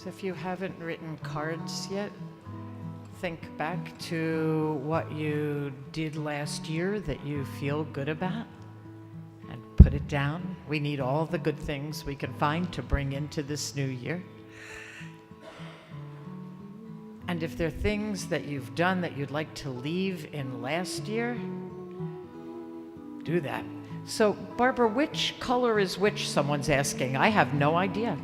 So if you haven't written cards yet, think back to what you did last year that you feel good about and put it down. We need all the good things we can find to bring into this new year. And if there are things that you've done that you'd like to leave in last year, do that. So, Barbara, which color is which, someone's asking? I have no idea.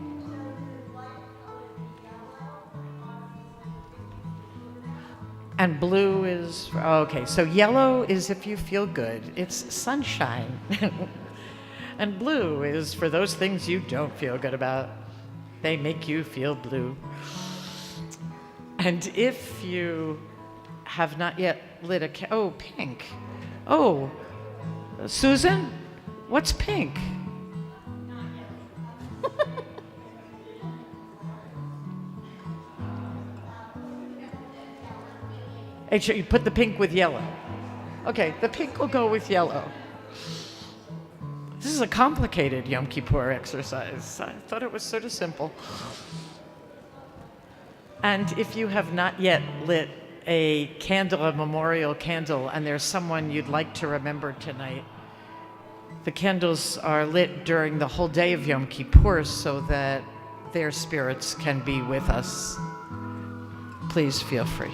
And blue is, okay, so yellow is if you feel good. It's sunshine. And blue is for those things you don't feel good about. They make you feel blue. And if you have not yet lit a oh, pink. Oh, Susan, what's pink? You put the pink with yellow. Okay, the pink will go with yellow. This is a complicated Yom Kippur exercise. I thought it was sort of simple. And if you have not yet lit a candle, a memorial candle, and there's someone you'd like to remember tonight, the candles are lit during the whole day of Yom Kippur so that their spirits can be with us. Please feel free.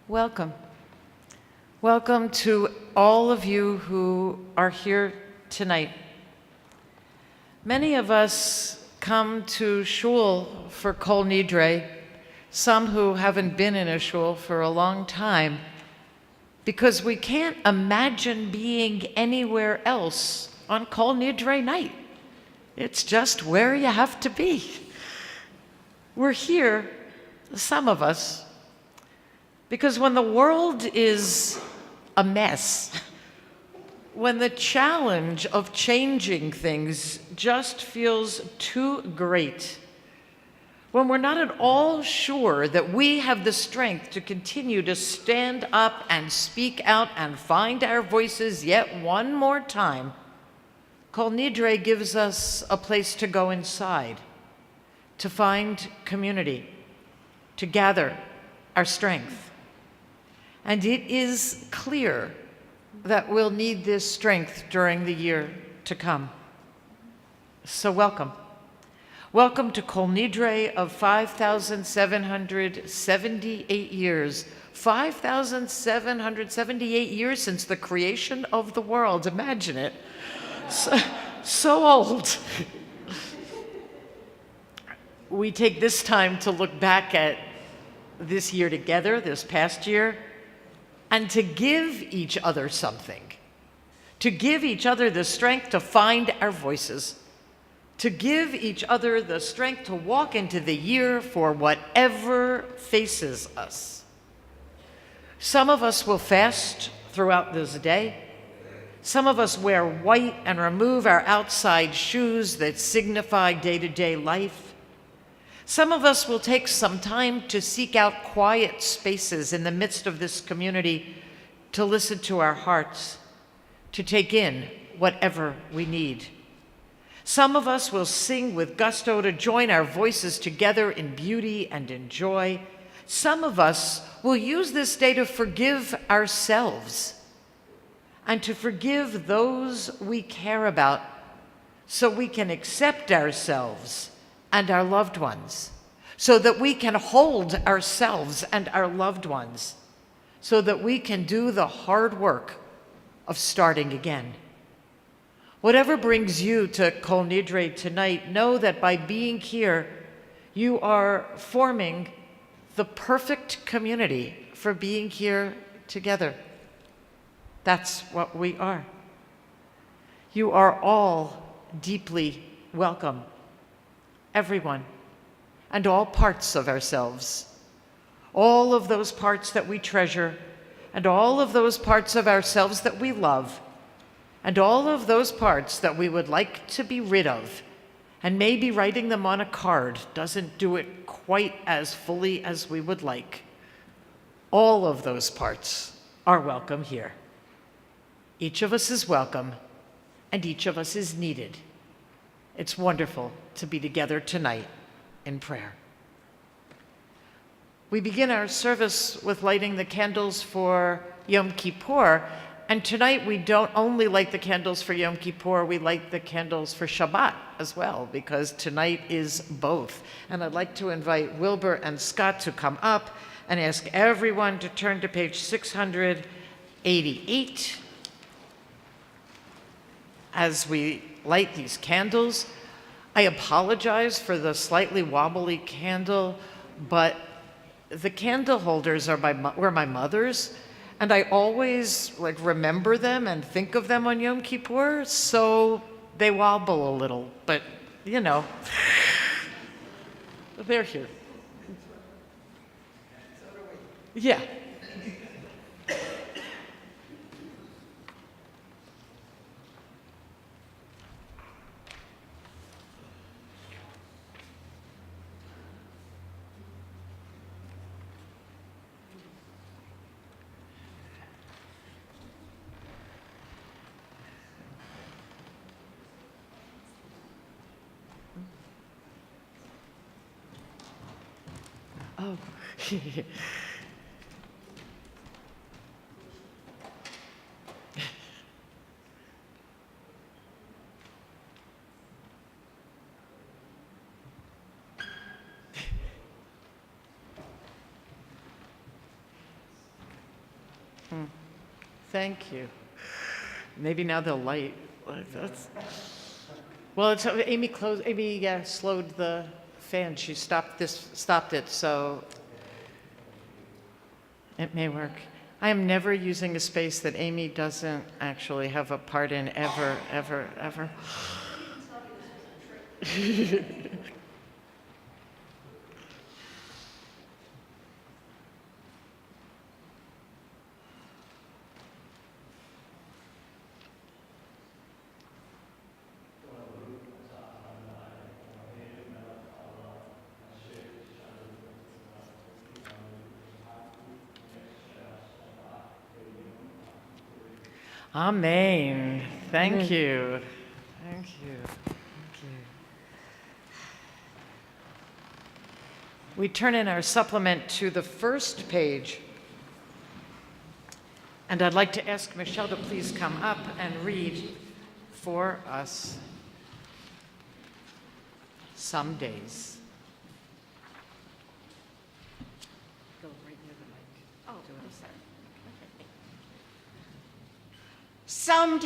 Welcome. Welcome to all of you who are here tonight. Many of us come to shul for Kol Nidre, some who haven't been in a shul for a long time, because we can't imagine being anywhere else on Kol Nidre night. It's just where you have to be. We're here, some of us, because when the world is a mess, when the challenge of changing things just feels too great, when we're not at all sure that we have the strength to continue to stand up and speak out and find our voices yet one more time, Kol Nidre gives us a place to go inside, to find community, to gather our strength. And it is clear that we'll need this strength during the year to come. So welcome. Welcome to Kol Nidre of 5,778 years. 5,778 years since the creation of the world. Imagine it. So old. We take this time to look back at this year together, this past year, and to give each other something. To give each other the strength to find our voices. To give each other the strength to walk into the year for whatever faces us. Some of us will fast throughout this day. Some of us wear white and remove our outside shoes that signify day-to-day life. Some of us will take some time to seek out quiet spaces in the midst of this community to listen to our hearts, to take in whatever we need. Some of us will sing with gusto to join our voices together in beauty and in joy. Some of us will use this day to forgive ourselves and to forgive those we care about so we can accept ourselves and our loved ones, so that we can hold ourselves and our loved ones, so that we can do the hard work of starting again. Whatever brings you to Kol Nidre tonight, know that by being here, you are forming the perfect community for being here together. That's what we are. You are all deeply welcome, everyone, and all parts of ourselves. All of those parts that we treasure, and all of those parts of ourselves that we love, and all of those parts that we would like to be rid of, and maybe writing them on a card doesn't do it quite as fully as we would like. All of those parts are welcome here. Each of us is welcome, and each of us is needed. It's wonderful to be together tonight in prayer. We begin our service with lighting the candles for Yom Kippur, and tonight we don't only light the candles for Yom Kippur, we light the candles for Shabbat as well, because tonight is both. And I'd like to invite Wilbur and Scott to come up and ask everyone to turn to page 688 as we light these candles. I apologize for the slightly wobbly candle, but the candle holders were my mother's, and I always remember them and think of them on Yom Kippur, so they wobble a little, but you know, they're here. Yeah. Oh. Thank you. Maybe now they'll light. Well, it's Amy slowed the fan. She stopped it, so it may work. I am never using a space that Amy doesn't actually have a part in, ever, ever, ever. Amen. Thank you. Thank you. We turn in our supplement to the first page. And I'd like to ask Michelle to please come up and read for us Some Days. Go right near the mic. Oh, sorry. Some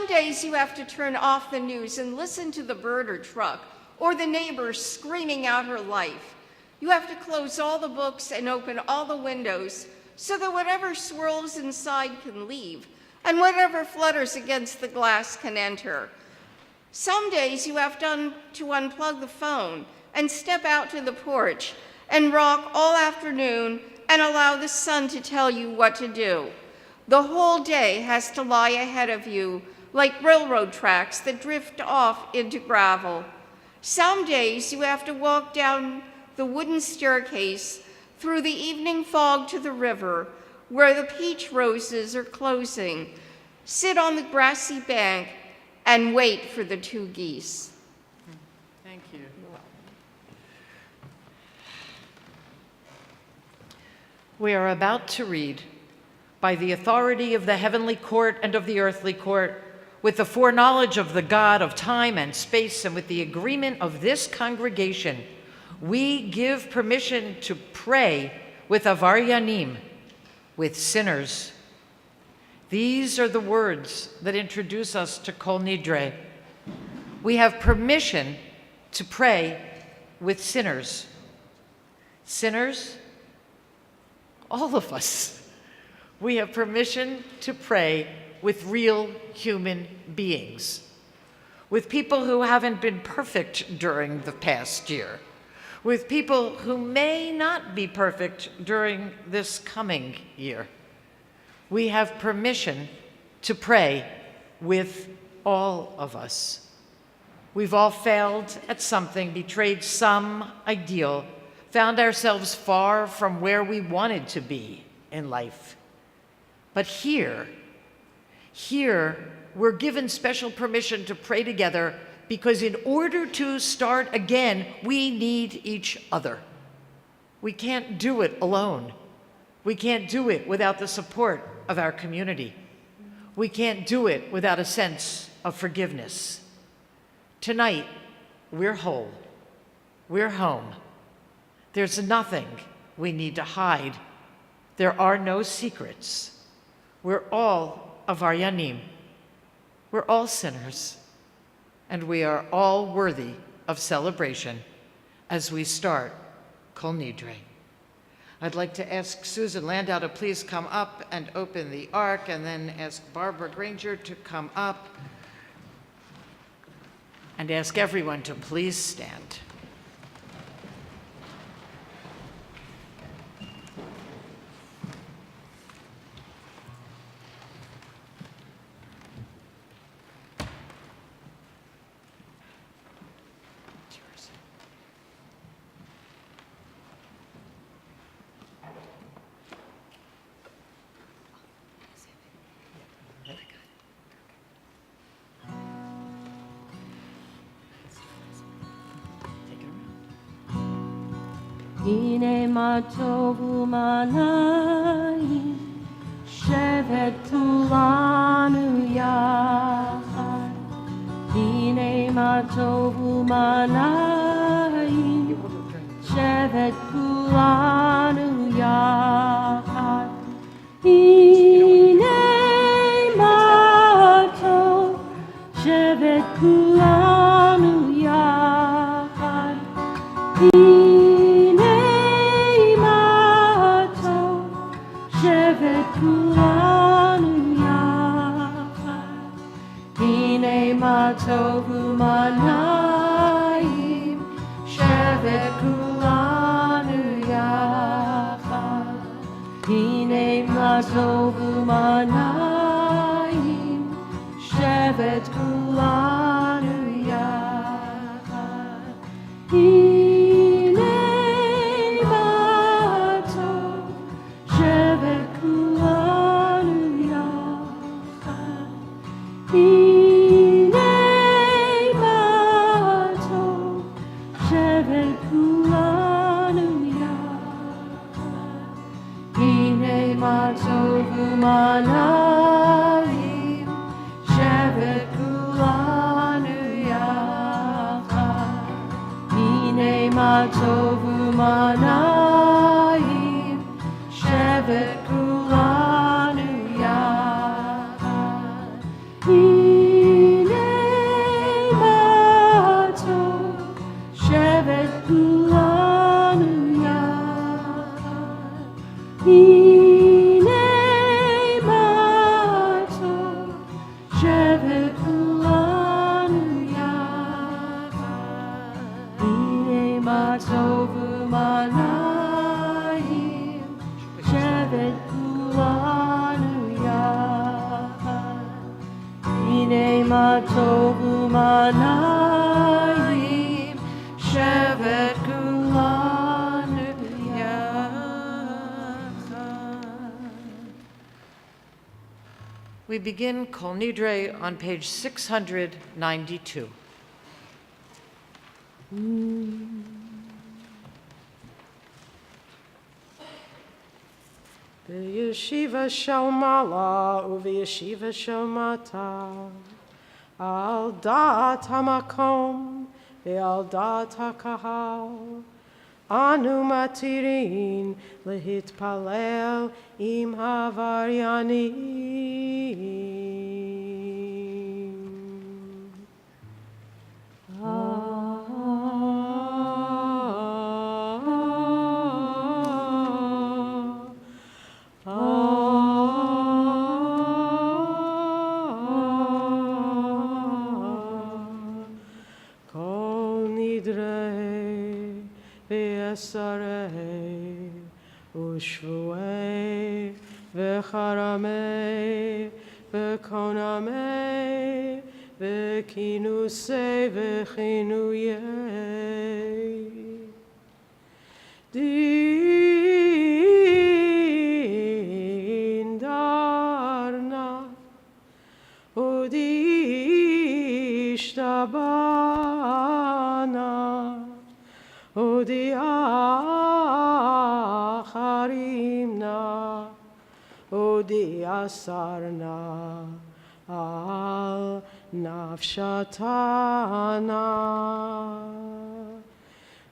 days you have to turn off the news and listen to the bird or truck or the neighbor screaming out her life. You have to close all the books and open all the windows so that whatever swirls inside can leave and whatever flutters against the glass can enter. Some days you have to unplug the phone and step out to the porch and rock all afternoon and allow the sun to tell you what to do. The whole day has to lie ahead of you like railroad tracks that drift off into gravel. Some days you have to walk down the wooden staircase through the evening fog to the river where the peach roses are closing, sit on the grassy bank, and wait for the 2 geese. Thank you. We are about to read, by the authority of the heavenly court and of the earthly court, with the foreknowledge of the God of time and space, and with the agreement of this congregation, we give permission to pray with avaryanim, with sinners. These are the words that introduce us to Kol Nidre. We have permission to pray with sinners. Sinners, all of us. We have permission to pray with real human beings, with people who haven't been perfect during the past year, with people who may not be perfect during this coming year. We have permission to pray with all of us. We've all failed at something, betrayed some ideal, found ourselves far from where we wanted to be in life. But here, we're given special permission to pray together because in order to start again, we need each other. We can't do it alone. We can't do it without the support of our community. We can't do it without a sense of forgiveness. Tonight, we're whole. We're home. There's nothing we need to hide. There are no secrets. We're all avaryanim. We're all sinners. And we are all worthy of celebration as we start Kol Nidre. I'd like to ask Susan Landau to please come up and open the ark, and then ask Barbara Granger to come up, and ask everyone to please stand. הנה מה טוב ומה נעים, שבת כולנו יחד. הנה מה טוב ומה נעים, שבת כולנו יחד. הנה מה טוב, שבת כולנו יחד. מה טוב ומה נעים, שבת כולנו יחד. הנה מה טוב ומה נעים, שבת כולנו יחד. הנה מה טוב, שבת כולנו יחד. טוב ומנעים, שבת כולנו יחד. הנה מה טוב, שבת כולנו יחד. הנה מה טוב, שבת כולנו יחד. הנה מה טוב ומנעים, שבת כולנו יחד. הנה מה טוב ומנעים, שבת כולנו יחד. We begin Kol Nidre on page 692. V'yeshiva shel mala u'v'yeshiva shel mata al da'at hamakom ve'al da'at hakahal anu matirin lehitpalel im havaryanim. Kol nidre v'esarei u'shvuei v'charamei v'konamei v'kinusei v'chinuyei din darna udishtabana udiacharimna udiasarna al nafshatana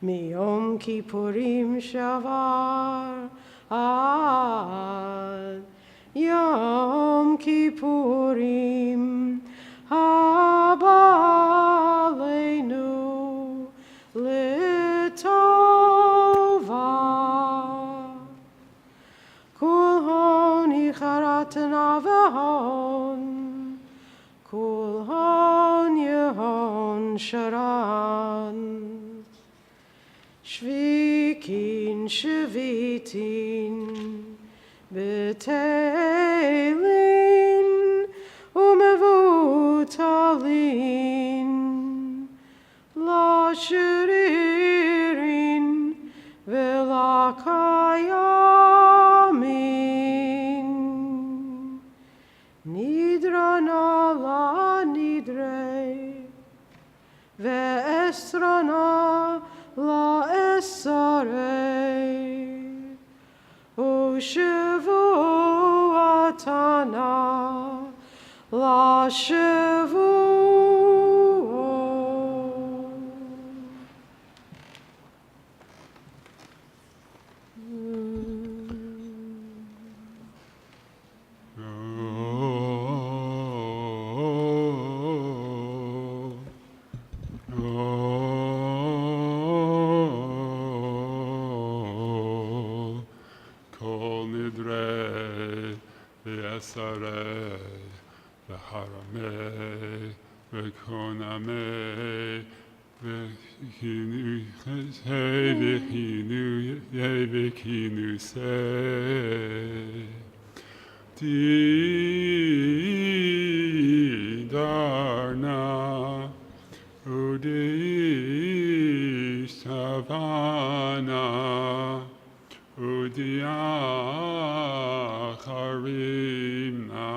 miyom kippurim shavar ad yom kippurim haba aleinu litova kul hon icharatna v'hon kul hon yehon sharan shvikin shvitin betelin umevutalin la shiririn vela kayamin nidrana la nidre ve'esrana la esarei u'shavuatana la shavuot. Kol nidre v'esarei v'haramei v'konamei v'kinusei didarna udishtabana udiacharimna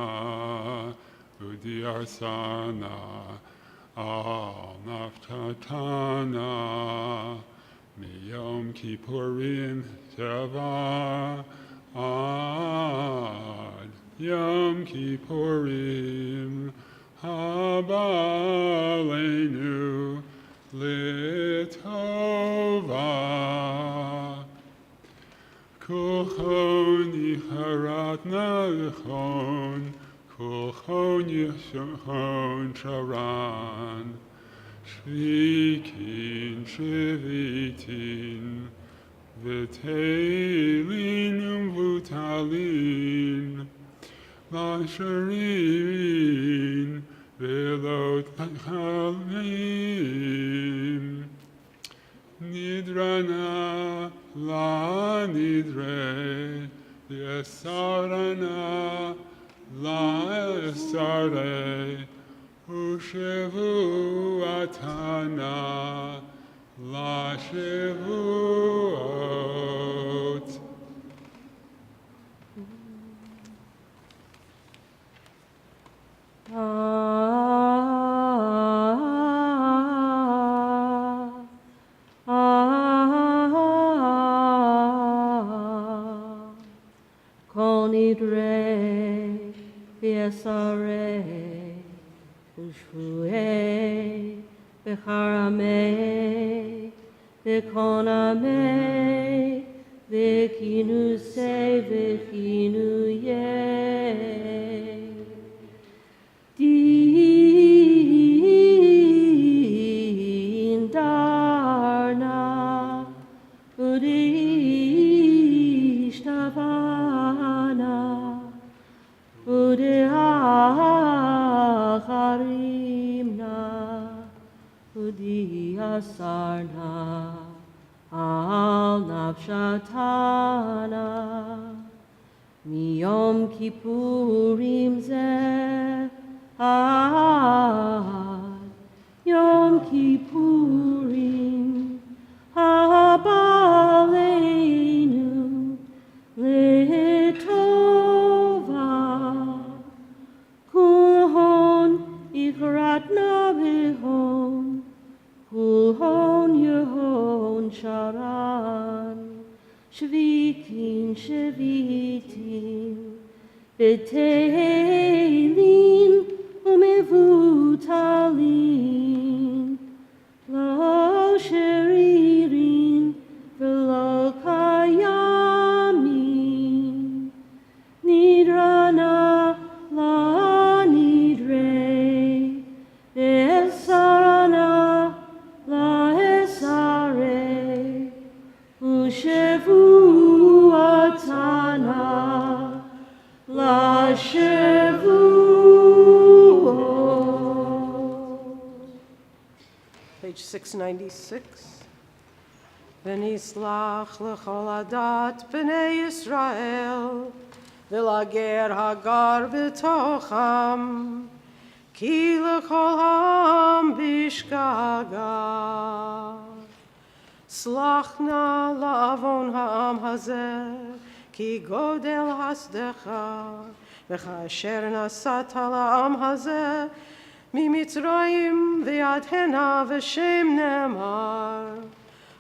udiarsana al naftatana miyom kippurim shavar ad yom kippurim haba aleinu litova shon charan, shrikin shvitin, v'teilin v'utalin, Lasharin velot chalim, Nidrana la nidre, Yesarana la esare, Ushevu atana la shevuot. Kol nidre v'yasare ushvuei v'charamei v'konamei v'kinusei v'kinuyei din darna udishtavana udeacharimna udiasarna al nafshatana miyom kippurim zeh ad Yom Kippurim haba aleinu letova kulhon ikratna v'hon kulhon yehon sharan shvikin shvitin v'teilin umevutalim lo sheririn v'lo kayamin nidrana la nidre esarana la esare ushevu atana la Page 696. V'nislach l'chol adat b'nei Yisrael, v'lager hagar b'tocham, ki l'chol ha'am bishgaga. Slachna la'avon ha'am hazeh, ki godel hasdecha, v'chasher nasata la'am hazeh, ממצרים ויד הנה ושם נאמר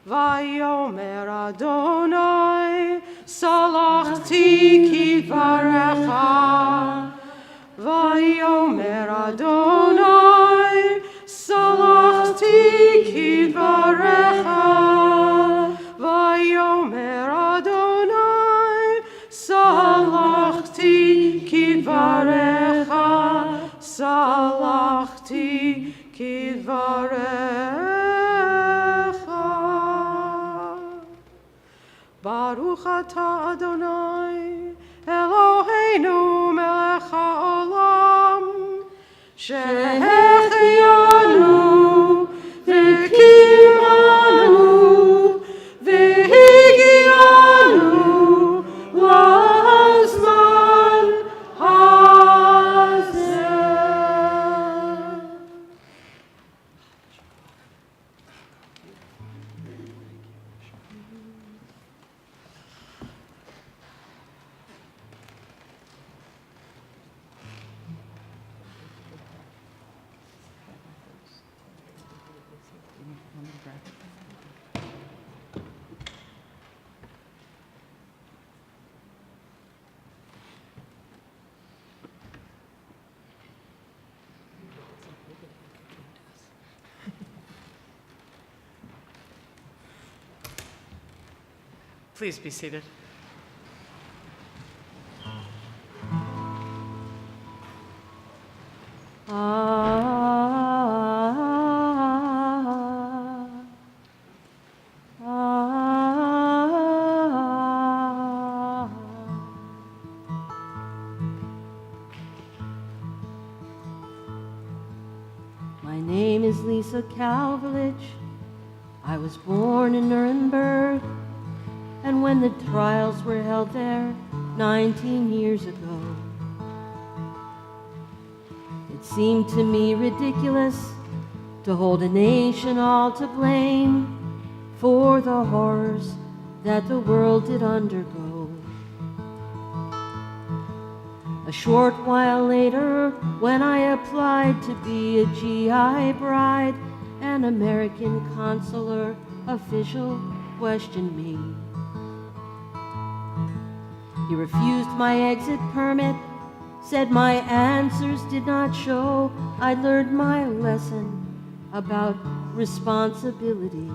ויאמר אדוני סלחתי כדברך ויאמר אדוני סלחתי כדברך ויאמר אדוני סלחתי כדברך סלחתי כדברך. ברוך אתה אדוני אלוהינו מלך העולם שהחיינו וקיימנו והגיענו לזמן הזה. Please be seated. name is Lisa Kalvalich. I was born in Nuremberg, and when the trials were held there 19 years ago, it seemed to me ridiculous to hold a nation all to blame for the horrors that the world did undergo. A short while later, when I applied to be a GI bride, an American consular official questioned me. He refused my exit permit, said my answers did not show I'd learned my lesson about responsibility.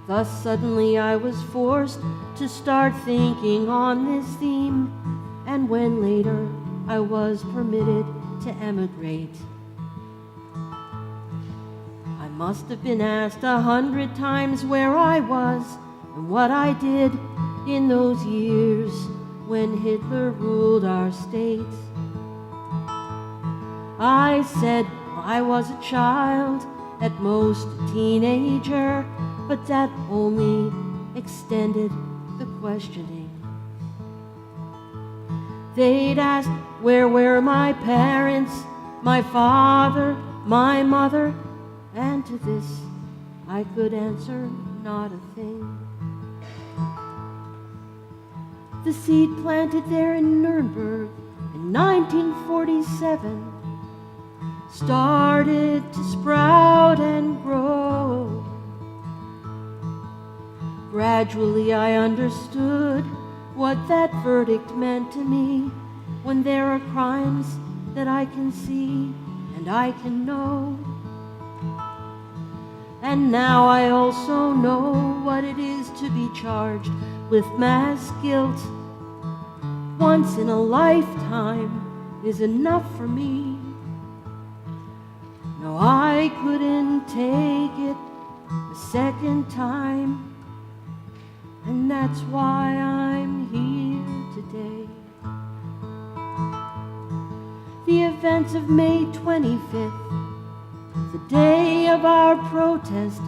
Thus suddenly I was forced to start thinking on this theme, and when later I was permitted to emigrate, I must have been asked 100 times where I was and what I did in those years when Hitler ruled our state. I said I was a child, at most a teenager, but that only extended the questioning. They'd ask where were my parents, my father, my mother, and to this I could answer not a thing. The seed planted there in Nuremberg in 1947 started to sprout and grow. Gradually I understood what that verdict meant to me, when there are crimes that I can see and I can know. And now I also know what it is to be charged with mass guilt. Once in a lifetime is enough for me. No, I couldn't take it a second time, and that's why I'm here today. The events of May 25th, the day of our protest,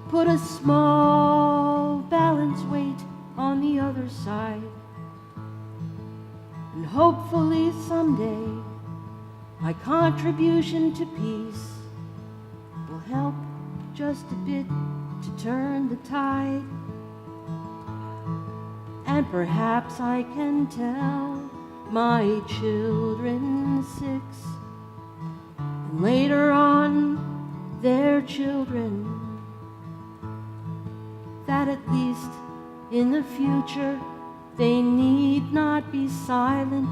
put a small balance weight on the other side. And hopefully someday my contribution to peace will help just a bit to turn the tide. And perhaps I can tell my children 6, and later on their children, that at least in the future they need not be silent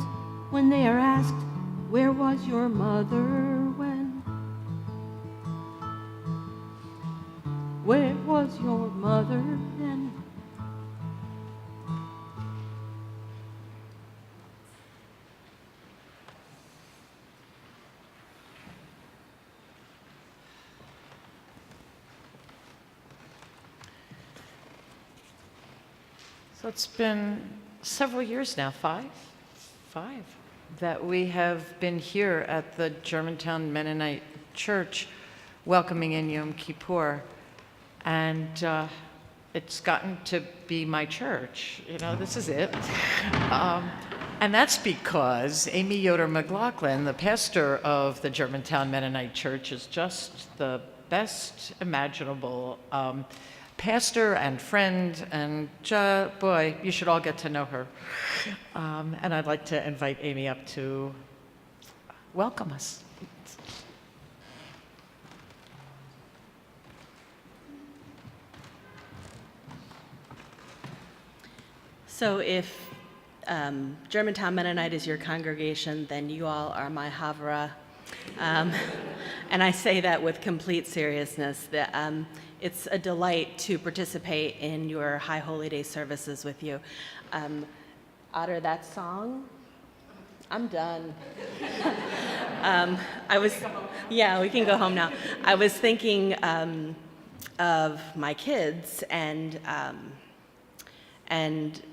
when they are asked, where was your mother when? Where was your mother then? So it's been several years now, five, that we have been here at the Germantown Mennonite Church welcoming in Yom Kippur. And it's gotten to be my church. You know, this is it. And that's because Amy Yoder McLaughlin, the pastor of the Germantown Mennonite Church, is just the best imaginable pastor and friend, and boy, you should all get to know her. And I'd like to invite Amy up to welcome us. So if Germantown Mennonite is your congregation, then you all are my Chavurah. And I say that with complete seriousness. That it's a delight to participate in your High Holy Day services with you. Otter, that song, I'm done. We can go home now. I was thinking of my kids and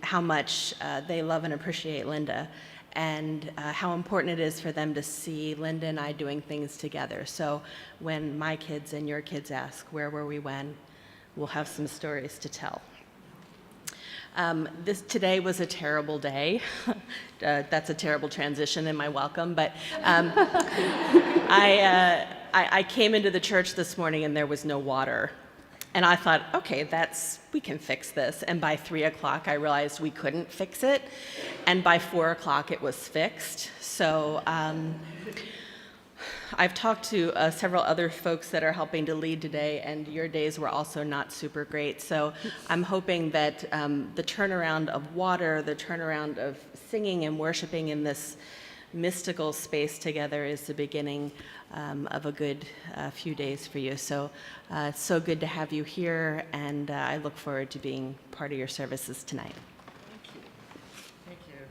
how much they love and appreciate Linda. and how important it is for them to see Linda and I doing things together. So when my kids and your kids ask, where were we when, we'll have some stories to tell. Today was a terrible day. That's a terrible transition in my welcome, but I came into the church this morning and there was no water. And I thought, okay, we can fix this. And by 3 o'clock, I realized we couldn't fix it. And by 4 o'clock, it was fixed. So I've talked to several other folks that are helping to lead today, and your days were also not super great. So I'm hoping that the turnaround of water, the turnaround of singing and worshiping in this mystical space together is the beginning of a good few days for you. So it's so good to have you here, and I look forward to being part of your services tonight. Thank you. Thank you.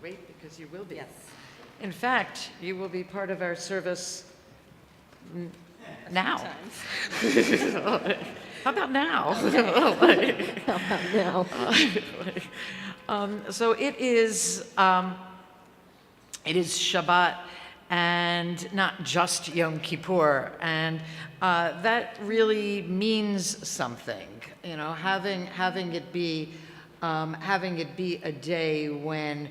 Wait, because you will be. Yes. In fact, you will be part of our service now. How about now? So it is Shabbat, and not just Yom Kippur, and that really means something. You know, having it be a day when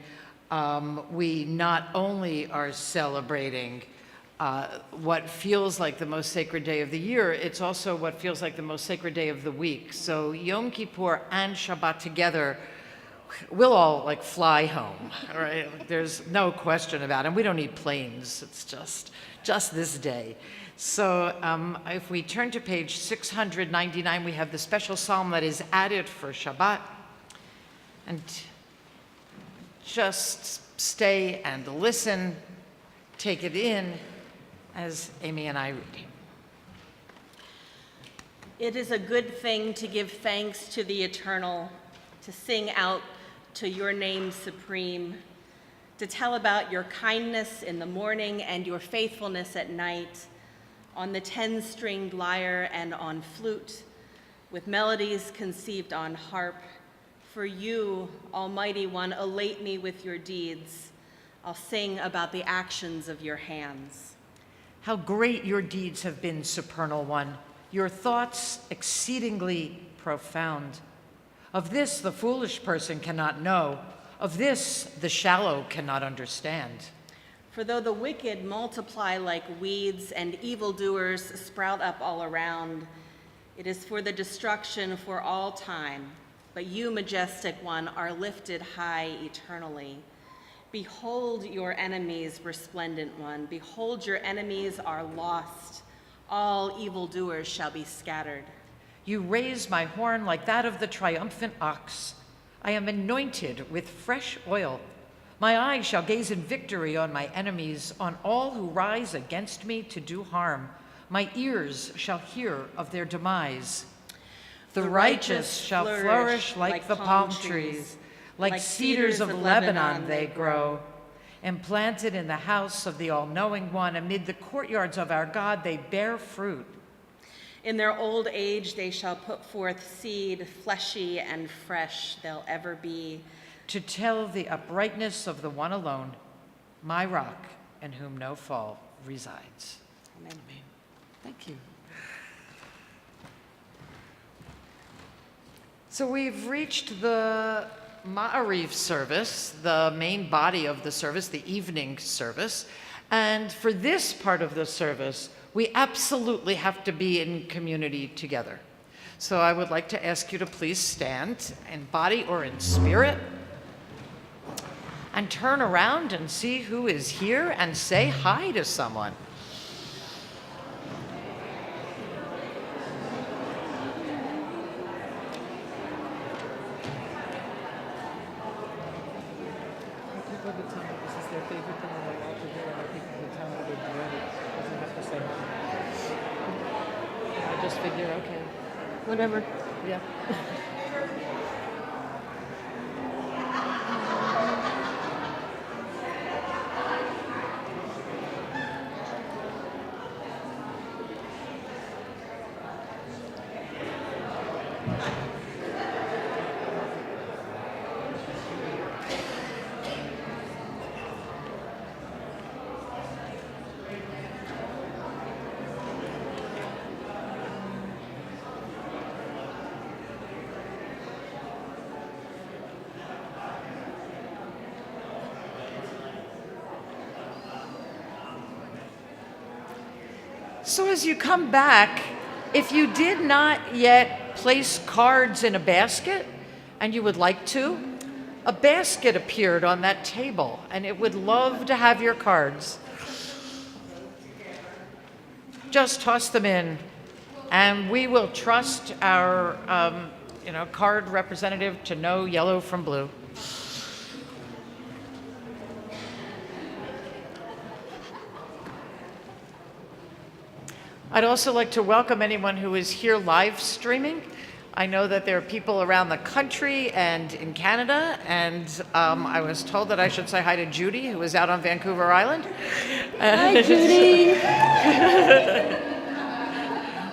we not only are celebrating what feels like the most sacred day of the year, it's also what feels like the most sacred day of the week. So Yom Kippur and Shabbat together, we'll all like fly home, right? There's no question about it. And we don't need planes. It's just this day. So if we turn to page 699, we have the special psalm that is added for Shabbat. And just stay and listen, take it in as Amy and I read. It is a good thing to give thanks to the eternal, to sing out to your name supreme, to tell about your kindness in the morning and your faithfulness at night, on the 10-stringed lyre and on flute, with melodies conceived on harp. For you, Almighty One, elate me with your deeds. I'll sing about the actions of your hands. How great your deeds have been, Supernal One, your thoughts exceedingly profound. Of this the foolish person cannot know, of this the shallow cannot understand. For though the wicked multiply like weeds and evildoers sprout up all around, it is for the destruction for all time. But you, Majestic One, are lifted high eternally. Behold your enemies, Resplendent One. Behold your enemies are lost. All evildoers shall be scattered. You raise my horn like that of the triumphant ox. I am anointed with fresh oil. My eyes shall gaze in victory on my enemies, on all who rise against me to do harm. My ears shall hear of their demise. The righteous shall flourish like the palm trees. Like cedars of Lebanon they grow. And planted in the house of the All-Knowing One, amid the courtyards of our God, they bear fruit. In their old age they shall put forth seed, fleshy and fresh they'll ever be. To tell the uprightness of the one alone, my rock, in whom no fall resides. Amen. Thank you. So we've reached the Ma'ariv service, the main body of the service, the evening service. And for this part of the service, we absolutely have to be in community together. So I would like to ask you to please stand in body or in spirit and turn around and see who is here and say hi to someone. People at the time that this is their favorite thing in the world to do, and I think the time that they're doing it doesn't have to say hi. I just figure, okay, Whatever. yeah. So as you come back, if you did not yet place cards in a basket and you would like to, a basket appeared on that table and it would love to have your cards. Just toss them in and we will trust our card representative to know yellow from blue. I'd also like to welcome anyone who is here live streaming. I know that there are people around the country and in Canada, and I was told that I should say hi to Judy, who is out on Vancouver Island. Hi, Judy.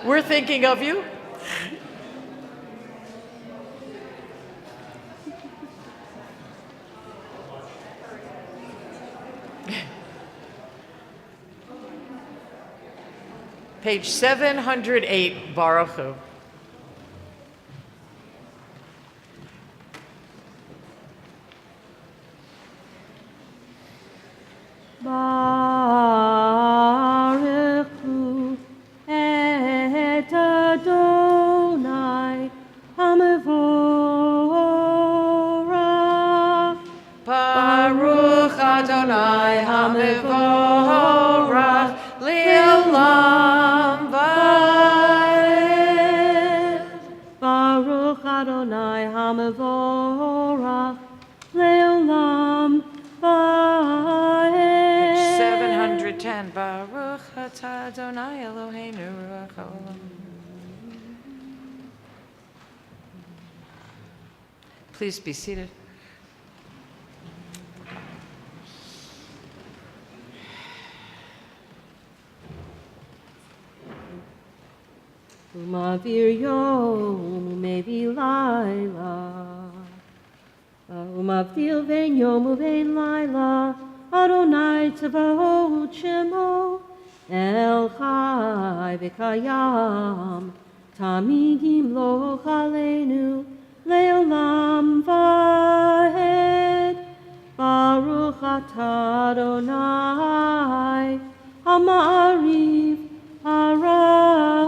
We're thinking of you. Page 708, Baruch Hu. Baruch Hu et Adonai HaMevorach. Baruch Adonai HaMevorach Le'olam Va'ed. Baruch Adonai HaMevorach Le'olam Va'ed. 710, Baruch Atah Adonai Eloheinu Ruach Haolam. Please be seated. Umavir yom umevi laila. Umavdil vein yom uvein laila. Adonai Tzavaot Shemo El Chai V'Kayam Tamid Yimloch Aleinu Le'olam Va'ed. Baruch Atah Adonai Ha'ma'ariv Haravim.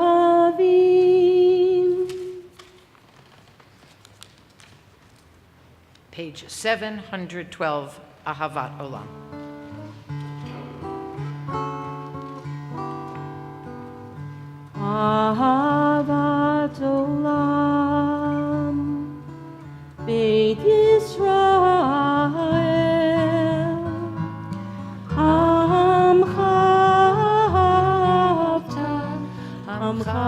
Page 712, Ahavat Olam. Ahavat Olam Beit Yisrael Amcha Amcha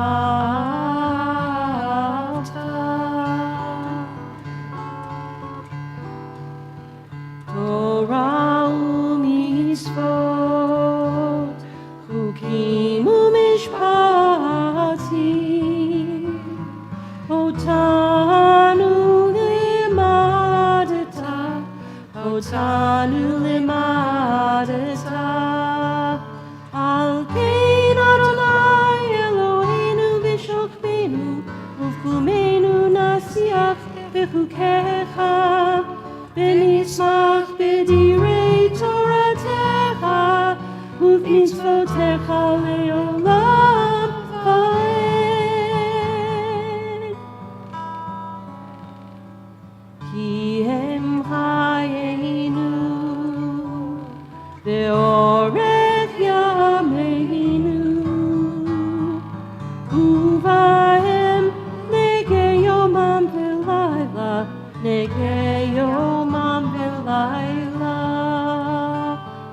Torah u'mitzvot chukim u'mishpatim otanu limadeta al kein Adonai Eloheinu v'shokbenu uvkumenu nasiach b'chukecha v'nismach b'direi Toratecha uv'mitzvotecha le'olam va'ed. Ki hem chayeinu ve'orech yameinu uvahem negei yomam v'layla negei yomam v'layla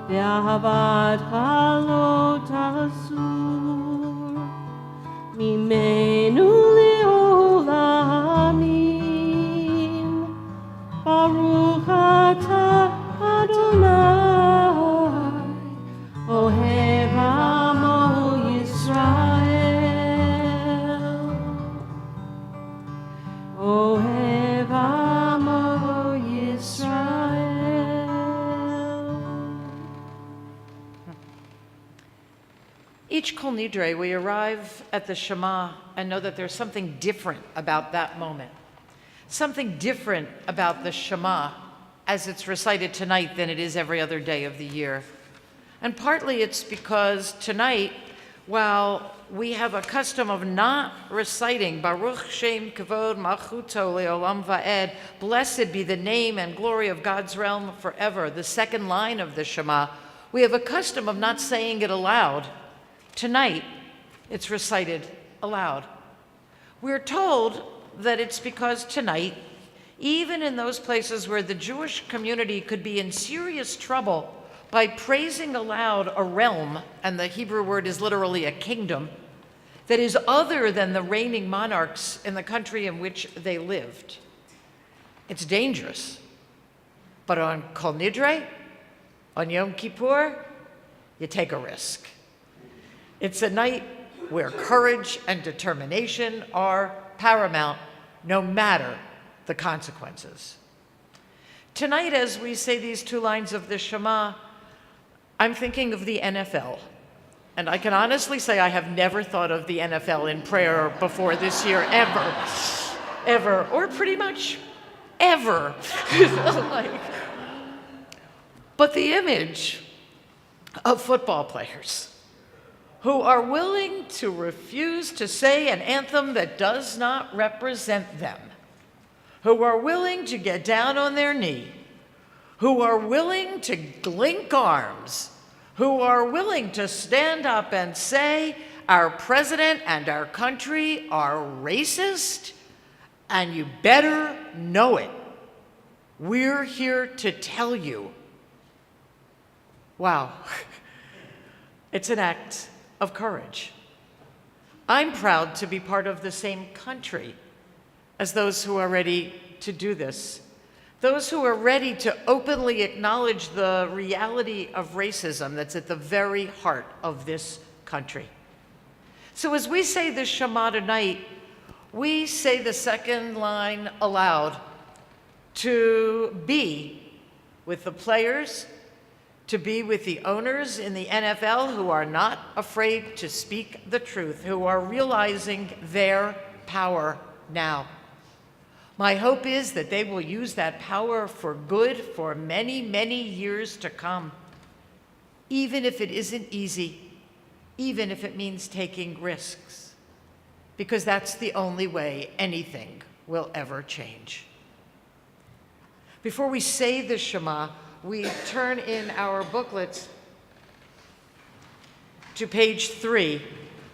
ve'ahavat chalot asur mimenu le'olamim. Baruch Atah Adonai Ohev Amo Yisrael Ohev Amo Yisrael. Each Kol Nidre, we arrive at the Shema and know that there's something different about that moment. Something different about the Shema as it's recited tonight than it is every other day of the year. And partly it's because tonight while we have a custom of not reciting Baruch Shem Kavod Malchuto Leolam Va'ed, blessed be the name and glory of God's realm forever, the second line of the Shema, we have a custom of not saying it aloud. Tonight, it's recited aloud. We're told that it's because tonight, even in those places where the Jewish community could be in serious trouble by praising aloud a realm, and the Hebrew word is literally a kingdom, that is other than the reigning monarchs in the country in which they lived. It's dangerous. But on Kol Nidre, on Yom Kippur, you take a risk. It's a night where courage and determination are paramount, no matter the consequences. Tonight, as we say these two lines of the Shema, I'm thinking of the NFL. And I can honestly say I have never thought of the NFL in prayer before this year, ever, or pretty much ever. But the image of football players who are willing to refuse to say an anthem that does not represent them, who are willing to get down on their knee, who are willing to link arms, who are willing to stand up and say, our president and our country are racist, and you better know it. We're here to tell you. Wow. It's an act of courage. I'm proud to be part of the same country as those who are ready to do this. Those who are ready to openly acknowledge the reality of racism that's at the very heart of this country. So as we say this Shema tonight, we say the second line aloud to be with the players, to be with the owners in the NFL who are not afraid to speak the truth, who are realizing their power now. My hope is that they will use that power for good for many, many years to come, even if it isn't easy, even if it means taking risks, because that's the only way anything will ever change. Before we say the Shema, we turn in our booklets to page 3,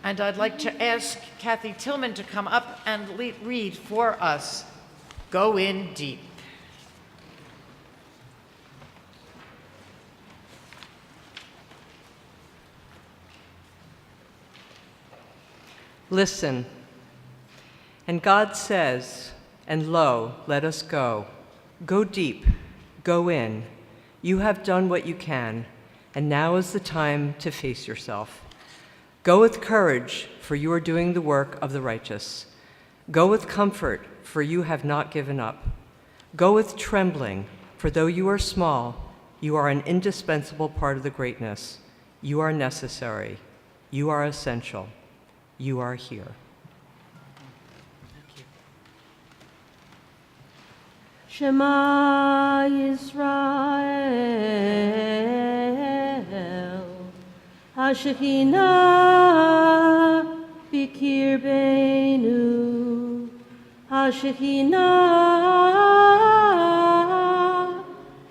and I'd like to ask Kathy Tillman to come up and read for us, Go In Deep. Listen. And God says, and lo, let us go. Go deep, go in. You have done what you can, and now is the time to face yourself. Go with courage, for you are doing the work of the righteous. Go with comfort, for you have not given up. Go with trembling, for though you are small, you are an indispensable part of the greatness. You are necessary. You are essential. You are here. Shema Yisrael, HaShekhinah b'kirbeinu, HaShekhinah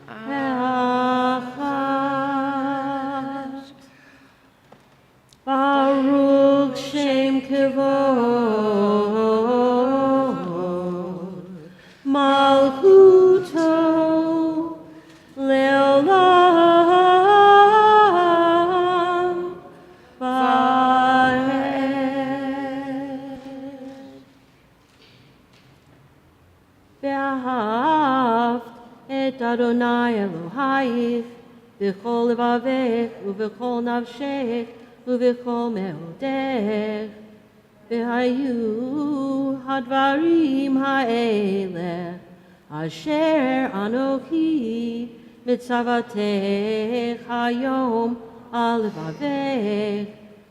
echad. Baruch Shem Kavod, Malchuto Leolam Va'ed. Ve'ahavt et Adonai Elohayich v'chol levavech u'v'chol nafshech u'v'chol meodech. V'hayu hadvarim ha'eleh asher anochi mitzavatech hayom al levavech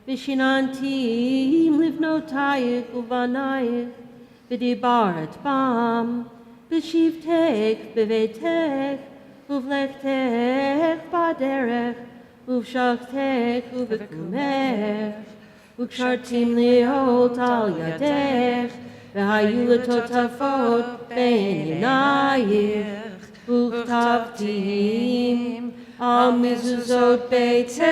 v'shinantim livnotayich u'vanayich v'dibaret bam v'shivtech b'veitech uvlechtech baderech uvshachtech uv'kumech וקשרתים להיות על ידך, והיו לטוטפות בין עינייך, וכתבתים על מזוזות ביתך,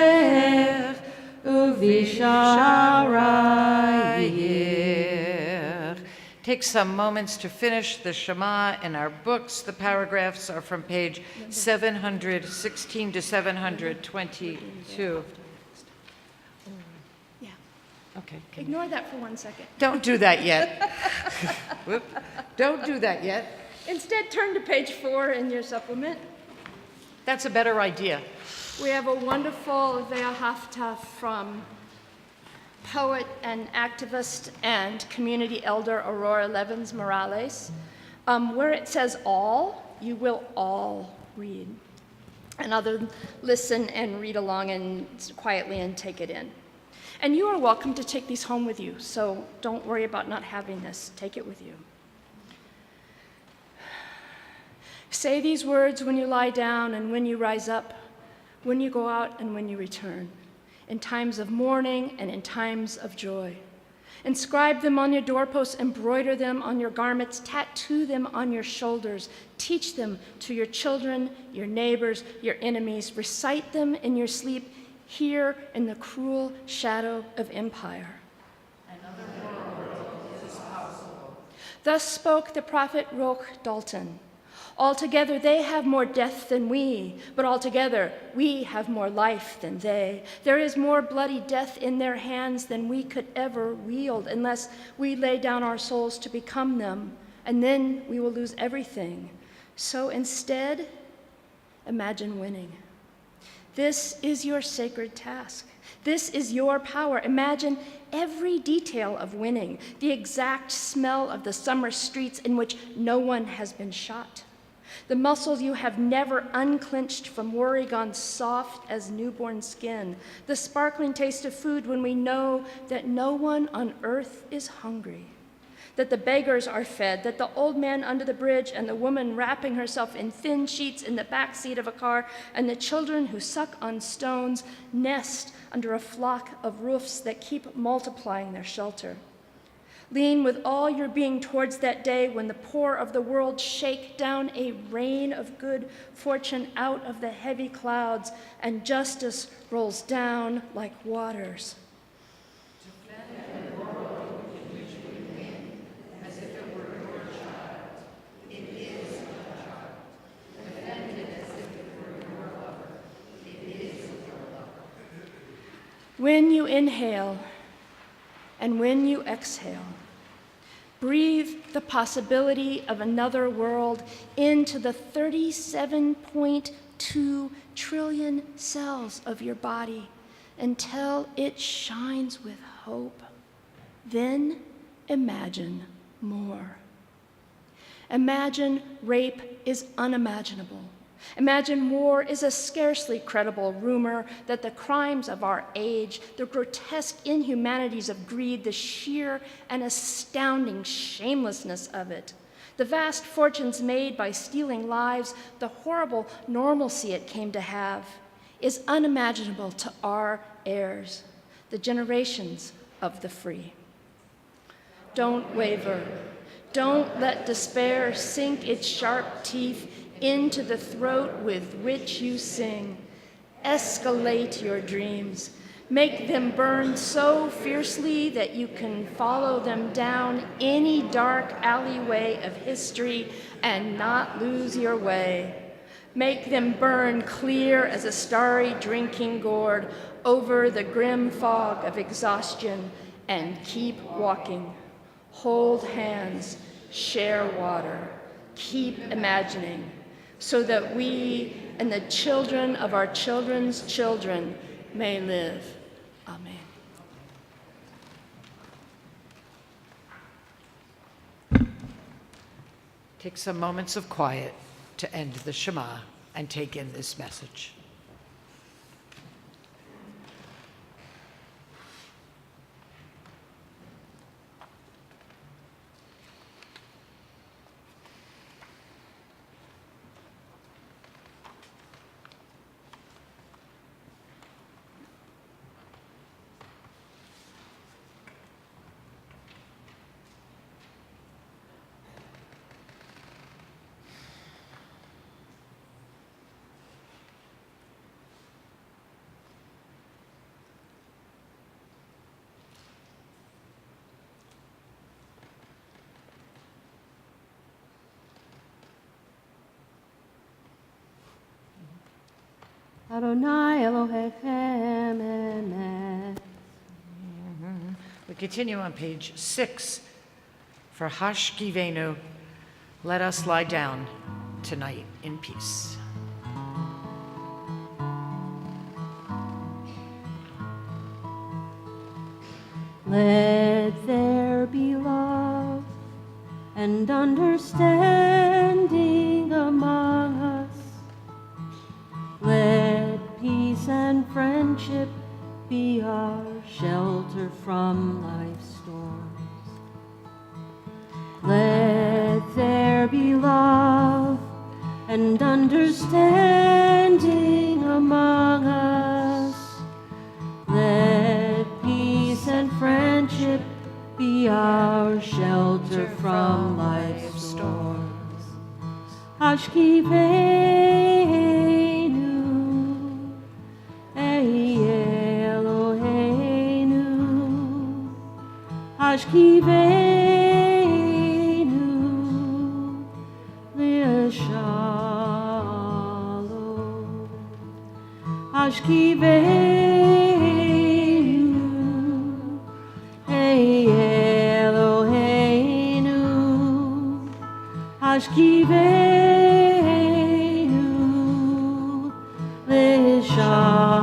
ובשערייך. Take some moments to finish the Shema in our books. The paragraphs are from page 716 to 722. Yeah. Okay. Ignore that for 1 second. Don't do that yet. Whoop. Don't do that yet. Instead, turn to page 4 in your supplement. That's a better idea. We have a wonderful Ve'ahavta from poet and activist and community elder Aurora Levins Morales, where it says all, you will all read. And other listen and read along and quietly and take it in. And you are welcome to take these home with you, so don't worry about not having this. Take it with you. Say these words when you lie down and when you rise up, when you go out and when you return, in times of mourning and in times of joy. Inscribe them on your doorposts, embroider them on your garments, tattoo them on your shoulders, teach them to your children, your neighbors, your enemies, recite them in your sleep, here in the cruel shadow of empire. Another world is possible. Thus spoke the prophet Roch Dalton. Altogether, they have more death than we, but altogether, we have more life than they. There is more bloody death in their hands than we could ever wield unless we lay down our souls to become them, and then we will lose everything. So instead, imagine winning. This is your sacred task. This is your power. Imagine every detail of winning, the exact smell of the summer streets in which no one has been shot. The muscles you have never unclenched from worry gone soft as newborn skin. The sparkling taste of food when we know that no one on earth is hungry. That the beggars are fed, that the old man under the bridge and the woman wrapping herself in thin sheets in the back seat of a car, and the children who suck on stones nest under a flock of roofs that keep multiplying their shelter. Lean with all your being towards that day when the poor of the world shake down a rain of good fortune out of the heavy clouds and justice rolls down like waters. When you inhale and when you exhale, breathe the possibility of another world into the 37.2 trillion cells of your body until it shines with hope. Then imagine more. Imagine rape is unimaginable. Imagine war is a scarcely credible rumor, that the crimes of our age, the grotesque inhumanities of greed, the sheer and astounding shamelessness of it, the vast fortunes made by stealing lives, the horrible normalcy it came to have, is unimaginable to our heirs, the generations of the free. Don't waver. Don't let despair sink its sharp teeth into the throat with which you sing. Escalate your dreams. Make them burn so fiercely that you can follow them down any dark alleyway of history and not lose your way. Make them burn clear as a starry drinking gourd over the grim fog of exhaustion, and keep walking. Hold hands, share water, keep imagining, so that we and the children of our children's children may live. Amen. Take some moments of quiet to end the Shema and take in this message. Adonai Elohechem emet. We continue on page 6 for Hashkivenu. Let us lie down tonight in peace. Let there be love and understanding among us. Let peace and friendship be our shelter from life's storms. Let there be love and understanding among us. Let peace and friendship be our shelter from life's storms. Hashkivenu, Eloheinu, Hashkivenu, Li'ashalom, Hashkivenu, Eloheinu, Hashkivenu, Li'ashalom.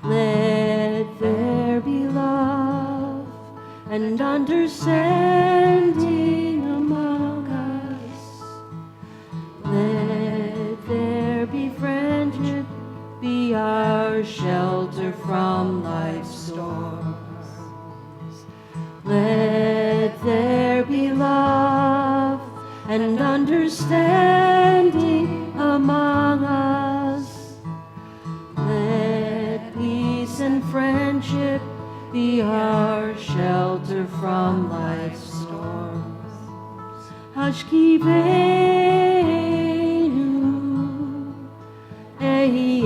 Let there be love and understanding among us. Let there be friendship, be our shelter from life's storms. Let there be love and understanding among us. Let peace and friendship be our shelter from life's storms. Hashkivenu, Eloheinu,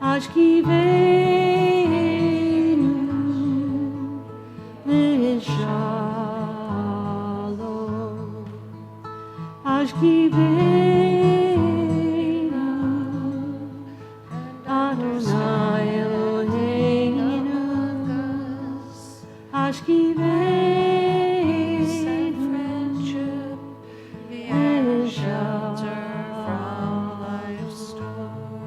Hashkivenu, Li'ashalom, Hashkivenu, Adonai Eloheinu, Hashkivenu, Be our shelter from life's storms.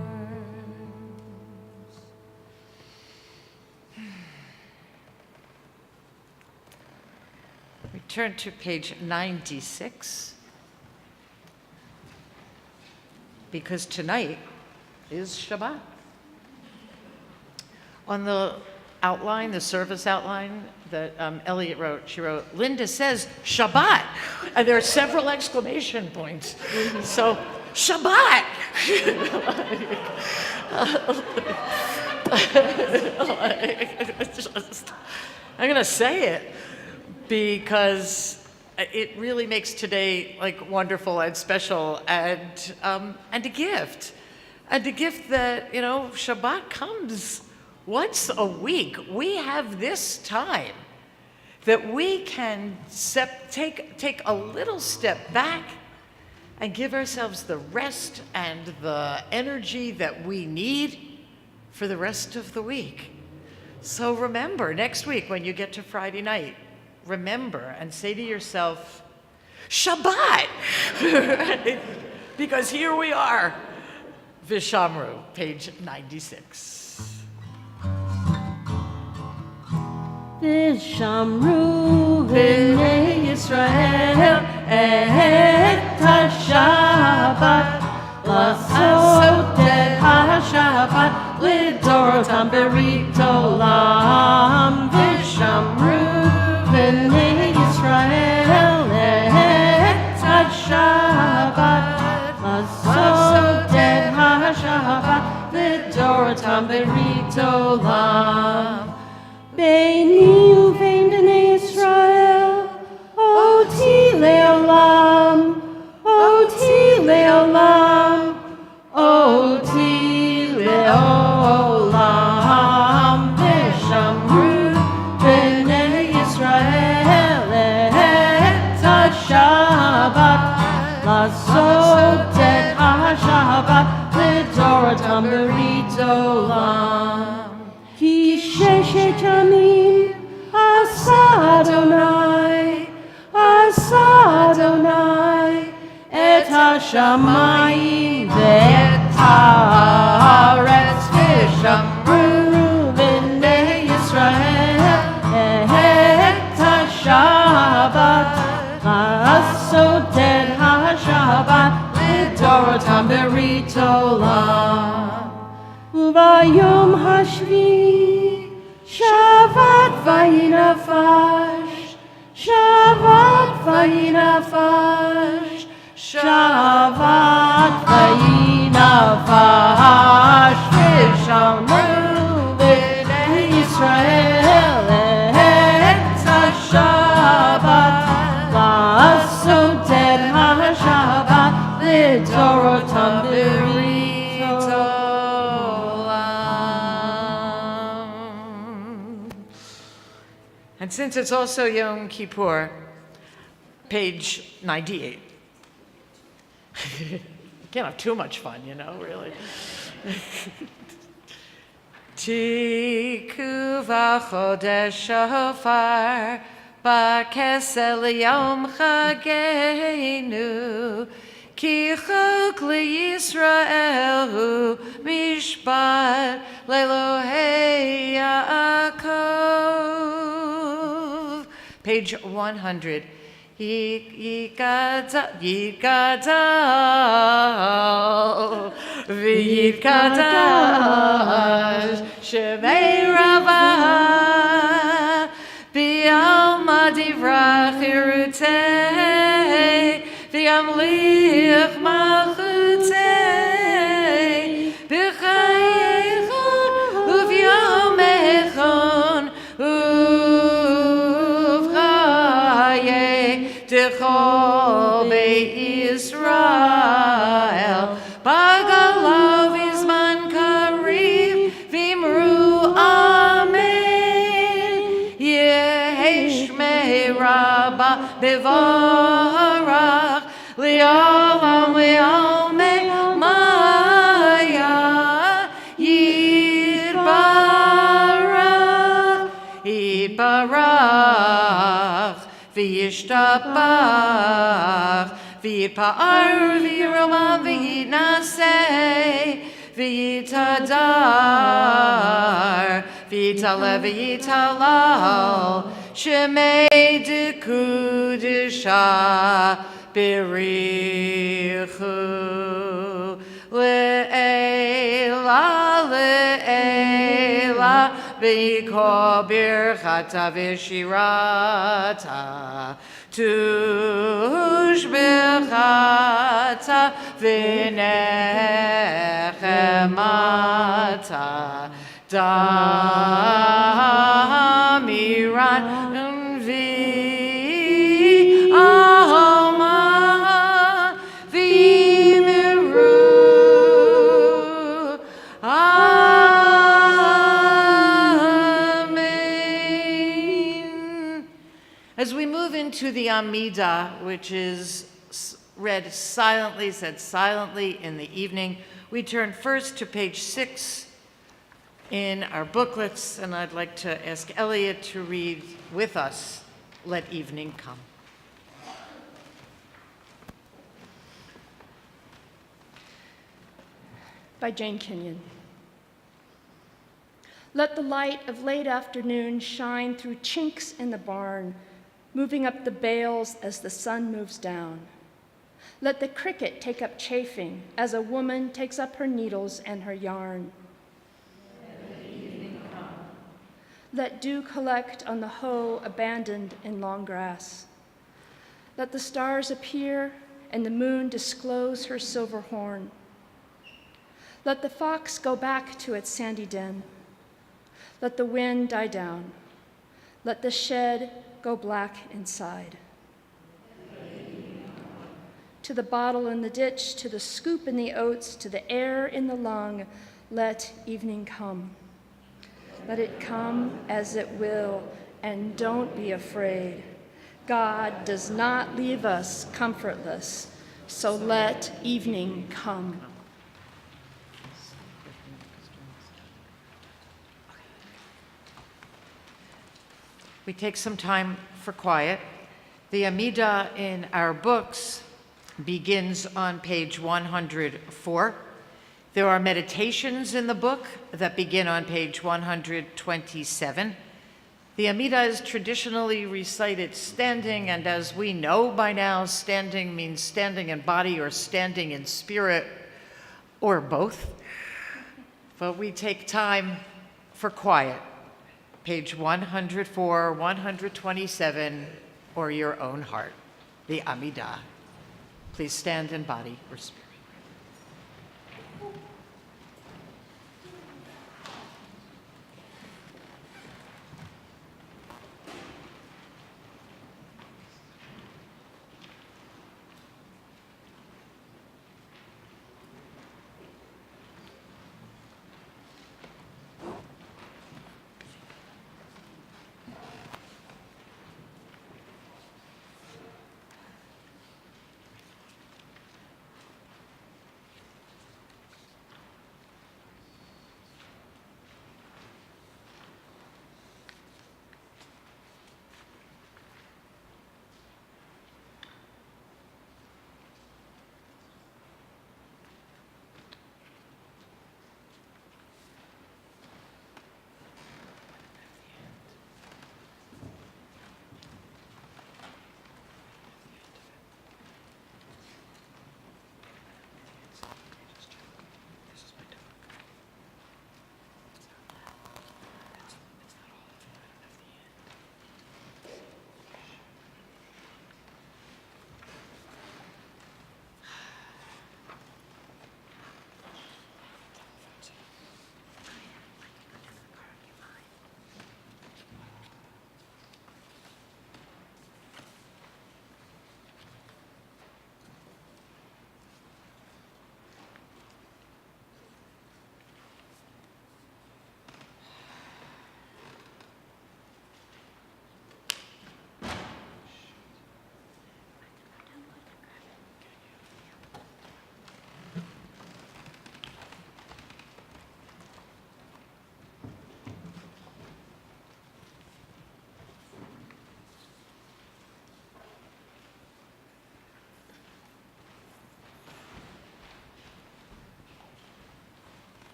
We turn to page 96, because tonight is Shabbat. On the outline, the service outline that Elliot wrote, she wrote, Linda says Shabbat, and there are several exclamation points. So, Shabbat! I'm going to say it because it really makes today like wonderful and special and a gift. And a gift that, you know, Shabbat comes once a week. We have this time that we can take a little step back and give ourselves the rest and the energy that we need for the rest of the week. So remember, next week when you get to Friday night, remember and say to yourself, Shabbat! Because here we are, Vishamru, page 96. Vishamru b'nei Yisrael et ha-Shabbat Lasot et ha-Shabbat Lidorotam berit olam Vishamru b'nei Yisrael et ha-Shabbat Lasot et ha-Shabbat Lidorotam berit olam Beini uvein b'nei Yisrael, oti le'olam, oti le'olam, oti le'olam. V'shamru b'nei Yisrael et ha-Shabbat. לדורותם ברית עולם. כי ששת ימים עשה אדוני את השמיים ואת הארץ ושמרו בני ישראל את השבת לעשות את השבת לדורותם ברית עולם. וביום השביעי שבת ויהי נפש, שבת ויהי נפש, שבת ויהי נפש, ושמרו בני ישראל את השבת לעשות את השבת לדורותם ברית Olam. And since it's also Yom Kippur, page 98. Can't have too much fun, you know, really. Tikkun v'chodesh shofar b'kesel yom chageinu ki chok liYisrael hu mishpat leElohei Yaakov. Page 100. Yikadal v'yikadash shemei rabbah b'alma divrach irutei v'yamlich malchutei b'chayechon u'v'yomechon Dechol Beit Yisrael Bagalav Izman Kariv Vimru Amen Yehesh Mei Rabba Bevarach Li'olam Li'olmei Maya Yitbarach V'yishtabach, v'yipa'ar, v'yiromam, v'yitnaseh, v'yitadar, v'yitalev, v'yitalal, shemei dekudesha berichu, le'ela, le'ela, v'yikol birchata v'shirata, tushbechata v'nechemata, damiran v'alma v'miru. As we move into the Amidah, which is read silently, said silently in the evening, we turn first to page 6 in our booklets, and I'd like to ask Elliot to read with us, Let Evening Come. By Jane Kenyon. Let the light of late afternoon shine through chinks in the barn, moving up the bales as the sun moves down. Let the cricket take up chafing as a woman takes up her needles and her yarn. Let dew collect on the hoe abandoned in long grass. Let the stars appear and the moon disclose her silver horn. Let the fox go back to its sandy den. Let the wind die down. Let the shed go black inside. To the bottle in the ditch, to the scoop in the oats, to the air in the lung, let evening come. Let it come as it will, and don't be afraid. God does not leave us comfortless, so let evening come. we take some time for quiet. The Amidah in our books begins on page 104. There are meditations in the book that begin on page 127. The Amidah is traditionally recited standing, and as we know by now, standing means standing in body or standing in spirit, or both. But we take time for quiet. Page 104, 127, or your own heart, the Amidah. Please stand in body or spirit.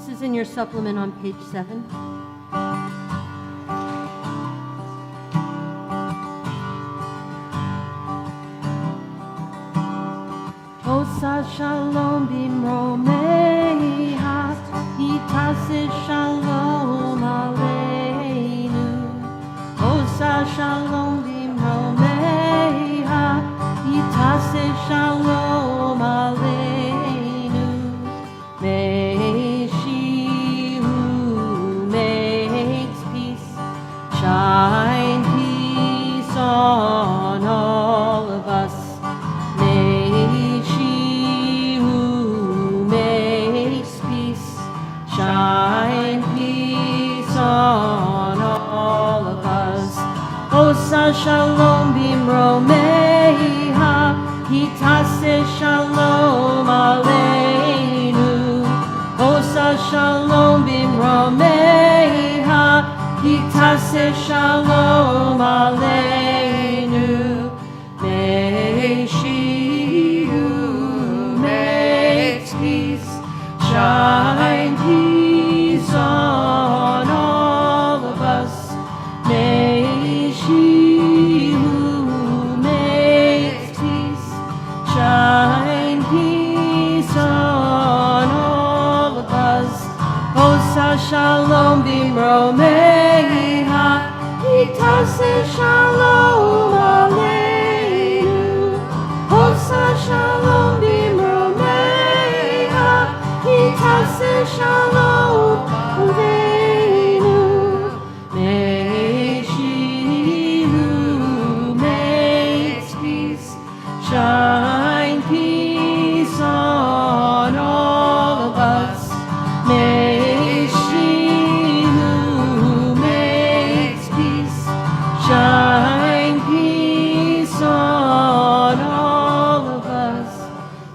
This is in your supplement on page 7. Osa shalom bimromeha, itase shalom aleinu. Osa shalom bimromeha, itase shalom aleinu. May she who makes peace shine peace on all of us. May she who makes peace shine peace on all of us. Osa shalom bimromeha, hitase shalom aleinu. Osa shalom bimromeha, hitase shalom aleinu. May she who makes peace shine peace on all of us. May she who makes peace shine peace on all of us. Osa shalom bimromeha, itase shalom aleinu. Osa shalom bimromeha, itase shalom aleinu. May she who makes peace shine peace on all of us. May she who makes peace shine peace on all of us.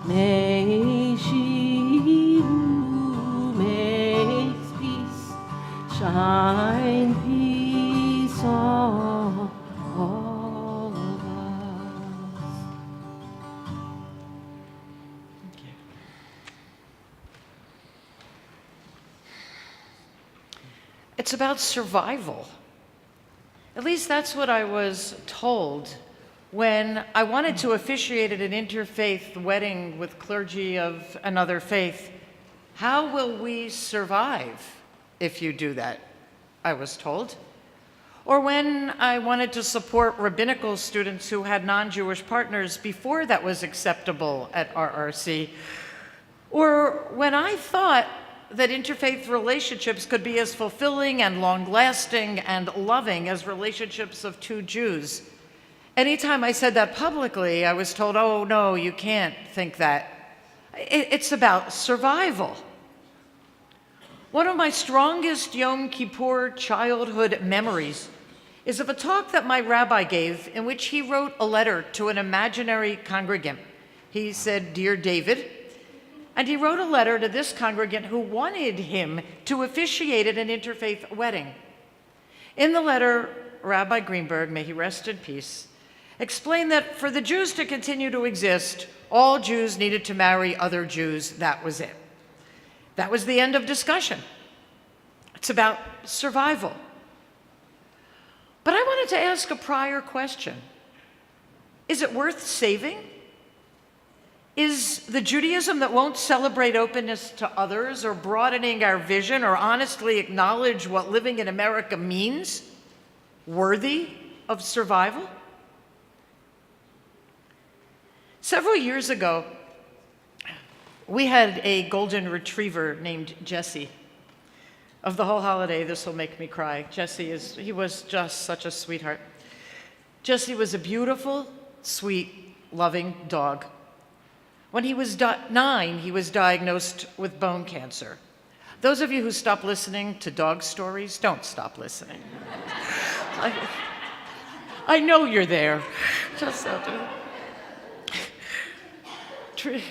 May she who makes peace shine peace on all of us. It's about survival. At least that's what I was told when I wanted to officiate at an interfaith wedding with clergy of another faith. How will we survive if you do that? I was told. Or when I wanted to support rabbinical students who had non-Jewish partners before that was acceptable at RRC. Or when I thought that interfaith relationships could be as fulfilling and long-lasting and loving as relationships of two Jews. Anytime I said that publicly, I was told, oh, no, you can't think that. It's about survival. One of my strongest Yom Kippur childhood memories is of a talk that my rabbi gave in which he wrote a letter to an imaginary congregant. He said, "Dear David," and he wrote a letter to this congregant who wanted him to officiate at an interfaith wedding. In the letter, Rabbi Greenberg, may he rest in peace, explained that for the Jews to continue to exist, all Jews needed to marry other Jews. That was it. That was the end of discussion. It's about survival. But I wanted to ask a prior question. Is it worth saving? Is the Judaism that won't celebrate openness to others or broadening our vision or honestly acknowledge what living in America means worthy of survival? Several years ago, we had a golden retriever named Jesse. Of the whole holiday, this will make me cry. He was just such a sweetheart. Jesse was a beautiful, sweet, loving dog. When he was 9, he was diagnosed with bone cancer. Those of you who stop listening to dog stories, don't stop listening. I know you're there. Just don't do it.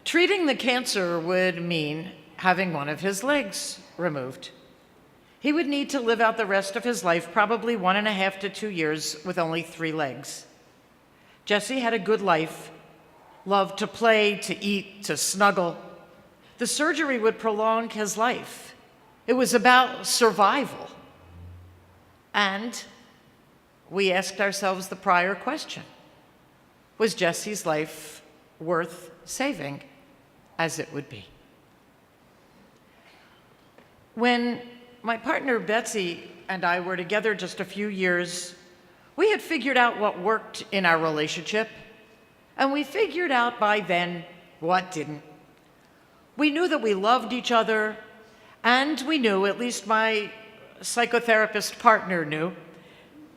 Treating the cancer would mean having one of his legs removed. He would need to live out the rest of his life, probably 1.5 to 2 years, with only 3 legs. Jesse had a good life, loved to play, to eat, to snuggle. the surgery would prolong his life. It was about survival. And we asked ourselves the prior question: was Jesse's life worth saving as it would be? When my partner Betsy and I were together just a few years, we had figured out what worked in our relationship, and we figured out by then what didn't. We knew that we loved each other, and we knew, at least my psychotherapist partner knew,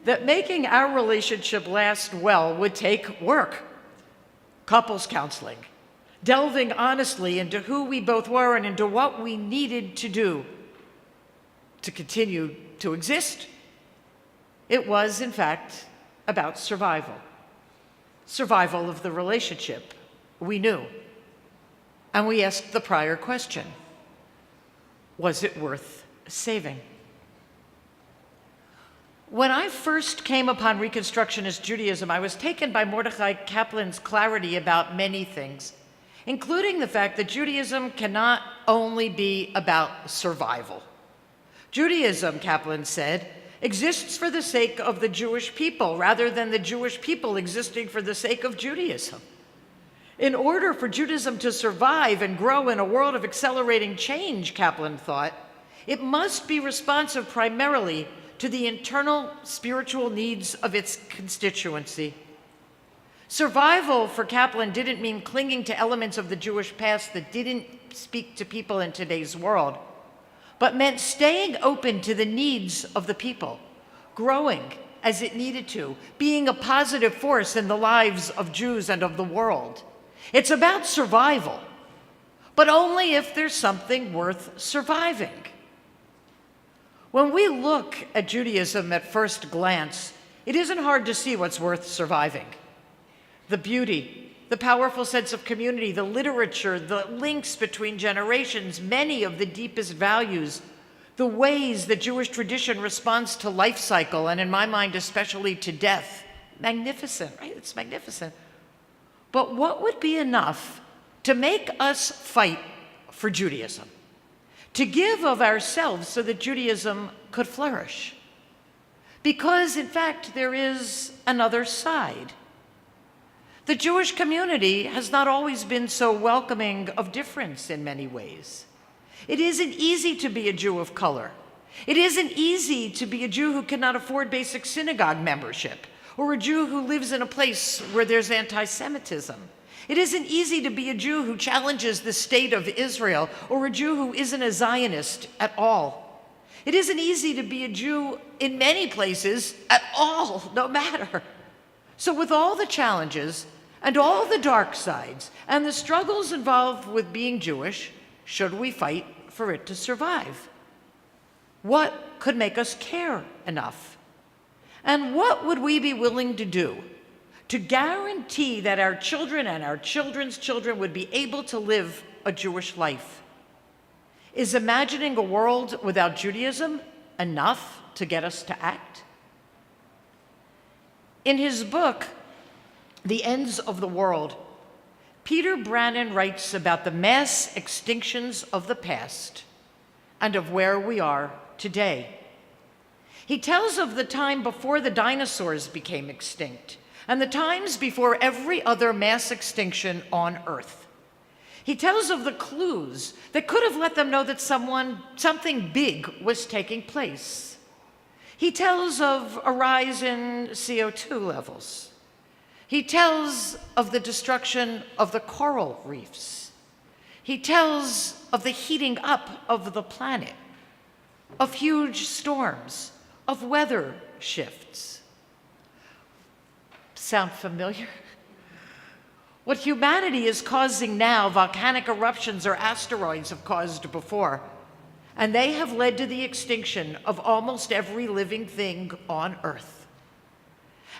that making our relationship last well would take work. Couples counseling, delving honestly into who we both were and into what we needed to do to continue to exist. It was, in fact, about survival. Survival of the relationship, we knew. And we asked the prior question: was it worth saving? When I first came upon Reconstructionist Judaism, I was taken by Mordecai Kaplan's clarity about many things, including the fact that Judaism cannot only be about survival. Judaism, Kaplan said, exists for the sake of the Jewish people rather than the Jewish people existing for the sake of Judaism. In order for Judaism to survive and grow in a world of accelerating change, Kaplan thought, it must be responsive primarily to the internal spiritual needs of its constituency. Survival for Kaplan didn't mean clinging to elements of the Jewish past that didn't speak to people in today's world, but meant staying open to the needs of the people, growing as it needed to, being a positive force in the lives of Jews and of the world. It's about survival, but only if there's something worth surviving. When we look at Judaism at first glance, it isn't hard to see what's worth surviving. The beauty, the powerful sense of community, the literature, the links between generations, many of the deepest values, the ways that Jewish tradition responds to life cycle, and in my mind, especially to death. Magnificent, right? It's magnificent. But what would be enough to make us fight for Judaism? To give of ourselves so that Judaism could flourish? Because, in fact, there is another side. The Jewish community has not always been so welcoming of difference in many ways. It isn't easy to be a Jew of color. It isn't easy to be a Jew who cannot afford basic synagogue membership, or a Jew who lives in a place where there's anti-Semitism. It isn't easy to be a Jew who challenges the state of Israel, or a Jew who isn't a Zionist at all. It isn't easy to be a Jew in many places at all, no matter. So with all the challenges and all the dark sides and the struggles involved with being Jewish, should we fight for it to survive? What could make us care enough? And what would we be willing to do to guarantee that our children and our children's children would be able to live a Jewish life? Is imagining a world without Judaism enough to get us to act? In his book, The Ends of the World, Peter Brannan writes about the mass extinctions of the past and of where we are today. He tells of the time before the dinosaurs became extinct and the times before every other mass extinction on Earth. He tells of the clues that could have let them know that something big was taking place. He tells of a rise in CO2 levels. He tells of the destruction of the coral reefs. He tells of the heating up of the planet, of huge storms, of weather shifts. Sound familiar? What humanity is causing now, volcanic eruptions or asteroids have caused before, and they have led to the extinction of almost every living thing on Earth.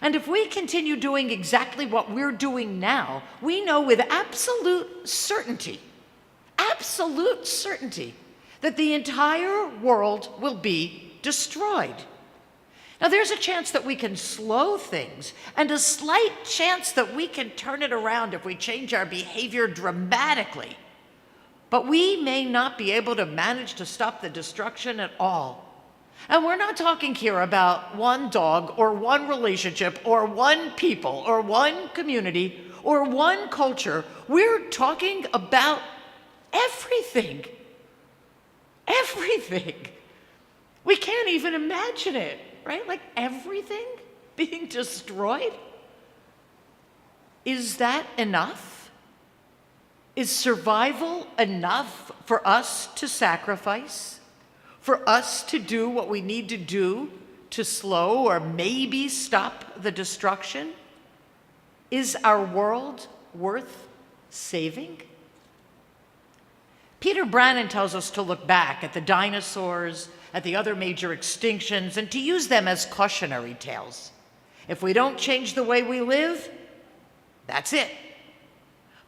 And if we continue doing exactly what we're doing now, we know with absolute certainty, that the entire world will be destroyed. Now, there's a chance that we can slow things, and a slight chance that we can turn it around if we change our behavior dramatically. but we may not be able to manage to stop the destruction at all. And we're not talking here about one dog or one relationship or one people or one community or one culture. We're talking about everything. Everything. We can't even imagine it, right? Like everything being destroyed. Is that enough? Is survival enough for us to sacrifice? For us to do what we need to do to slow or maybe stop the destruction? Is our world worth saving? Peter Brannan tells us to look back at the dinosaurs, at the other major extinctions, and to use them as cautionary tales. If we don't change the way we live, that's it.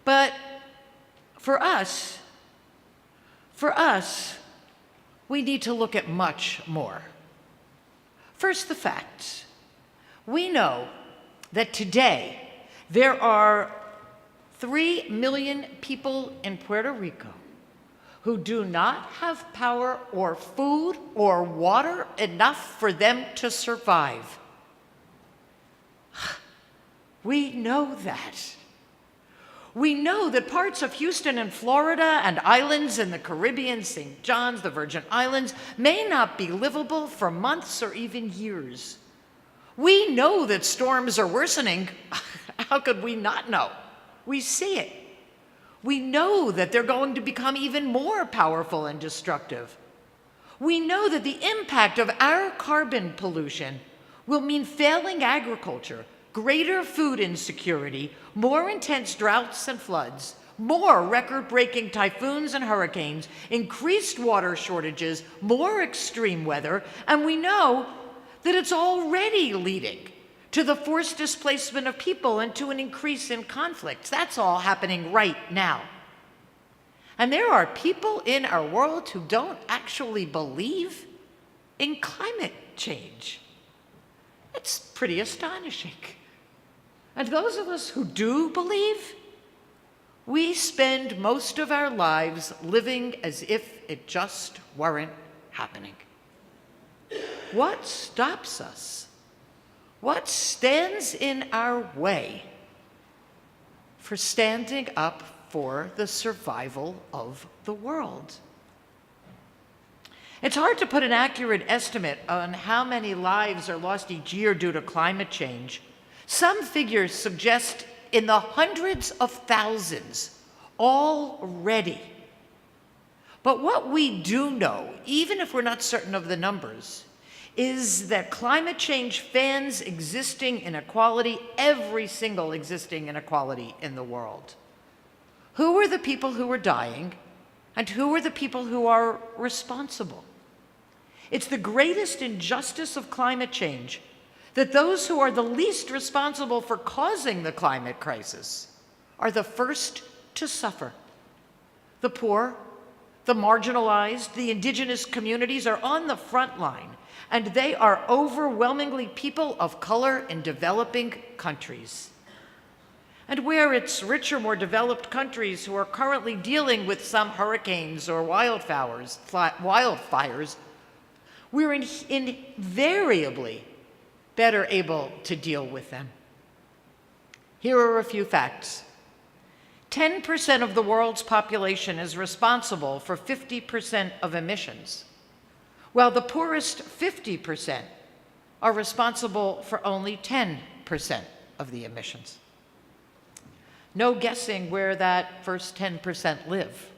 But for us, we need to look at much more. First, the facts. We know that today there are 3 million people in Puerto Rico who do not have power or food or water enough for them to survive. We know that. We know that parts of Houston and Florida and islands in the Caribbean, St. John's, the Virgin Islands, may not be livable for months or even years. We know that storms are worsening. How could we not know? We see it. We know that they're going to become even more powerful and destructive. We know that the impact of our carbon pollution will mean failing agriculture, greater food insecurity, more intense droughts and floods, more record-breaking typhoons and hurricanes, increased water shortages, more extreme weather, and we know that it's already leading to the forced displacement of people and to an increase in conflicts. That's all happening right now. And there are people in our world who don't actually believe in climate change. It's pretty astonishing. And those of us who do believe, we spend most of our lives living as if it just weren't happening. What stops us? What stands in our way for standing up for the survival of the world? It's hard to put an accurate estimate on how many lives are lost each year due to climate change. Some figures suggest in the hundreds of thousands already. But what we do know, even if we're not certain of the numbers, is that climate change fans existing inequality, every single existing inequality in the world. Who are the people who are dying, and who are the people who are responsible? It's the greatest injustice of climate change that those who are the least responsible for causing the climate crisis are the first to suffer. The poor, the marginalized, the indigenous communities are on the front line, and they are overwhelmingly people of color in developing countries. And where it's richer, more developed countries who are currently dealing with some hurricanes or wildfires, we're invariably better able to deal with them. Here are a few facts. 10% of the world's population is responsible for 50% of emissions, while the poorest 50% are responsible for only 10% of the emissions. No guessing where that first 10% live.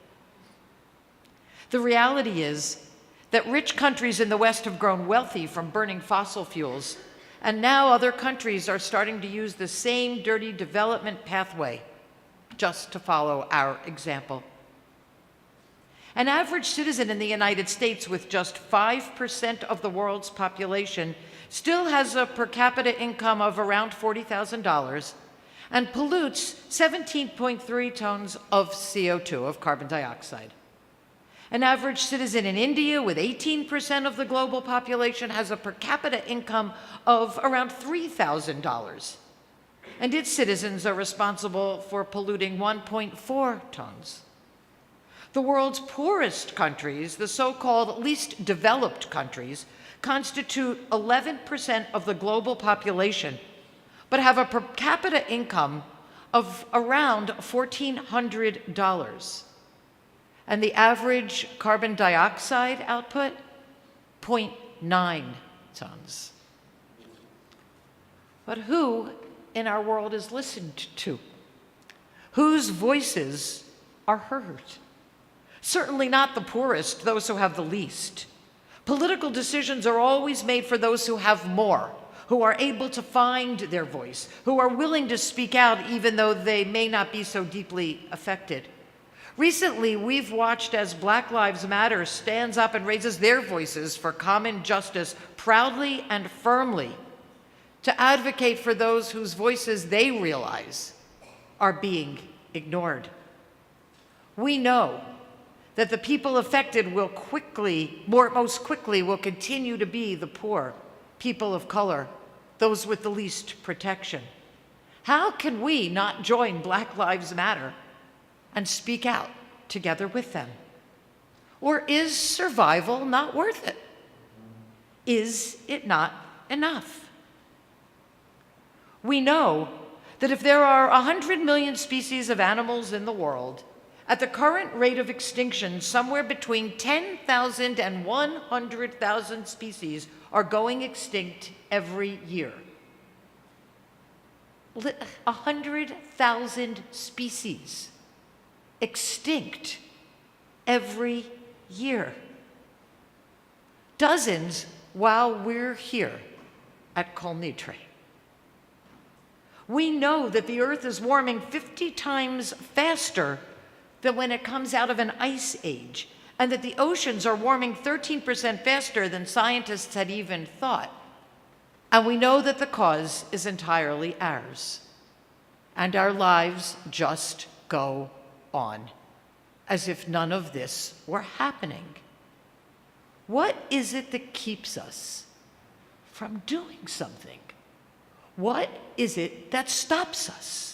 The reality is that rich countries in the West have grown wealthy from burning fossil fuels, and now other countries are starting to use the same dirty development pathway just to follow our example. An average citizen in the United States with just 5% of the world's population still has a per capita income of around $40,000 and pollutes 17.3 tons of CO2, of carbon dioxide. An average citizen in India with 18% of the global population has a per capita income of around $3,000. And its citizens are responsible for polluting 1.4 tons. The world's poorest countries, the so-called least developed countries, constitute 11% of the global population, but have a per capita income of around $1,400. And the average carbon dioxide output, 0.9 tons. But who in our world is listened to? Whose voices are heard? Certainly not the poorest, those who have the least. Political decisions are always made for those who have more, who are able to find their voice, who are willing to speak out even though they may not be so deeply affected. Recently, we've watched as Black Lives Matter stands up and raises their voices for common justice proudly and firmly, to advocate for those whose voices they realize are being ignored. We know that the people affected will most quickly will continue to be the poor, people of color, those with the least protection. How can we not join Black Lives Matter and speak out together with them? Or is survival not worth it? Is it not enough? We know that if there are 100 million species of animals in the world, at the current rate of extinction, somewhere between 10,000 and 100,000 species are going extinct every year. 100,000 species extinct every year. Dozens while we're here at Kol Nidre. We know that the Earth is warming 50 times faster than when it comes out of an ice age, and that the oceans are warming 13% faster than scientists had even thought. And we know that the cause is entirely ours. And our lives just go on, as if none of this were happening. What is it that keeps us from doing something? What is it that stops us?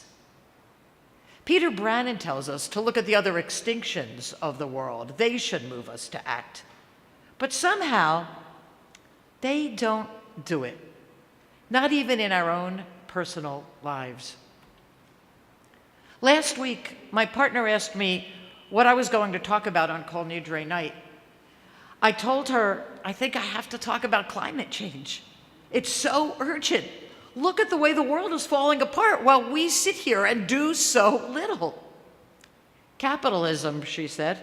Peter Brannan tells us to look at the other extinctions of the world. They should move us to act. But somehow, they don't do it, not even in our own personal lives. Last week, my partner asked me what I was going to talk about on Kol Nidre night. I told her, I think I have to talk about climate change. It's so urgent. Look at the way the world is falling apart while we sit here and do so little. Capitalism, she said.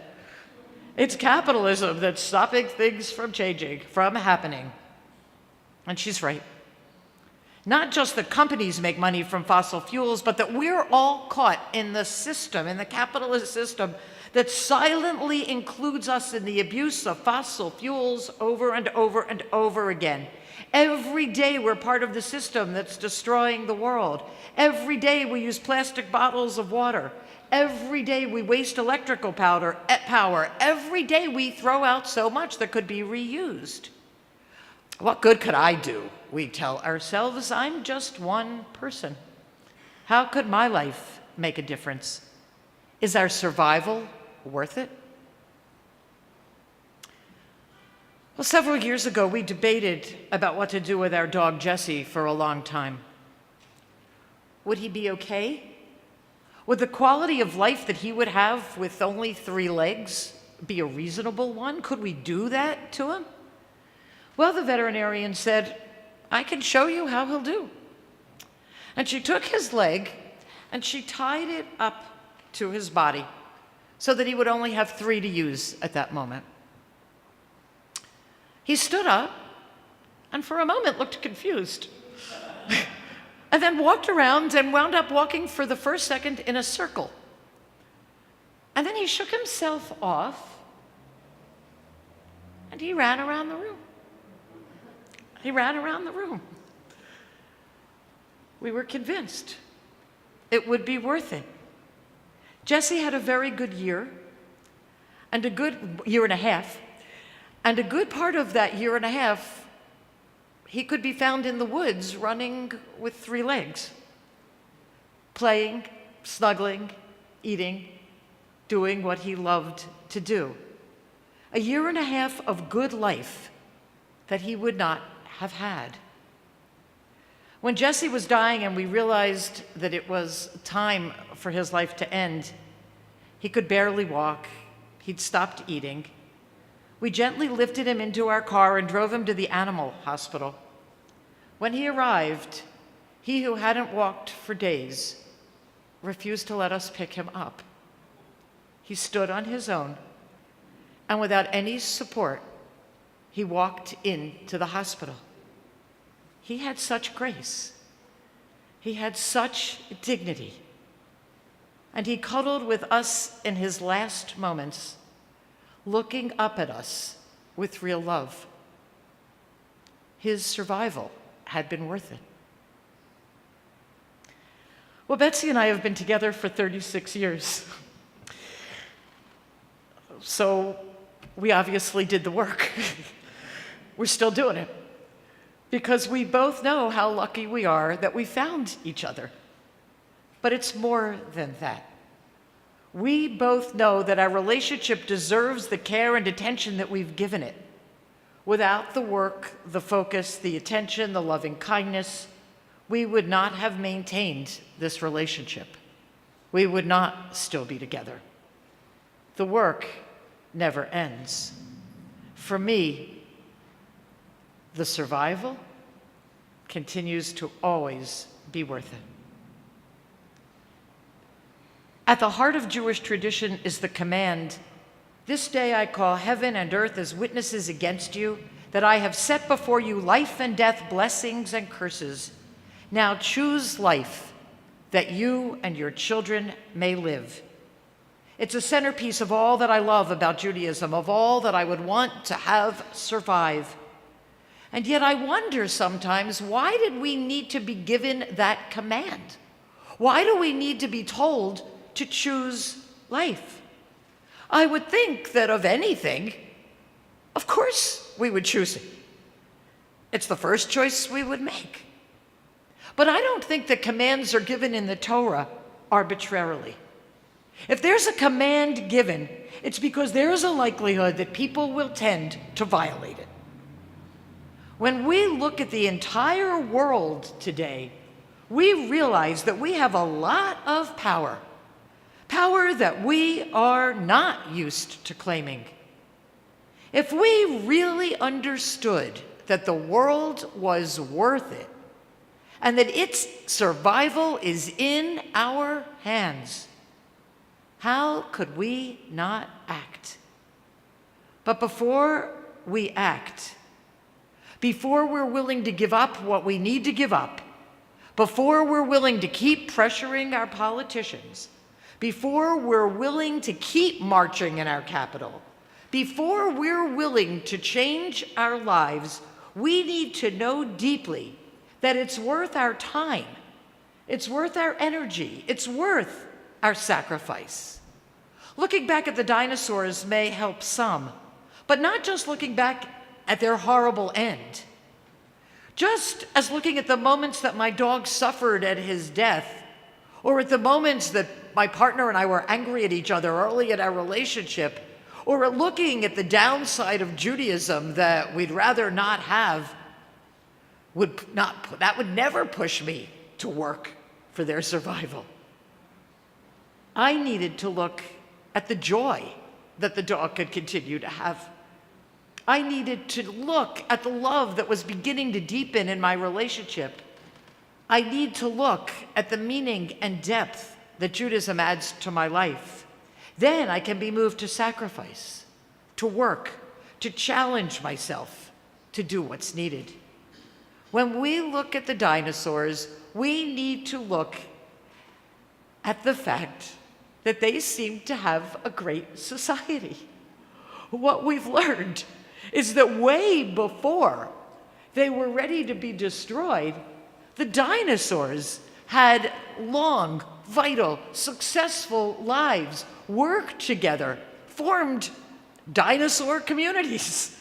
It's capitalism that's stopping things from changing, from happening. And she's right. Not just that companies make money from fossil fuels, but that we're all caught in the system, in the capitalist system, that silently includes us in the abuse of fossil fuels over and over and over again. Every day we're part of the system that's destroying the world. Every day we use plastic bottles of water. Every day we waste electrical power. Every day we throw out so much that could be reused. What good could I do? We tell ourselves, I'm just one person. How could my life make a difference? Is our survival worth it? Well, several years ago, we debated about what to do with our dog, Jesse, for a long time. Would he be okay? Would the quality of life that he would have with only 3 legs be a reasonable one? Could we do that to him? Well, the veterinarian said, I can show you how he'll do. And she took his leg and she tied it up to his body so that he would only have 3 to use at that moment. He stood up and for a moment looked confused and then walked around and wound up walking for the first second in a circle. And then he shook himself off and he ran around the room. He ran around the room. We were convinced it would be worth it. Jesse had a very good year, and a good year and a half, and a good part of that year and a half, he could be found in the woods running with 3 legs, playing, snuggling, eating, doing what he loved to do. A year and a half of good life that he would not have had. When Jesse was dying and we realized that it was time for his life to end, he could barely walk. He'd stopped eating. We gently lifted him into our car and drove him to the animal hospital. When he arrived, he who hadn't walked for days refused to let us pick him up. He stood on his own, and without any support, he walked into the hospital. He had such grace. He had such dignity. And he cuddled with us in his last moments, looking up at us with real love. His survival had been worth it. Well, Betsy and I have been together for 36 years. So we obviously did the work. We're still doing it because we both know how lucky we are that we found each other. But it's more than that. We both know that our relationship deserves the care and attention that we've given it. Without the work, the focus, the attention, the loving kindness, we would not have maintained this relationship. We would not still be together. The work never ends. For me, the survival continues to always be worth it. At the heart of Jewish tradition is the command, "This day I call heaven and earth as witnesses against you, that I have set before you life and death, blessings and curses. Now choose life, that you and your children may live." It's a centerpiece of all that I love about Judaism, of all that I would want to have survive. And yet I wonder sometimes, why did we need to be given that command? Why do we need to be told to choose life? I would think that of anything, of course we would choose it. It's the first choice we would make. But I don't think that commands are given in the Torah arbitrarily. If there's a command given, it's because there is a likelihood that people will tend to violate it. When we look at the entire world today, we realize that we have a lot of power. Power that we are not used to claiming. If we really understood that the world was worth it and that its survival is in our hands, how could we not act? But before we act, before we're willing to give up what we need to give up, before we're willing to keep pressuring our politicians, before we're willing to keep marching in our capital, before we're willing to change our lives, we need to know deeply that it's worth our time, it's worth our energy, it's worth our sacrifice. Looking back at the dinosaurs may help some, but not just looking back at their horrible end. Just as looking at the moments that my dog suffered at his death, or at the moments that my partner and I were angry at each other early in our relationship, or at looking at the downside of Judaism that we'd rather not have, that would never push me to work for their survival. I needed to look at the joy that the dog could continue to have. I needed to look at the love that was beginning to deepen in my relationship. I need to look at the meaning and depth that Judaism adds to my life. Then I can be moved to sacrifice, to work, to challenge myself, to do what's needed. When we look at the dinosaurs, we need to look at the fact that they seem to have a great society. What we've learned is that way before they were ready to be destroyed, the dinosaurs had long, vital, successful lives, worked together, formed dinosaur communities.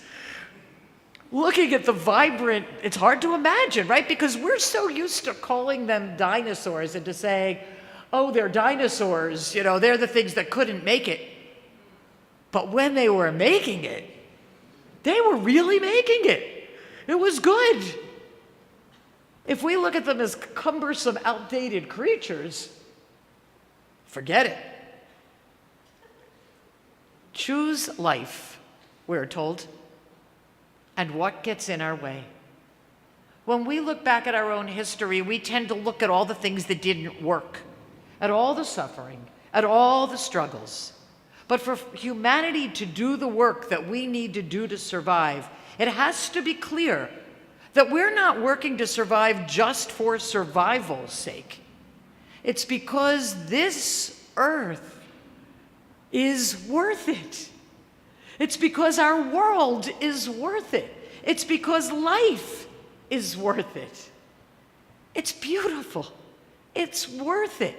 Looking at the vibrant, it's hard to imagine, right? Because we're so used to calling them dinosaurs and to saying, oh, they're dinosaurs, they're the things that couldn't make it. But when they were making it, they were really making it. It was good. If we look at them as cumbersome, outdated creatures, forget it. Choose life, we're told, and what gets in our way. When we look back at our own history, we tend to look at all the things that didn't work, at all the suffering, at all the struggles. But for humanity to do the work that we need to do to survive, it has to be clear that we're not working to survive just for survival's sake. It's because this earth is worth it. It's because our world is worth it. It's because life is worth it. It's beautiful. It's worth it.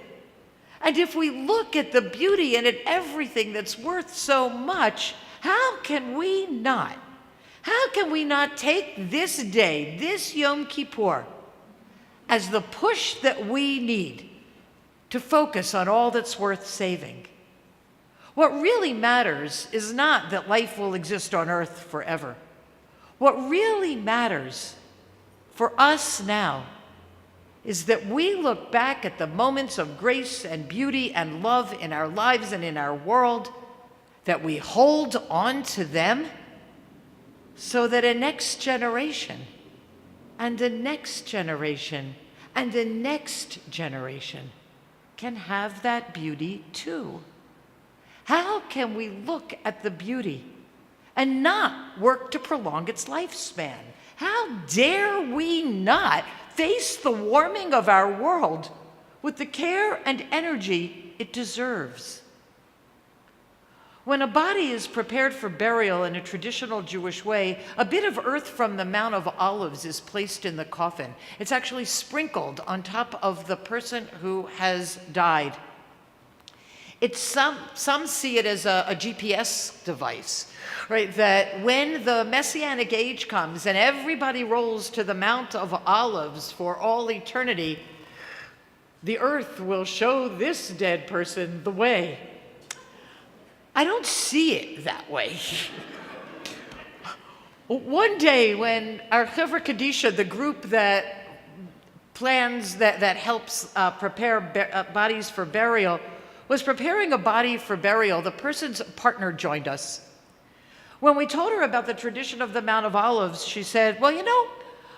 And if we look at the beauty and at everything that's worth so much, how can we not? How can we not take this day, this Yom Kippur, as the push that we need to focus on all that's worth saving? What really matters is not that life will exist on earth forever. What really matters for us now is that we look back at the moments of grace and beauty and love in our lives and in our world, that we hold on to them so that a next generation and a next generation and a next generation can have that beauty too. How can we look at the beauty and not work to prolong its lifespan? How dare we not face the warming of our world with the care and energy it deserves? When a body is prepared for burial in a traditional Jewish way, a bit of earth from the Mount of Olives is placed in the coffin. It's actually sprinkled on top of the person who has died. Some see it as a GPS device, right? That when the Messianic age comes and everybody rolls to the Mount of Olives for all eternity, the earth will show this dead person the way. I don't see it that way. One day when our Chavurah Kadisha, the group that plans, that helps prepare bodies for burial, was preparing a body for burial, the person's partner joined us. When we told her about the tradition of the Mount of Olives, she said, well,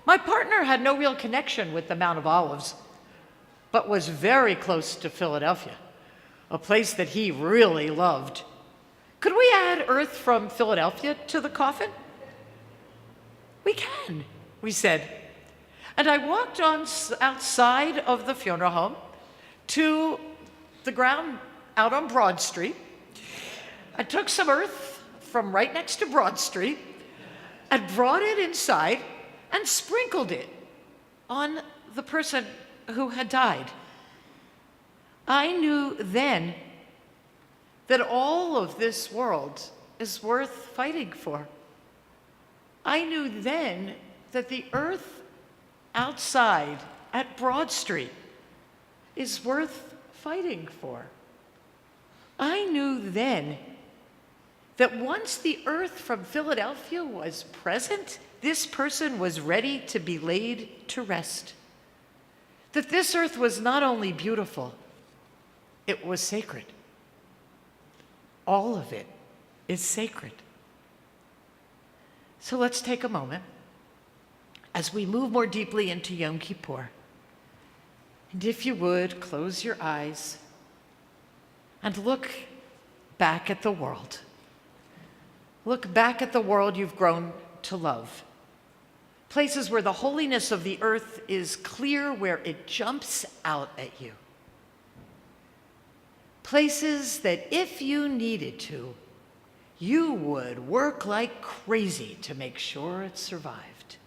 my partner had no real connection with the Mount of Olives, but was very close to Philadelphia, a place that he really loved. Could we add earth from Philadelphia to the coffin? We can, we said. And I walked outside of the funeral home to the ground out on Broad Street. I took some earth from right next to Broad Street and brought it inside and sprinkled it on the person who had died. I knew then that all of this world is worth fighting for. I knew then that the earth outside at Broad Street is worth fighting for. I knew then that once the earth from Philadelphia was present, this person was ready to be laid to rest. That this earth was not only beautiful, it was sacred. All of it is sacred. So let's take a moment as we move more deeply into Yom Kippur. And if you would, close your eyes and look back at the world. Look back at the world you've grown to love. Places where the holiness of the earth is clear, where it jumps out at you. Places that if you needed to, you would work like crazy to make sure it survived.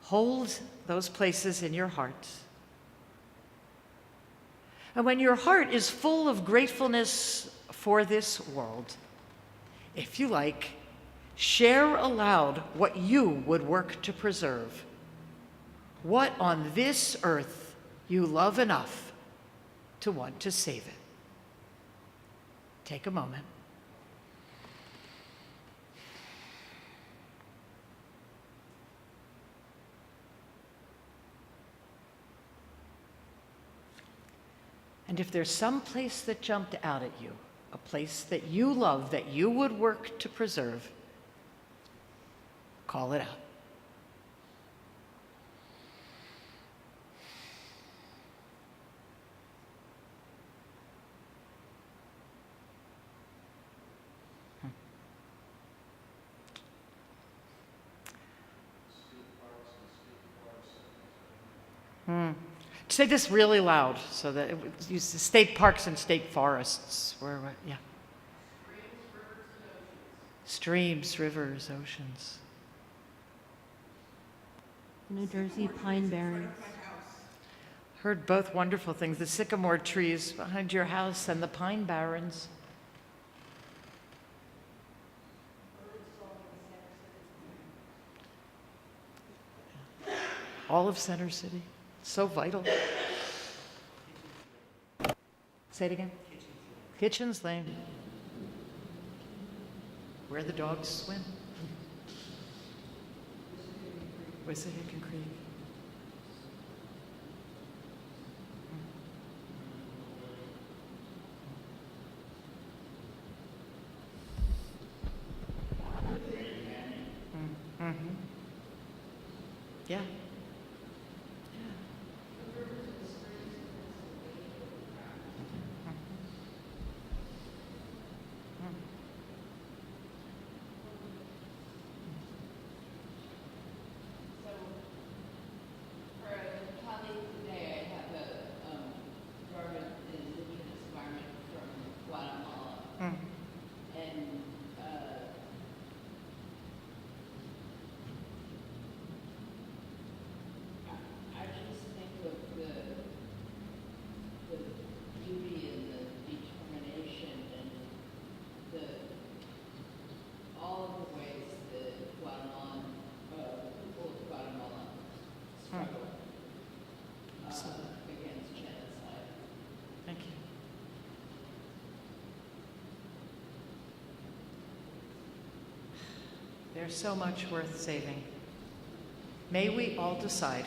Hold those places in your heart. And when your heart is full of gratefulness for this world, if you like, share aloud what you would work to preserve. What on this earth you love enough to want to save it. Take a moment. And if there's some place that jumped out at you, a place that you love, that you would work to preserve, call it out. Say this really loud so that use state parks and state forests. Yeah. Streams, rivers, oceans. New Jersey pine barrens. Heard both wonderful things, the sycamore trees behind your house and the pine barrens. All of Center City. So vital. Say it again. Kitchens Lane. Where the dogs swim. Wissahickon Creek. Yeah. Thank you. There's so much worth saving. May we all decide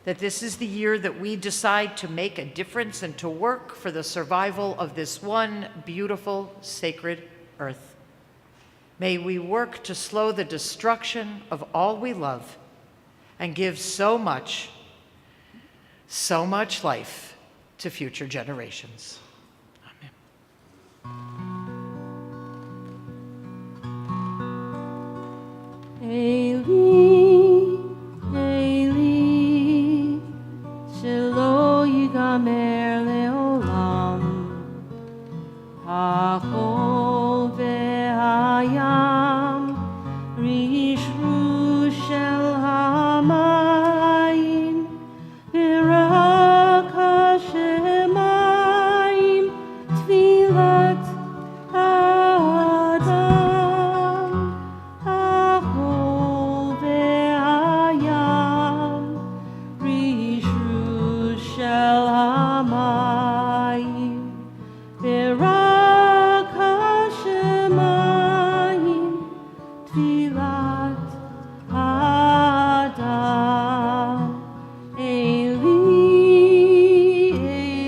that this is the year that we decide to make a difference and to work for the survival of this one beautiful, sacred earth. May we work to slow the destruction of all we love and give so much life to future generations. Eli, Eli, shelo yigamer leolam, hachol ve'hayam, rishru shel hamayim, v'rak hashemayim, tfilat Adam, hachol ve'hayam, rishru shel hamayim, v'rak hashemayim, tfilat Adam. Eli,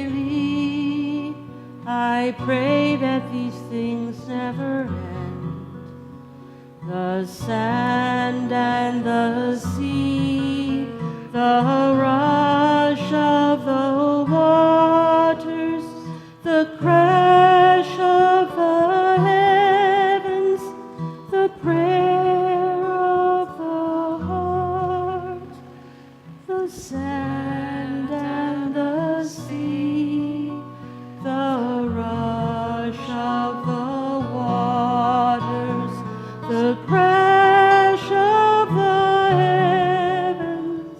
Eli, I pray that these things never end. The sand and the sea, the rush of the waters, the crash of the heavens, the prayer of the heart, the sand and the sea, the rush of the waters, the crash of the heavens,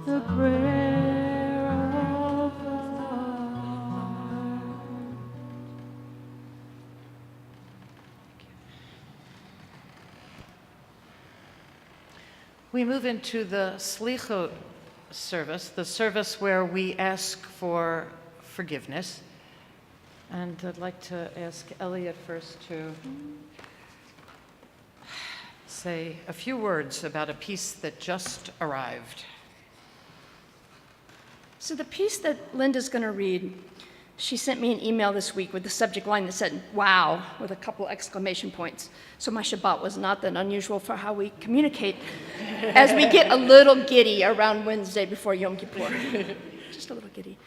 the prayer of the heart. We move into the Slichot service, the service where we ask for forgiveness. And I'd like to ask Elliot first to say a few words about a piece that just arrived. So the piece that Linda's going to read, she sent me an email this week with the subject line that said, "Wow," with a couple exclamation points. So my Shabbat was not that unusual for how we communicate as we get a little giddy around Wednesday before Yom Kippur. Just a little giddy.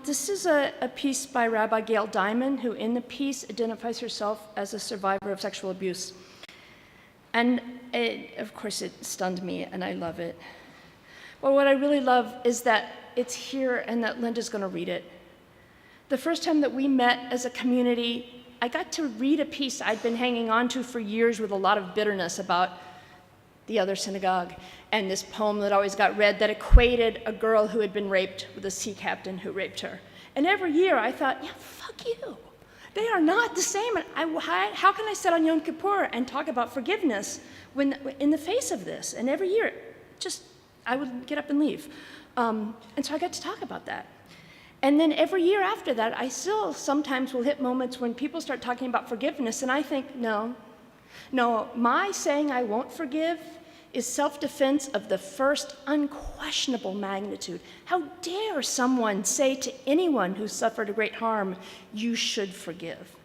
This is a piece by Rabbi Gail Diamond, who in the piece identifies herself as a survivor of sexual abuse. And of course, it stunned me, and I love it. But what I really love is that it's here and that Linda's going to read it. The first time that we met as a community, I got to read a piece I'd been hanging on to for years with a lot of bitterness about the other synagogue, and this poem that always got read that equated a girl who had been raped with a sea captain who raped her. And every year I thought, yeah, fuck you. They are not the same. How can I sit on Yom Kippur and talk about forgiveness when in the face of this? And every year, I would get up and leave. And so I got to talk about that. And then every year after that, I still sometimes will hit moments when people start talking about forgiveness, and I think, no, my saying I won't forgive is self-defense of the first unquestionable magnitude. How dare someone say to anyone who suffered a great harm, you should forgive?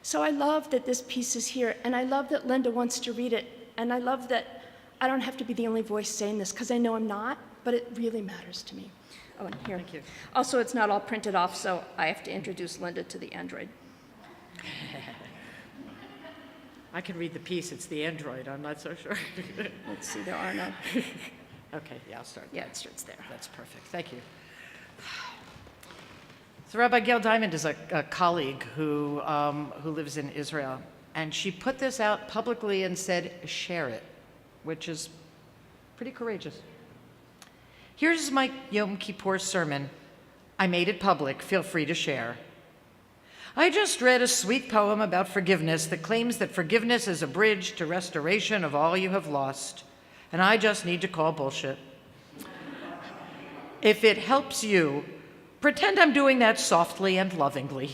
So I love that this piece is here, and I love that Linda wants to read it, and I love that I don't have to be the only voice saying this, because I know I'm not, but it really matters to me. Oh, and here. Thank you. Also, it's not all printed off, so I have to introduce Linda to the Android. I can read the piece. It's the Android. I'm not so sure. Let's see, there are no. Okay, yeah, I'll start. Yeah, it starts there. That's perfect. Thank you. So Rabbi Gail Diamond is a colleague who lives in Israel, and she put this out publicly and said, share it, which is pretty courageous. Here's my Yom Kippur sermon. I made it public. Feel free to share. I just read a sweet poem about forgiveness that claims that forgiveness is a bridge to restoration of all you have lost, and I just need to call bullshit. If it helps you, pretend I'm doing that softly and lovingly.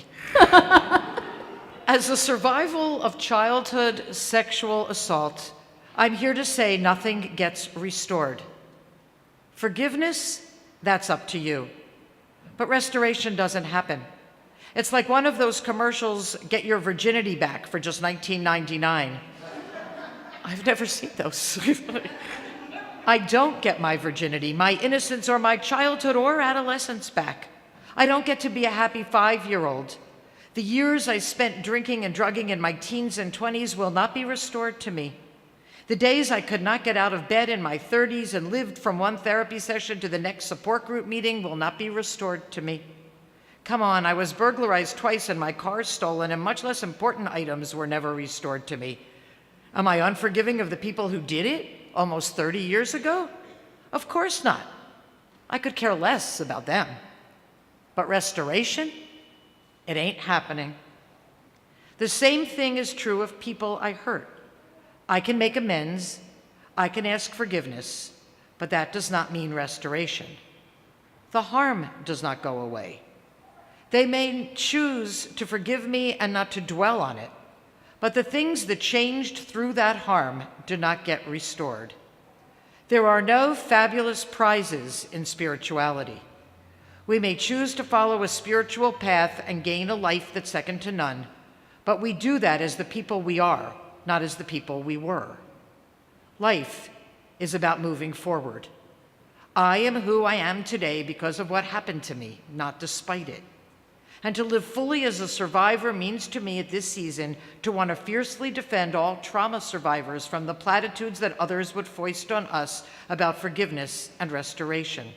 As a survival of childhood sexual assault, I'm here to say nothing gets restored. Forgiveness, that's up to you. But restoration doesn't happen. It's like one of those commercials, get your virginity back for just $19.99. I've never seen those. I don't get my virginity, my innocence, or my childhood or adolescence back. I don't get to be a happy 5-year-old. The years I spent drinking and drugging in my teens and 20s will not be restored to me. The days I could not get out of bed in my 30s and lived from one therapy session to the next support group meeting will not be restored to me. Come on, I was burglarized twice and my car stolen, and much less important items were never restored to me. Am I unforgiving of the people who did it almost 30 years ago? Of course not. I could care less about them. But restoration? It ain't happening. The same thing is true of people I hurt. I can make amends, I can ask forgiveness, but that does not mean restoration. The harm does not go away. They may choose to forgive me and not to dwell on it, but the things that changed through that harm do not get restored. There are no fabulous prizes in spirituality. We may choose to follow a spiritual path and gain a life that's second to none, but we do that as the people we are, not as the people we were. Life is about moving forward. I am who I am today because of what happened to me, not despite it. And to live fully as a survivor means to me at this season to want to fiercely defend all trauma survivors from the platitudes that others would foist on us about forgiveness and restoration.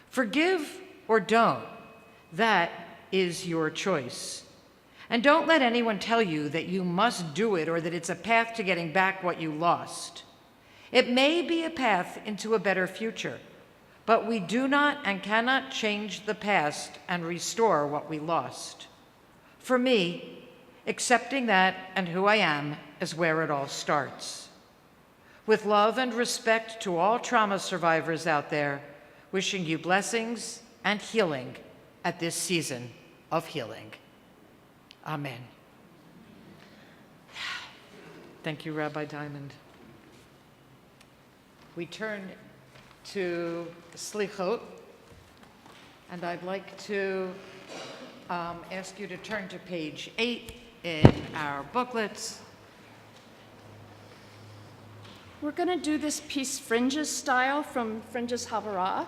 Forgive or don't, that is your choice. And don't let anyone tell you that you must do it or that it's a path to getting back what you lost. It may be a path into a better future, but we do not and cannot change the past and restore what we lost. For me, accepting that and who I am is where it all starts. With love and respect to all trauma survivors out there, wishing you blessings and healing at this season of healing. Amen. Thank you, Rabbi Diamond. We turn to Slichot, and I'd like to ask you to turn to page 8 in our booklets. We're going to do this piece Fringes style from Fringes Chavurah,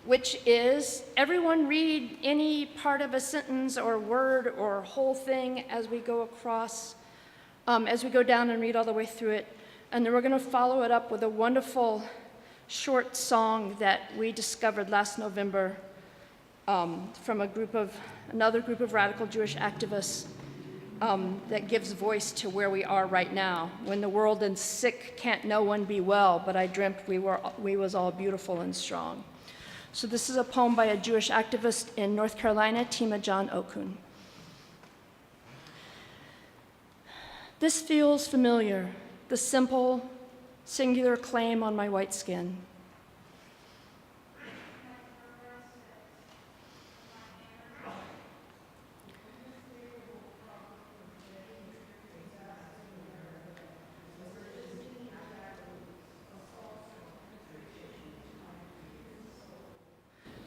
which is everyone read any part of a sentence or word or whole thing as we go across, as we go down and read all the way through it. And then we're going to follow it up with a wonderful short song that we discovered last November from another group of radical Jewish activists that gives voice to where we are right now. When the world is sick, can't no one be well, but I dreamt we was all beautiful and strong. So this is a poem by a Jewish activist in North Carolina, Tima John Okun. This feels familiar, the simple, singular claim on my white skin.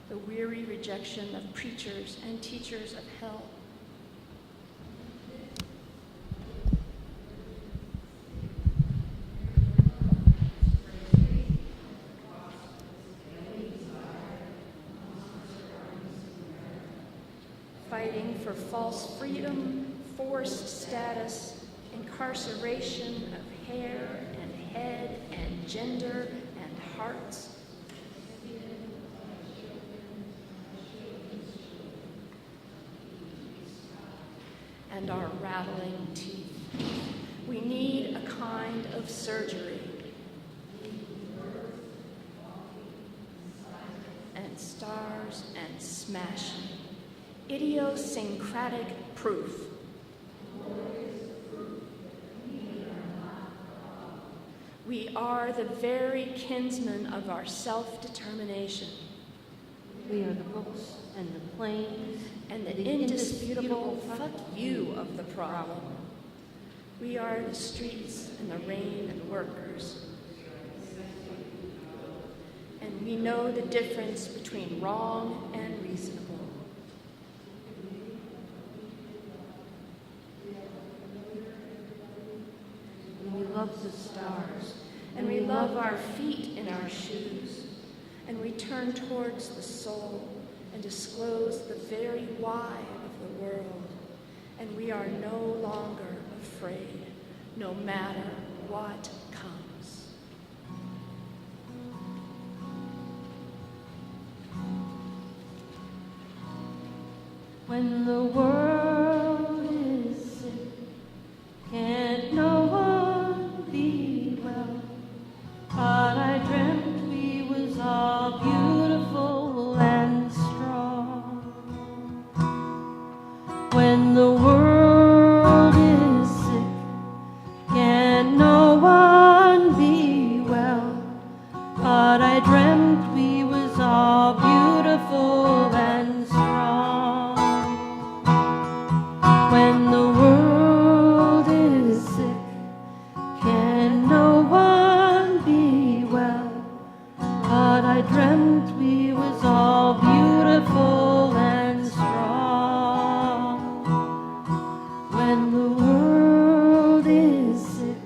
The weary rejection of preachers and teachers of hell. Fighting for false freedom, forced status, incarceration of hair and head and gender and hearts. And our rattling teeth. We need a kind of surgery. And stars and smashing. Idiosyncratic proof. We are the very kinsmen of our self-determination. We are the books and the plains And the indisputable fuck you of the problem. We are the streets and the rain and workers. And we know the difference between wrong and reasonable. and we love the stars. And we love our feet in our shoes. And we turn towards the soul and disclose the very why of the world. And we are no longer afraid, no matter what comes. When the world is sick, can't no one be well. But I dreamt we was all beautiful and strong. When the world is sick, can't no one be well. But I dreamt we was all beautiful and strong. When the world is sick, can no one be well? But I dreamt we was all beautiful and strong. When the world is sick,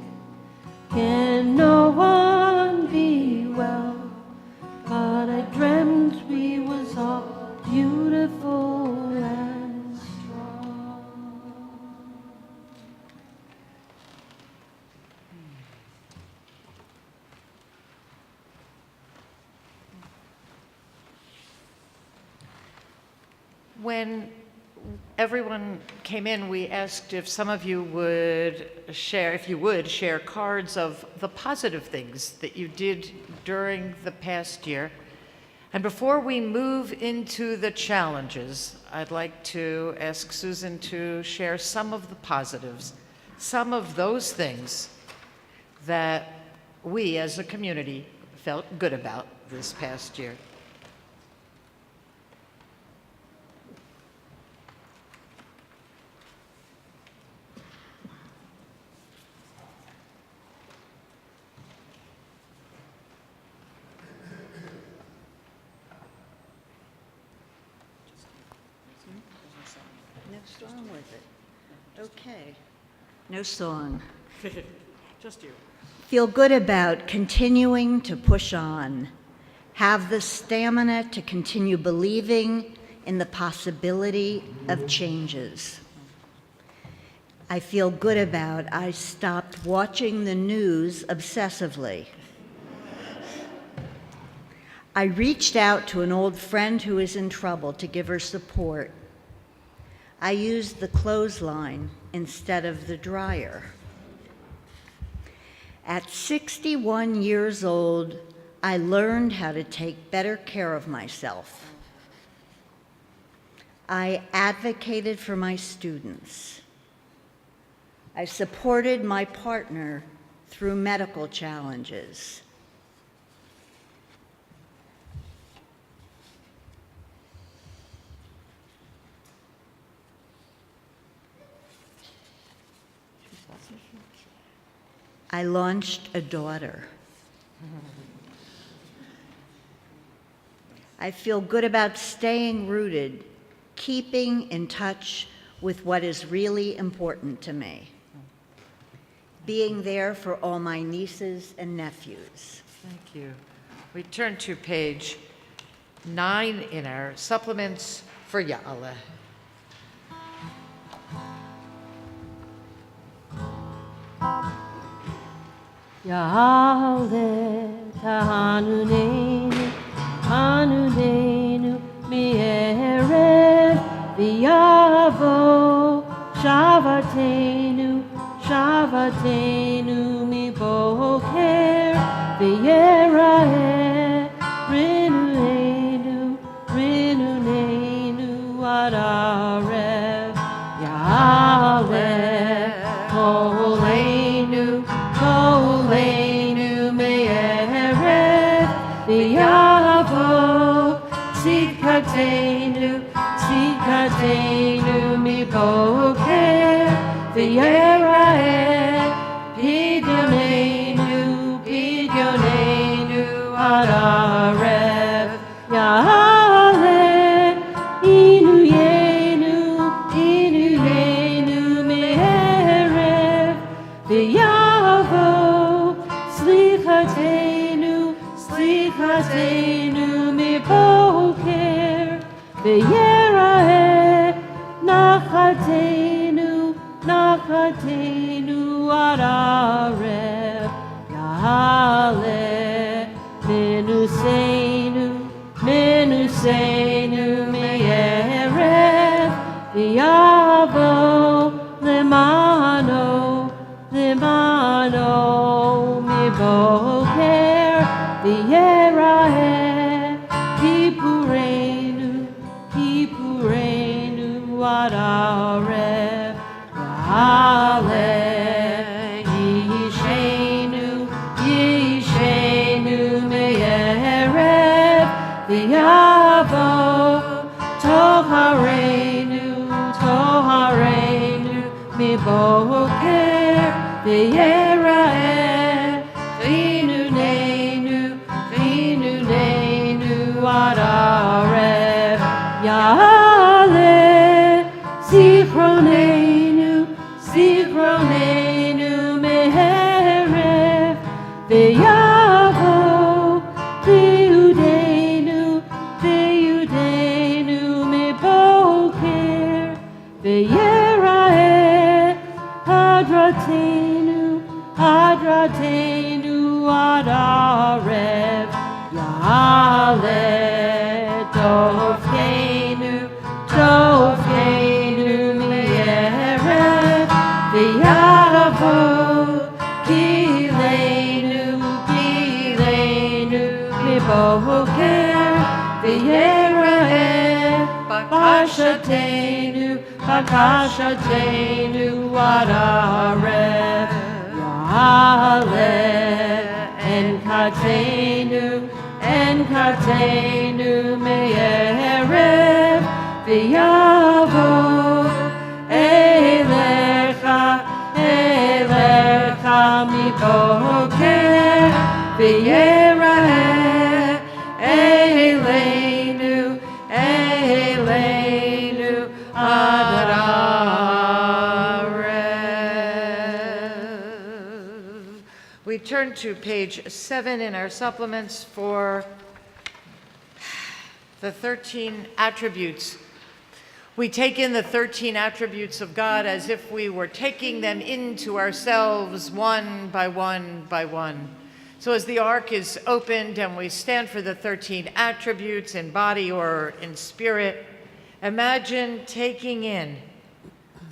can no one be well? But I dreamt we was all beautiful and strong. When everyone came in, we asked if some of you would share, if you would share cards of the positive things that you did during the past year. And before we move into the challenges, I'd like to ask Susan to share some of the positives, some of those things that we as a community felt good about this past year. song with it. Okay. No song. Just you. Feel good about continuing to push on. Have the stamina to continue believing in the possibility of changes. I feel good about I stopped watching the news obsessively. I reached out to an old friend who is in trouble to give her support. I used the clothesline instead of the dryer. At 61 years old, I learned how to take better care of myself. I advocated for my students. I supported my partner through medical challenges. I launched a daughter. I feel good about staying rooted, keeping in touch with what is really important to me, being there for all my nieces and nephews. Thank you. We turn to page 9 in our supplements for Ya'aleh. Yahweh Tahanunenu, Hanunenu, Mierev, V'yavo, Shavatenu, Shavatenu, Miboker, V'yeraheh, Rinunenu, Rinunenu, Adarev, Yahweh, Koleinu, Koleinu me'erev v'yavo tzidkatenu, tzidkatenu miboker v'yeraheh pidyoneinu, pidyoneinu ad arev Ya'aleh inuyenu, inuyenu me'erev v'yavo slichatenu, slichatenu miboker v'yeraheh nachatenu, nachatenu ad arev Ya'aleh menusenu, menusenu me'erev v'yavo lemano, lemano miboker v'yeraheh kipurenu, kipurenu ad arev Ya'aleh yishenu, yishenu me'erev v'yavo toharenu, toharenu miboker v'yeraheh v'inunenu, v'inunenu ad arev Ya'aleh zichronenu, zichronenu me'erev v'yavo v'yudenu, v'yudenu miboker v'yeraheh hadratenu, hadratenu ad arev Ya'aleh dovkenu, dovkenu me'erev v'yavo kilenu, kilenu miboker v'yeraheh bakashatenu, bakashatenu ad arev Ya'aleh enkatenu, enkatenu me'erev v'yavo elecha, elecha miboker v'yeraheh eleinu, eleinu ad We turn to page 7 in our supplements for the 13 attributes. We take in the 13 attributes of God as if we were taking them into ourselves one by one by one. So as the ark is opened and we stand for the 13 attributes in body or in spirit, imagine taking in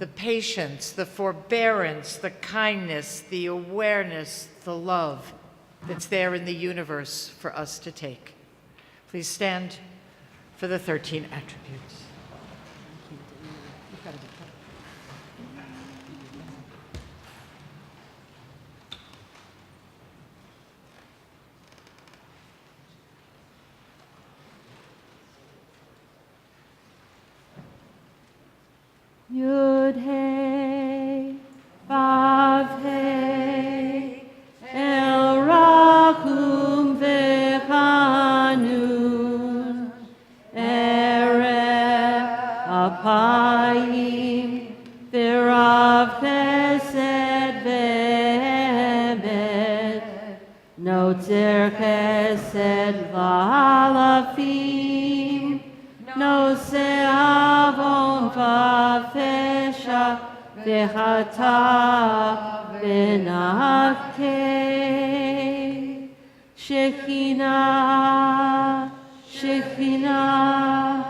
the patience, the forbearance, the kindness, the awareness, the love that's there in the universe for us to take. Please stand for the 13 attributes. Yud Hey, Vav Hey, El Rachum V'Chanun, Erech Apayim, V'Rav Chesed V'Emet, Notzer Chesed V'Alafim, Noseh Avon V'Fesha V'Chata V'Nakeh, Shekhinah, Shekhinah,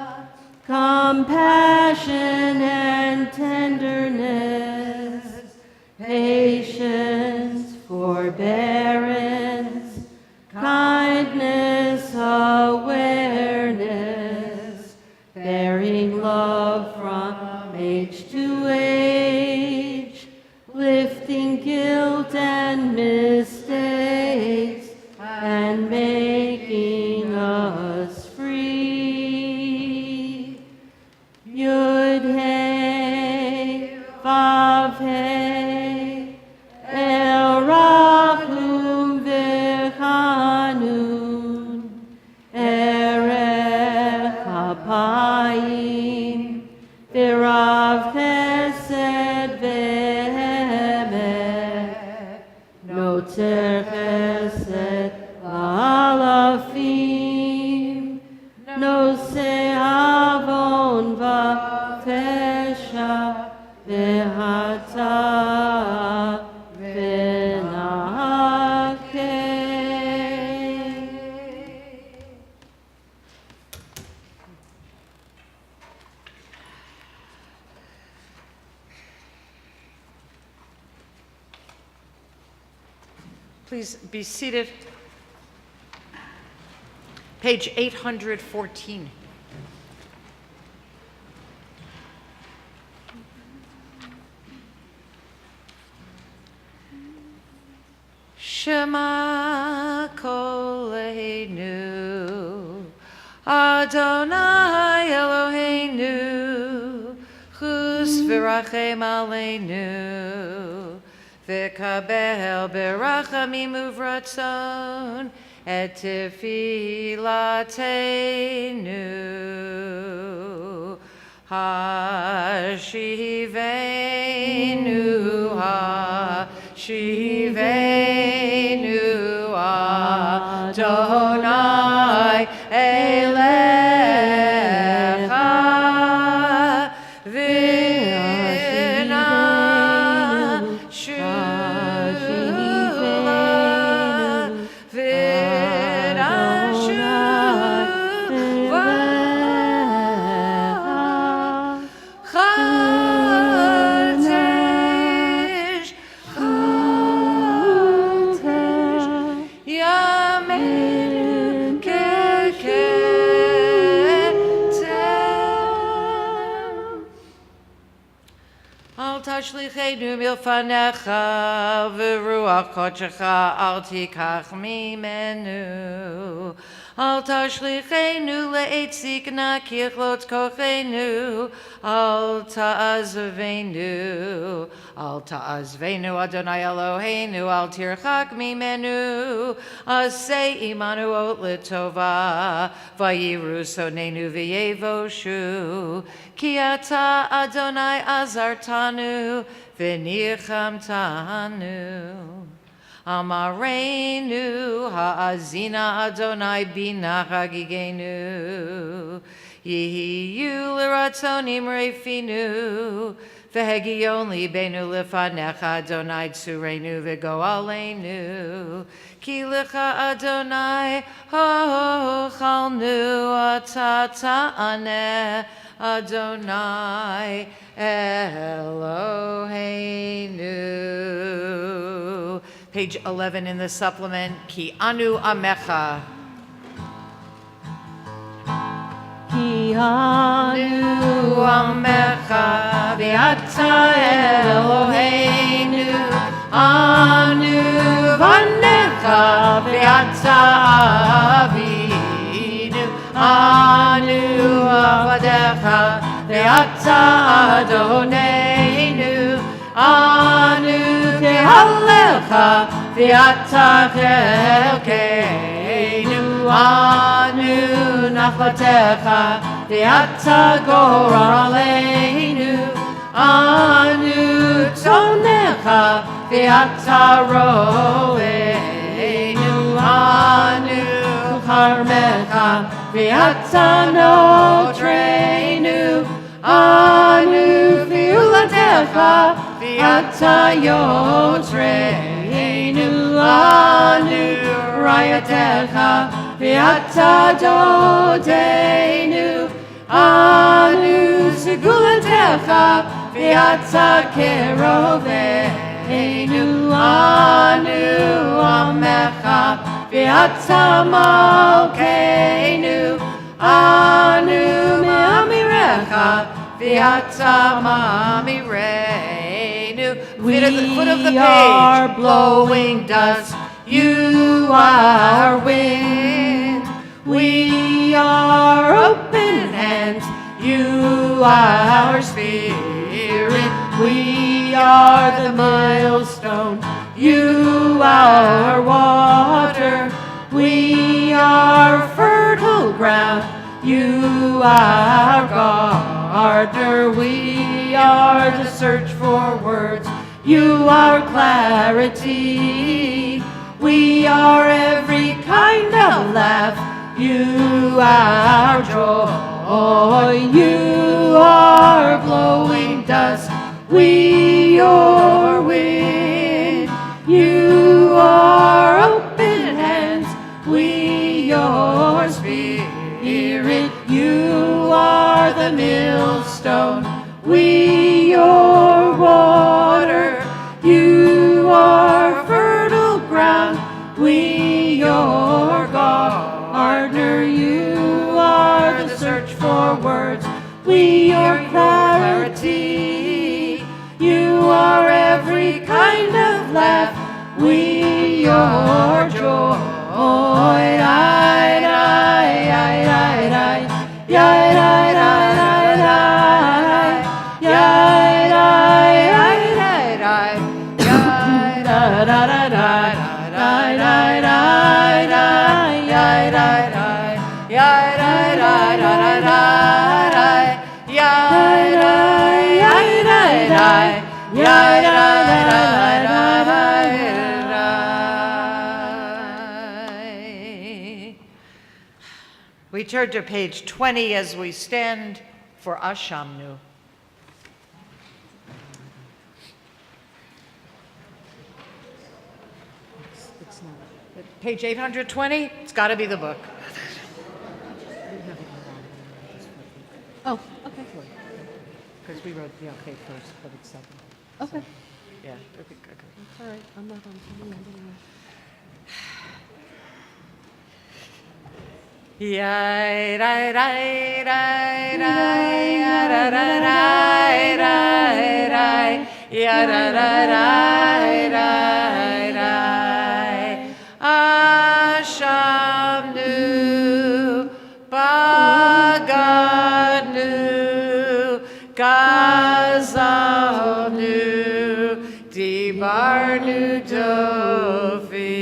compassion and tenderness, patience, forbearance, kindness, awareness, bearing love from age to age, lifting guilt and mistakes, and making us free. Yud Hey, Vav Hey, El Rachum V'Chanun, Erech Apayim, V'Rav Chesed V'Emet, Notzer Chesed V'Alafim, Noseh Avon V'Fesha V'Hata V'Nakeh. Please be seated. Page 814. Shema Koleinu, Adonai Eloheinu, Chus v'rachem aleinu, v'kabel berachamim uvratzon, et tefillatenu. Hashivenu, Hashivenu, Adonai Elecha, v'nashula, Chodesh, Chodesh, Yamin Keketem. Al tashlichenu milfanecha, v'ruach kodshecha al tikach mimenu. Al tashlichenu le'etzikna kichlot kochenu, al ta'azvenu. Al ta'azvenu Adonai Eloheinu, al tirchak mimenu. Aseh imanu ot l'tova, vayiru sonenu v'yevoshu. Ki ata Adonai azartanu, v'nichamtanu. Amarenu ha'azina Adonai bina chagigenu. Yihiyu l'ratzonim refinu. V'hegion libenu lefanecha Adonai tsurenu v'goalenu. Ki lecha Adonai hochalnu ata ta'aneh Adonai Eloheinu. Page 11 in the supplement. Ki anu amecha. Ki anu amecha v'ata Eloheinu. Anu vanecha v'ata avinu. Anu avadecha v'ata Adoneinu. Anu tehalecha v'ata chelkeinu. Anu nachlatecha v'ata goraleinu. Anu tonecha v'ata roeinu. Anu charmecha v'ata notreinu. Anu fiulatecha v'ata yotreinu. Anu rayatecha v'ata dodeinu. Anu segulatecha v'ata keroveinu. Anu amecha v'ata malkeinu. Anu me'amirecha v'ata mamireinu. Foot of the page. are Blowing dust, you are wind. We are open hands, you are spirit. We are the millstone, you are water. We are fertile ground, you are gardener. We are the search for words, you are clarity. We are every kind of laugh, you are joy. You are blowing dust, we your wind. You are open hands, we your spirit. You are the millstone, we your water. You are fertile ground, we your gardener. You are the search for words, we your clarity. You are every kind of laugh, we your joy. We turn to page 20 as we stand for Ashamnu. It's not. Page 820, it's got to be the book. Oh, okay. Because we wrote the okay first, but it's second. Okay. Yeah. Okay. That's all right. I'm not on something anyway. Ashamnu Bagadnu Gazalnu Dibarnu Dofi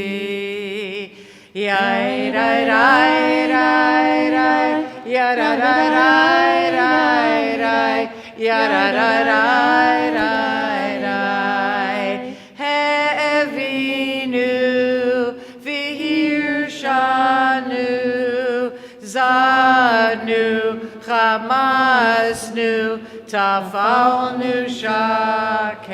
Yai rai rai rai rai yara rai rai rai rai yara rai rai rai rai Hevinu Tamasnu, Tafalnu Shaker.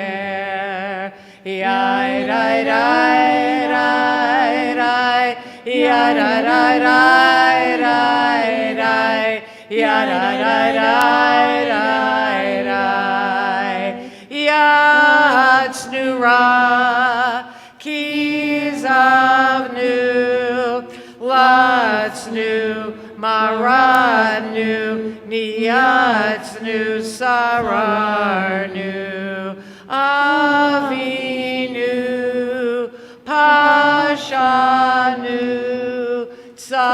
Yai, rai, rai, rai, rai. Yai, rai, rai, rai, rai, rai. Yai, rai, rai, rai, rai, rai. Yatsnu Ra, Kizavnu, Latsnu, Maranu, Niyatsnu, Sararnu, Avinu, Pashanu, Tsararnu,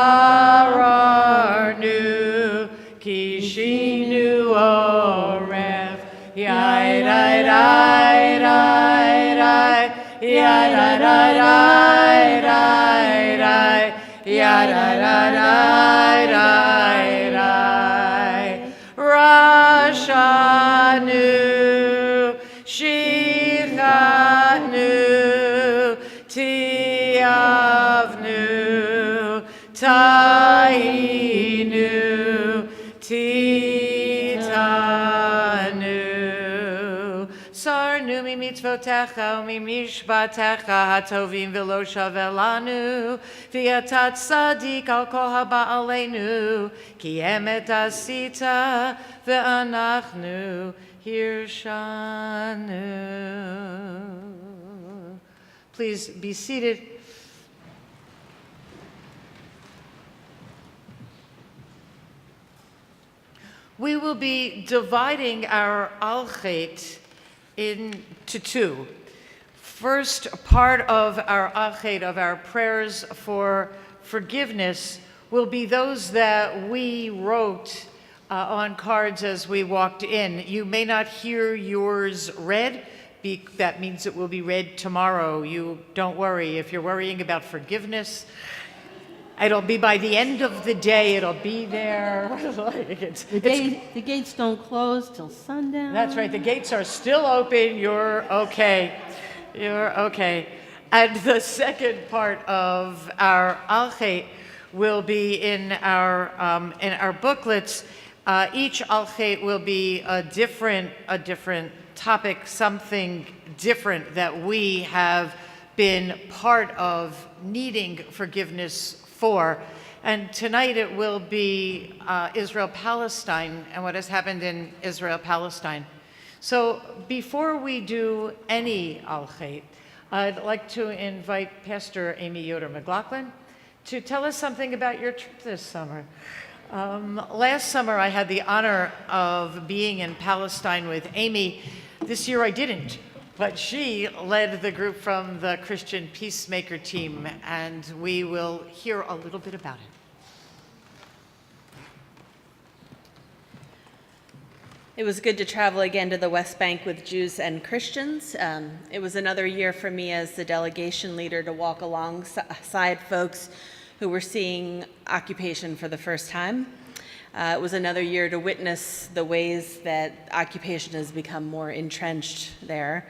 Kishinu, Oref, Yai, Rai, Rai, Rai, Rai, Yai, Rai, Rai, Rai, Rai, Rai, Yai, Rai, Rai, Rai, Rai, Rai, Rashanu, Shichanu, Tiavnu, Tainu, Titanu. Sarnu mi mitzvotecha mi mishpatecha hatovim v'lo shavelanu v'yatat tzadik al kol haba aleinu ki emet asita ve'anachnu hirshanu. Please be seated. We will be dividing our alchet into two. First part of our alchet, of our prayers for forgiveness, will be those that we wrote on cards as we walked in. You may not hear yours read. That means it will be read tomorrow. You don't worry. If you're worrying about forgiveness, it'll be by the end of the day, it'll be there. The gates don't close till sundown. That's right, the gates are still open, you're okay. You're okay. And the second part of our alchet will be in our booklets. Each alchet will be a different topic, something different that we have been part of needing forgiveness for. And tonight it will be Israel-Palestine and what has happened in Israel-Palestine. So before we do any alchet, I'd like to invite Pastor Amy Yoder McLaughlin to tell us something about your trip this summer. Last summer I had the honor of being in Palestine with Amy. This year I didn't, but she led the group from the Christian Peacemaker team, and we will hear a little bit about it. It was good to travel again to the West Bank with Jews and Christians. It was another year for me as the delegation leader to walk alongside folks who were seeing occupation for the first time. It was another year to witness the ways that occupation has become more entrenched there.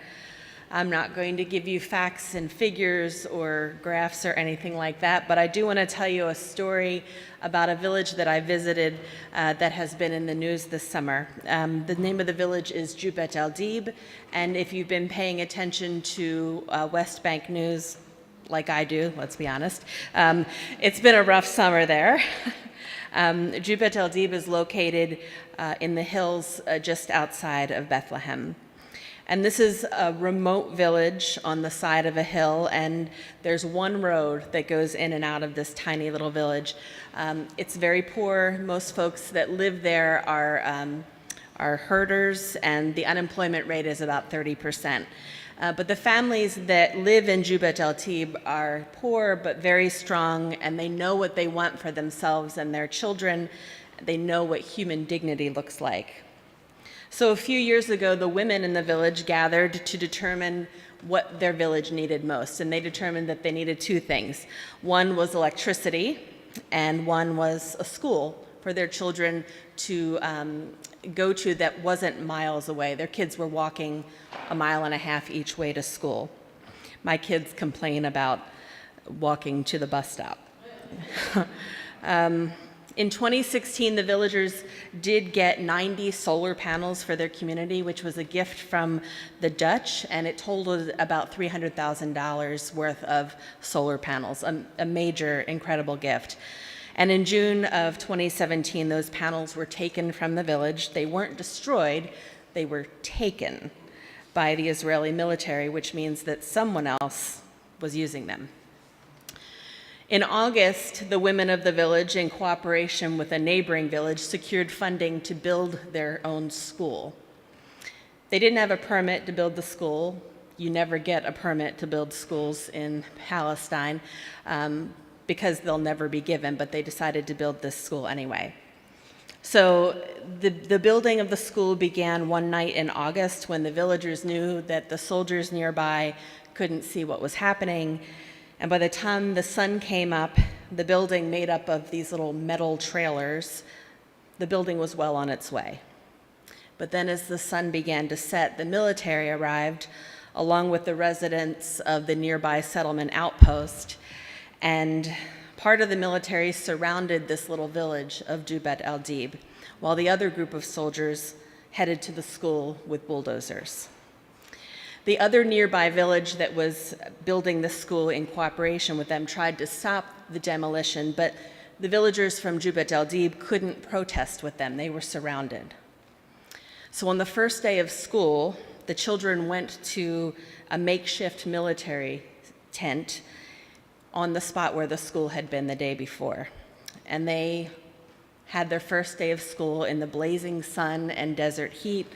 I'm not going to give you facts and figures or graphs or anything like that, but I do want to tell you a story about a village that I visited that has been in the news this summer. The name of the village is Jubet El Dib, and if you've been paying attention to West Bank news, like I do, let's be honest, it's been a rough summer there. Jubet El Dib is located in the hills just outside of Bethlehem. And this is a remote village on the side of a hill, and there's one road that goes in and out of this tiny little village. It's very poor. Most folks that live there are herders, and the unemployment rate is about 30%. But the families that live in Jubet El Dib are poor but very strong, and they know what they want for themselves and their children. They know what human dignity looks like. So a few years ago, the women in the village gathered to determine what their village needed most, and they determined that they needed two things. One was electricity, and one was a school for their children to go to that wasn't miles away. Their kids were walking 1.5 miles each way to school. My kids complain about walking to the bus stop. In 2016, the villagers did get 90 solar panels for their community, which was a gift from the Dutch, and it totaled about $300,000 worth of solar panels, a major, incredible gift. And in June of 2017, those panels were taken from the village. They weren't destroyed, they were taken by the Israeli military, which means that someone else was using them. In August, the women of the village, in cooperation with a neighboring village, secured funding to build their own school. They didn't have a permit to build the school. You never get a permit to build schools in Palestine because they'll never be given, but they decided to build this school anyway. So the building of the school began one night in August when the villagers knew that the soldiers nearby couldn't see what was happening. And by the time the sun came up, the building made up of these little metal trailers, the building was well on its way. But then as the sun began to set, the military arrived along with the residents of the nearby settlement outpost, and part of the military surrounded this little village of Jubet al-Dib, while the other group of soldiers headed to the school with bulldozers. The other nearby village that was building the school in cooperation with them tried to stop the demolition, but the villagers from Jubet al-Dib couldn't protest with them. They were surrounded. So on the first day of school, the children went to a makeshift military tent on the spot where the school had been the day before. And they had their first day of school in the blazing sun and desert heat.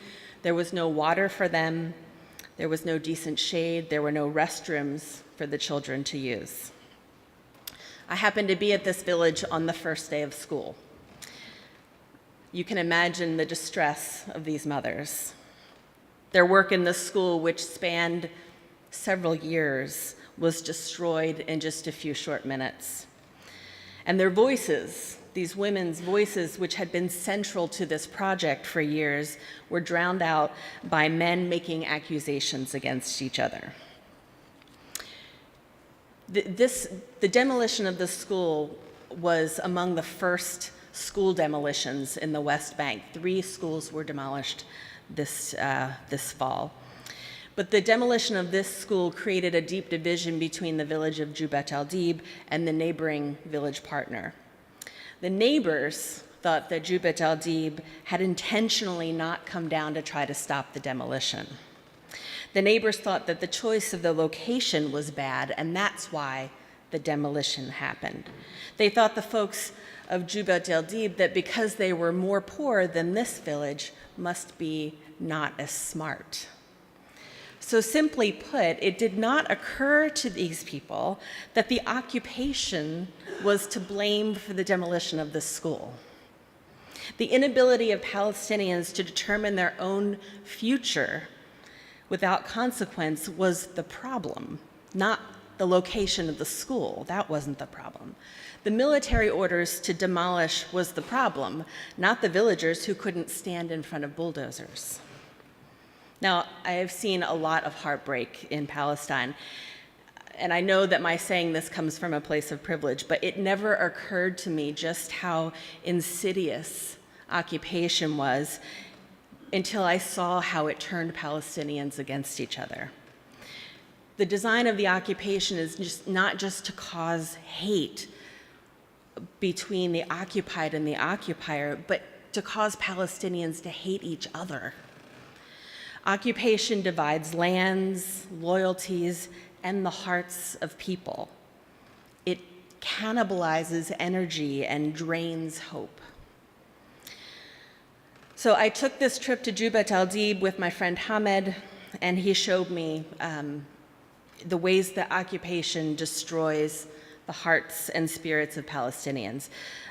There was no water for them. There was no decent shade. There were no restrooms for the children to use. I happened to be at this village on the first day of school. You can imagine the distress of these mothers. Their work in the school, which spanned several years, was destroyed in just a few short minutes. And their voices, these women's voices, which had been central to this project for years, were drowned out by men making accusations against each other. The demolition of the school was among the first school demolitions in the West Bank. 3 schools were demolished this fall. But the demolition of this school created a deep division between the village of Jubet al-Dib and the neighboring village partner. The neighbors thought that Jubet al-Dib had intentionally not come down to try to stop the demolition. The neighbors thought that the choice of the location was bad, and that's why the demolition happened. They thought the folks of Jubet al-Dib, that because they were more poor than this village, must be not as smart. So simply put, it did not occur to these people that the occupation was to blame for the demolition of the school. The inability of Palestinians to determine their own future without consequence was the problem, not the location of the school. That wasn't the problem. The military orders to demolish was the problem, not the villagers who couldn't stand in front of bulldozers. Now, I have seen a lot of heartbreak in Palestine, and I know that my saying this comes from a place of privilege, but it never occurred to me just how insidious occupation was until I saw how it turned Palestinians against each other. The design of the occupation is not just to cause hate between the occupied and the occupier, but to cause Palestinians to hate each other. Occupation divides lands, loyalties, and the hearts of people. It cannibalizes energy and drains hope. So I took this trip to Jubet al-Dib with my friend Hamed, and he showed me the ways that occupation destroys the hearts and spirits of Palestinians,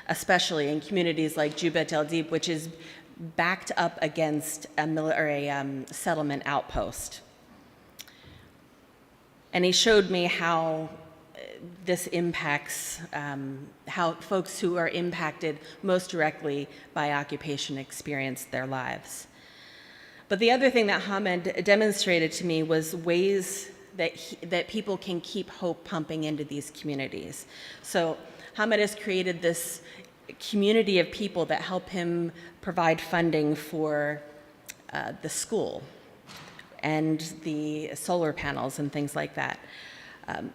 especially in communities like Jubet al-Dib, which is backed up against a settlement outpost. And he showed me how this impacts, how folks who are impacted most directly by occupation experience their lives. But the other thing that Hamed demonstrated to me was ways that people can keep hope pumping into these communities. So Hamed has created this community of people that help him provide funding for the school and the solar panels and things like that.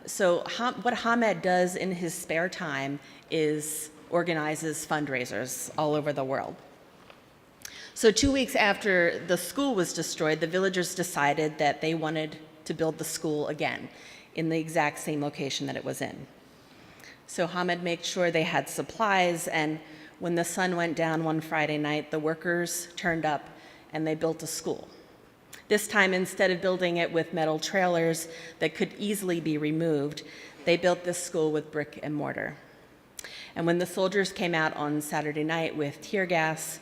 So what Hamed does in his spare time is organizes fundraisers all over the world. So 2 weeks after the school was destroyed, the villagers decided that they wanted to build the school again in the exact same location that it was in. So Hamed made sure they had supplies, and when the sun went down one Friday night, the workers turned up and they built a school. This time, instead of building it with metal trailers that could easily be removed, they built this school with brick and mortar. And when the soldiers came out on Saturday night with tear gas,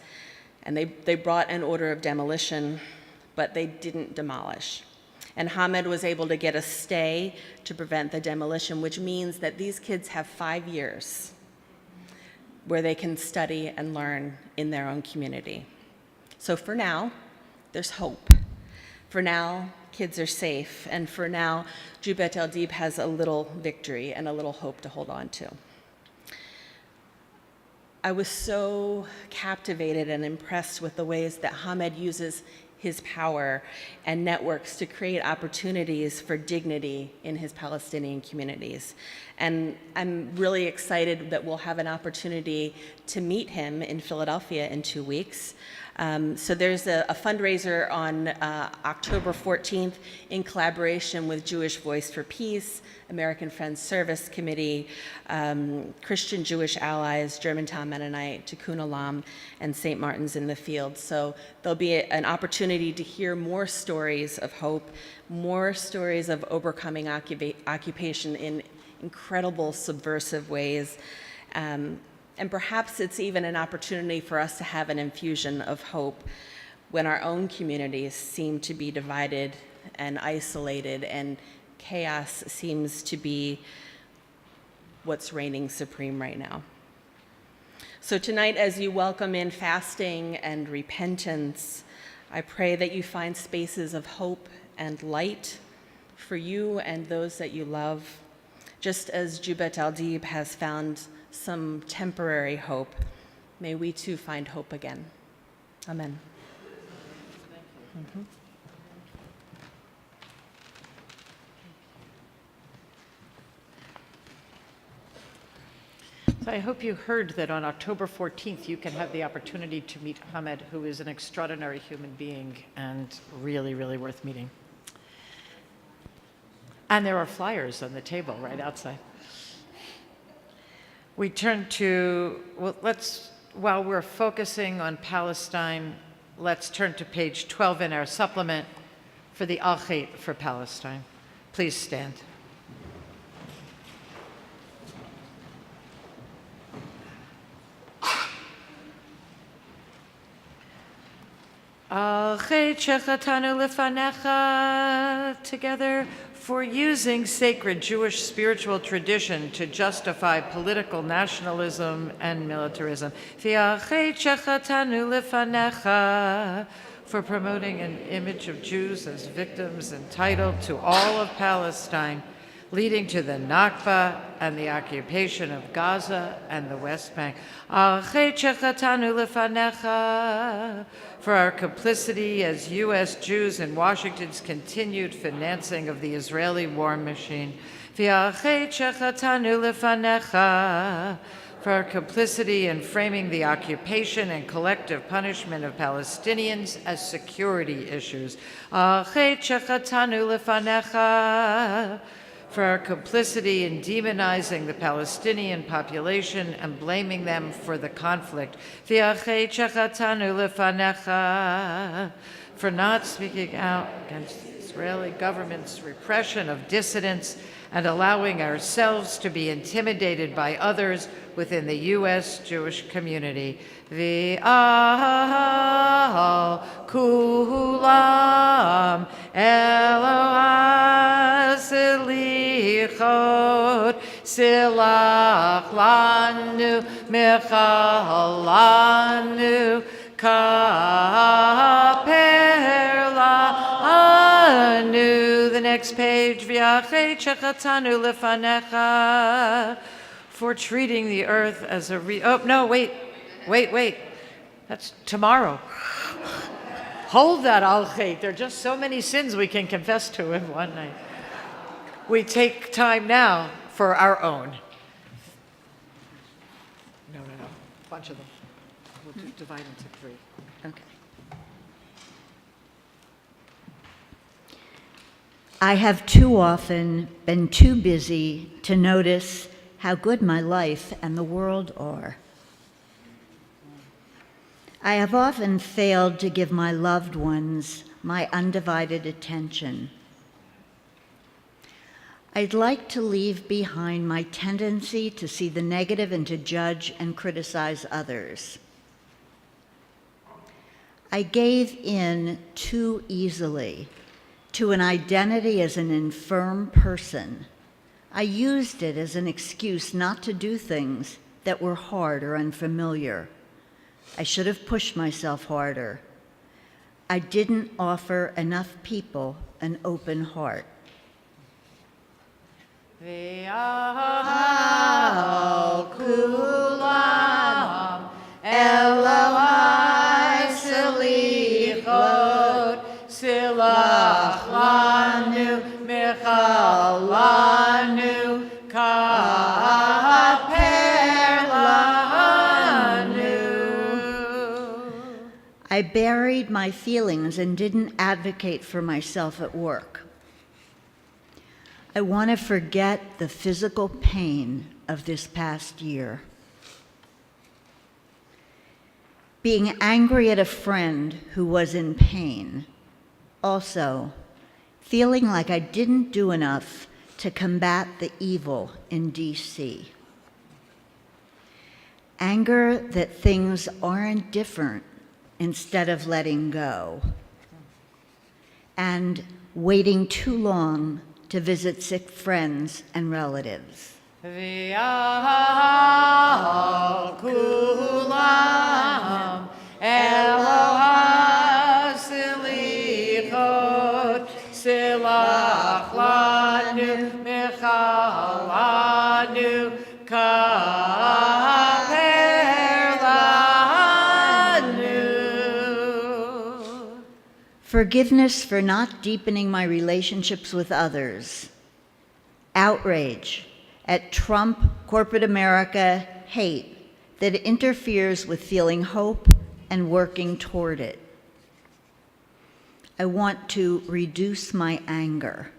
and they brought an order of demolition, but they didn't demolish. And Hamed was able to get a stay to prevent the demolition, which means that these kids have 5 years where they can study and learn in their own community. So for now, there's hope. For now, kids are safe. And for now, Jubet el-Dib has a little victory and a little hope to hold on to. I was so captivated and impressed with the ways that Hamed uses his power and networks to create opportunities for dignity in his Palestinian communities. And I'm really excited that we'll have an opportunity to meet him in Philadelphia in 2 weeks. So there's a fundraiser on October 14th in collaboration with Jewish Voice for Peace, American Friends Service Committee, Christian Jewish Allies, Germantown Mennonite, Tikkun Olam, and St. Martin's in the Field. So there'll be an opportunity to hear more stories of hope, more stories of overcoming occupation in incredible subversive ways. And perhaps it's even an opportunity for us to have an infusion of hope when our own communities seem to be divided and isolated, and chaos seems to be what's reigning supreme right now. So tonight, as you welcome in fasting and repentance, I pray that you find spaces of hope and light for you and those that you love, just as Jubet el-Dib has found some temporary hope. May we too find hope again. Amen. Mm-hmm. So I hope you heard that on October 14th, you can have the opportunity to meet Hamed, who is an extraordinary human being and really, really worth meeting. And there are flyers on the table right outside. We turn to, well, while we're focusing on Palestine, let's turn to page 12 in our supplement for the Al-Khait for Palestine. Please stand. Al-Khait shechatanu lefanecha, together, for using sacred Jewish spiritual tradition to justify political nationalism and militarism. V'al-Khait shechatanu lefanecha, for promoting an image of Jews as victims entitled to all of Palestine, leading to the Nakba and the occupation of Gaza and the West Bank. Al-Khait shechatanu lefanecha, for our complicity as U.S. Jews in Washington's continued financing of the Israeli war machine. V'al-Khait shechatanu lefanecha, for our complicity in framing the occupation and collective punishment of Palestinians as security issues. Al-Khait shechatanu lefanecha, for our complicity in demonizing the Palestinian population and blaming them for the conflict. V'al-Khait shechatanu lefanecha, for not speaking out against the Israeli government's repression of dissidents and allowing ourselves to be intimidated by others within the U.S. Jewish community. V'al kulam Eloah selichot silach lanu mechal lanu kaper lanu. The next page. V'al-Khait shechatanu lefanecha, for treating the earth as a oh, no, wait. That's tomorrow. Hold that, Al-Khayt. There are just so many sins we can confess to in one night. We take time now for our own. No. A bunch of them. We'll divide into 3. Okay. I have too often been too busy to notice how good my life and the world are. I have often failed to give my loved ones my undivided attention. I'd like to leave behind my tendency to see the negative and to judge and criticize others. I gave in too easily to an identity as an infirm person. I used it as an excuse not to do things that were hard or unfamiliar. I should have pushed myself harder. I didn't offer enough people an open heart. V'yahal kulam Elohai selichot silach lanu michal lanu kaper lanu. I buried my feelings and didn't advocate for myself at work. I want to forget the physical pain of this past year. Being angry at a friend who was in pain. Also, feeling like I didn't do enough to combat the evil in DC. Anger that things aren't different instead of letting go. And waiting too long to visit sick friends and relatives. V'yahal kulam Elohai selichot silach lanu michal lanu kaper lanu. Forgiveness for not deepening my relationships with others. Outrage at Trump, corporate America, hate that interferes with feeling hope and working toward it. I want to reduce my anger.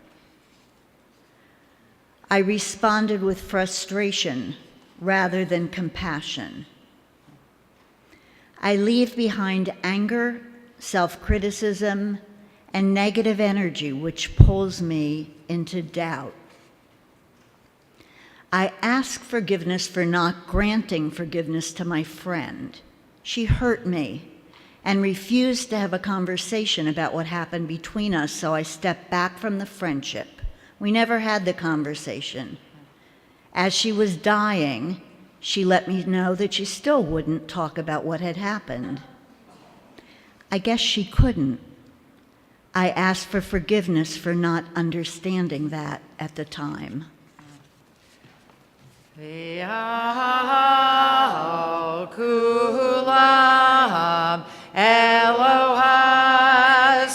I responded with frustration rather than compassion. I leave behind anger, self-criticism, and negative energy which pulls me into doubt. I ask forgiveness for not granting forgiveness to my friend. She hurt me and refused to have a conversation about what happened between us, so I stepped back from the friendship. We never had the conversation. As she was dying, she let me know that she still wouldn't talk about what had happened. I guess she couldn't. I asked for forgiveness for not understanding that at the time. V'yahal kulam Elohai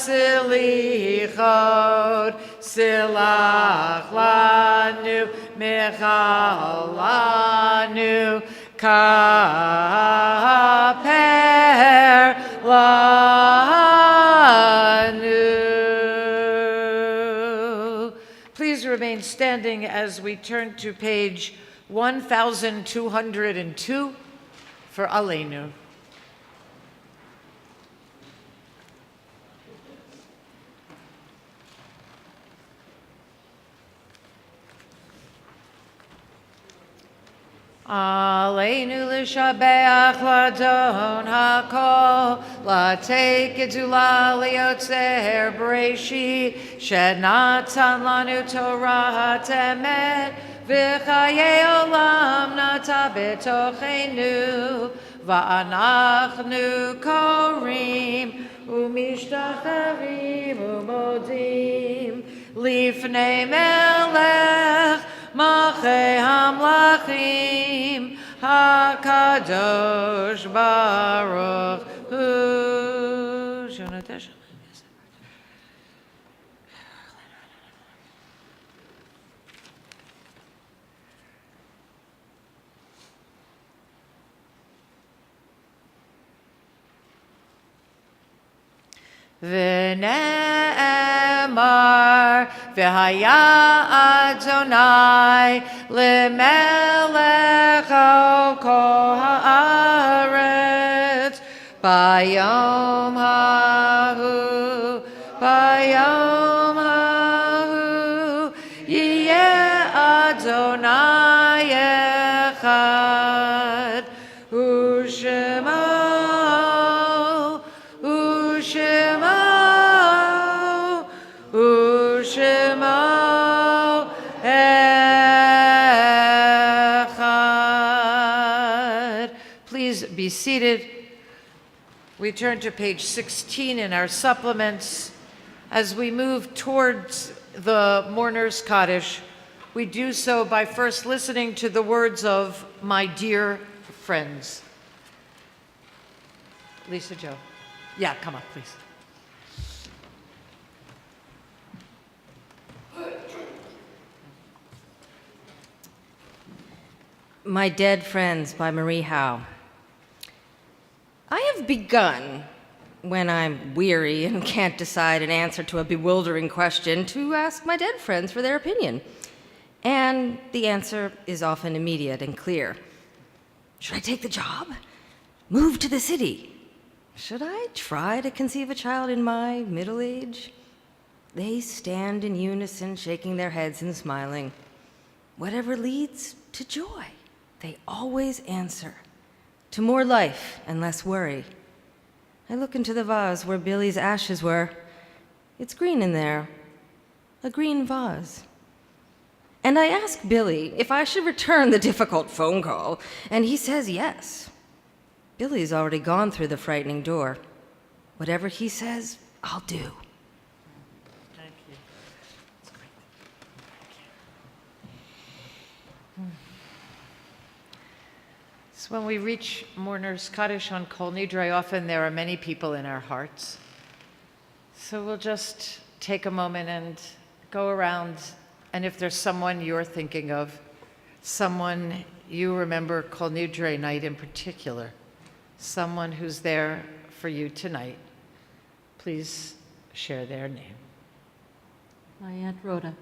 selichot silach lanu michal lanu kaper lanu. Please remain standing as we turn to page 1202 for Aleinu. Aleinu l'shabeach l'adon hakol, l'atei gedula liotzer breishi, shenatan lanu Torah temet, v'chaye olam nata betochenu, va'anachnu korim, u'mishtacharim u'modim, lifnei melech, Malchei hamlachim, HaKadosh Baruch Hu. Jonathan. V'ne'emar v'haya Adonai lemelech al kol haaretz bayom hahu yiyeh Adonai echad u'shema echad. Please be seated. We turn to page 16 in our supplements. As we move towards the mourner's Kaddish, we do so by first listening to the words of my dear friends. Lisa Jo. Yeah, come up, please. My Dead Friends by Marie Howe. I have begun, when I'm weary and can't decide an answer to a bewildering question, to ask my dead friends for their opinion. And the answer is often immediate and clear. Should I take the job? Move to the city? Should I try to conceive a child in my middle age? They stand in unison, shaking their heads and smiling. Whatever leads to joy, they always answer. To more life and less worry. I look into the vase where Billy's ashes were. It's green in there, a green vase. And I ask Billy if I should return the difficult phone call, and he says yes. Billy's already gone through the frightening door. Whatever he says, I'll do. Thank you. That's great. Thank you. So when we reach Mourner's Kaddish on Kol Nidre, often there are many people in our hearts. So we'll just take a moment and go around, and if there's someone you're thinking of, someone you remember Kol Nidre night in particular, someone who's there for you tonight, please share their name. My Aunt Rhoda.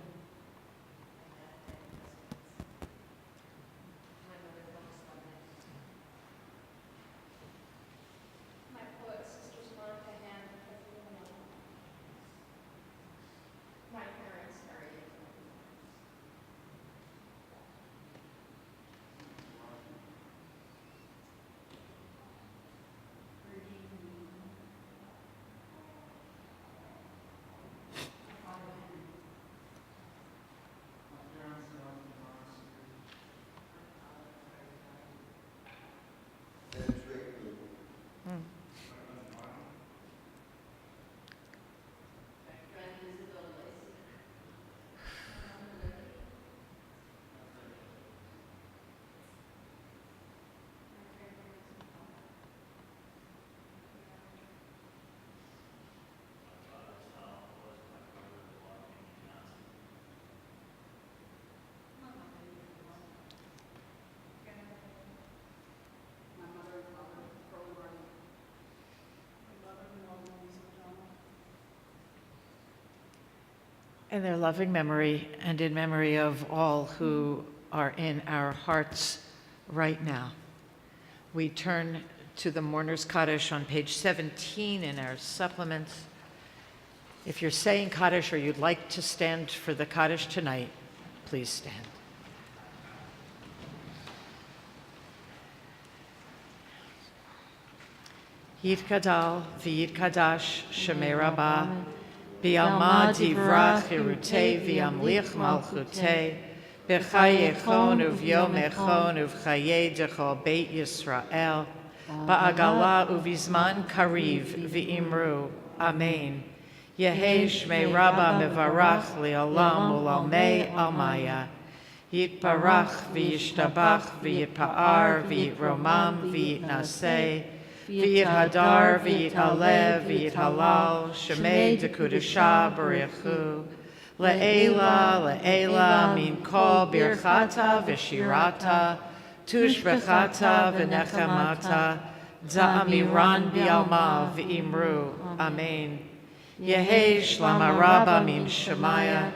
In their loving memory and in memory of all who are in our hearts right now, we turn to the Mourner's Kaddish on page 17 in our supplements. If you're saying Kaddish or you'd like to stand for the Kaddish tonight, please stand. Yitkadal v'yitkadash Shemei Rabbah B'yalma divrach hirutei v'yamlich malchutei b'chayechon uv'yomechon uv'chayei dechol Beit Yisrael ba'agala uv'izman kariv v'imru Amen. Yehei Shmei Rabbah mevarach li'olam u'lamei almaya Yitbarach v'yishtabach v'yitpa'ar v'yitromam v'yitnaseh v'yithadar v'yitalev v'yithalal shemei dekudashah b'rechu le'ela le'ela min kol birchata v'shirata tushbechata v'nechemata za'amiran bi'alma v'imru. Amen. Yehi shlama rabba min shemaya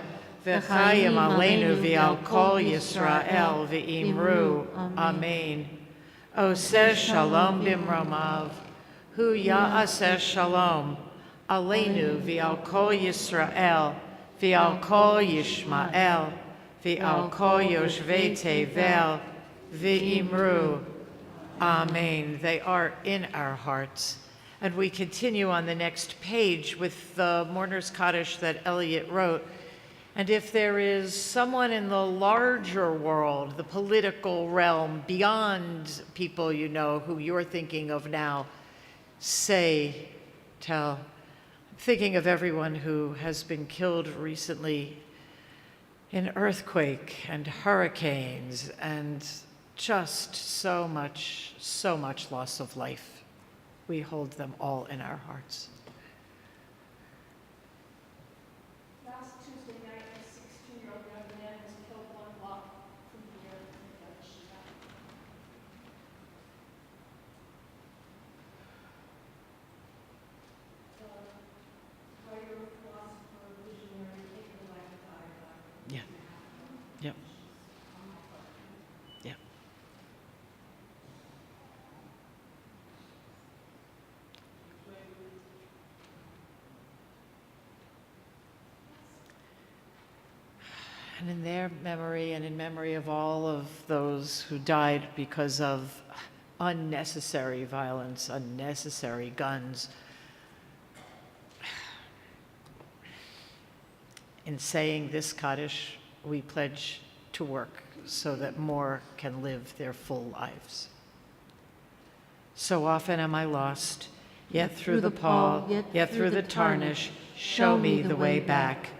v'chayim aleinu v'al kol Yisrael v'imru. Amen. Oseh shalom bimromav, hu ya'aseh shalom aleinu v'al kol Yisrael v'al kol Yishmael v'al kol yoshvei tevel v'imru. Amen. They are in our hearts. And we continue on the next page with the Mourner's Kaddish that Eliot wrote. And if there is someone in the larger world, the political realm, beyond people you know who you're thinking of now, say, tell. I'm thinking of everyone who has been killed recently in earthquake and hurricanes and just so much loss of life. We hold them all in our hearts. Last Tuesday night, a 16-year-old young man was killed 1 block from here in Yadishia. The writer, philosopher, visionary, taken the life of Diana. Yeah. Yep. Yeah. And in their memory and in memory of all of those who died because of unnecessary violence, unnecessary guns, in saying this Kaddish, we pledge to work so that more can live their full lives. So often am I lost, yet through the pall, yet through the tarnish, show me the way back.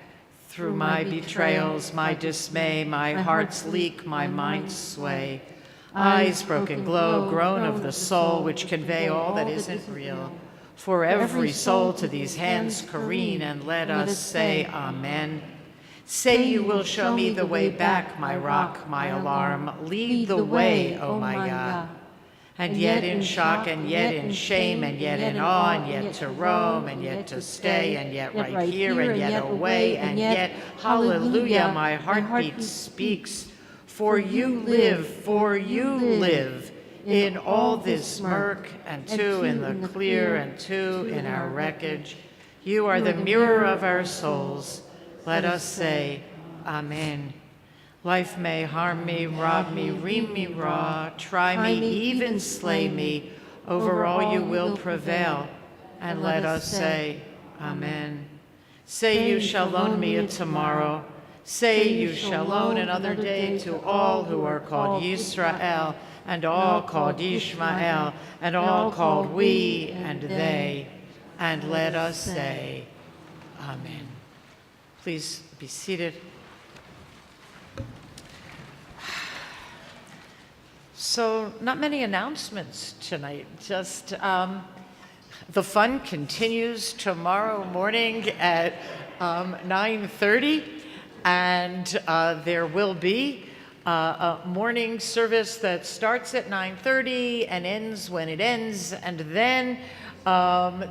Through my betrayals, my dismay, my heart's leak, my mind's sway, eyes broken glow, groan of the soul, which convey all that isn't real. For every soul to these hands careen, and let us say Amen. Say you will show me the way back, my rock, my alarm. Lead the way, O my God. And yet in shock, and yet in shame, and yet in awe, and yet to roam, and yet to stay, and yet right here, and yet away, and yet, hallelujah, my heartbeat speaks. For you live in all this murk, and two in the clear, and two in our wreckage. You are the mirror of our souls. Let us say, Amen. Life may harm me, rob me, ream me raw, try me, even slay me. Over all you will prevail. And let us say, Amen. Say you shall loan me a tomorrow. Say you shall loan another day to all who are called Yisrael, and all called Ishmael, and all called we and they. And let us say, Amen. Please be seated. So, not many announcements tonight, just the fun continues tomorrow morning at 9:30, and there will be a morning service that starts at 9:30 and ends when it ends, and then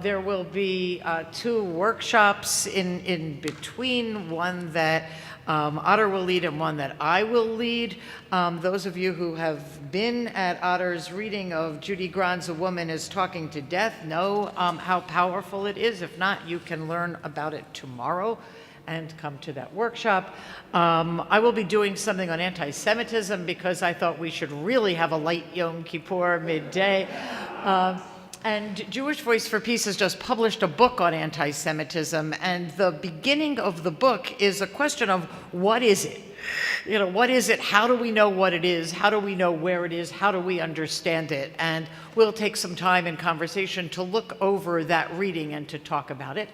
there will be 2 workshops in between, one that Otter will lead and one that I will lead. Those of you who have been at Otter's reading of Judy Grant's A Woman is Talking to Death know how powerful it is. If not, you can learn about it tomorrow and come to that workshop. I will be doing something on anti-Semitism because I thought we should really have a light Yom Kippur midday. And Jewish Voice for Peace has just published a book on anti-Semitism, and the beginning of the book is a question of what is it? You know, what is it? How do we know what it is? How do we know where it is? How do we understand it? And we'll take some time in conversation to look over that reading and to talk about it.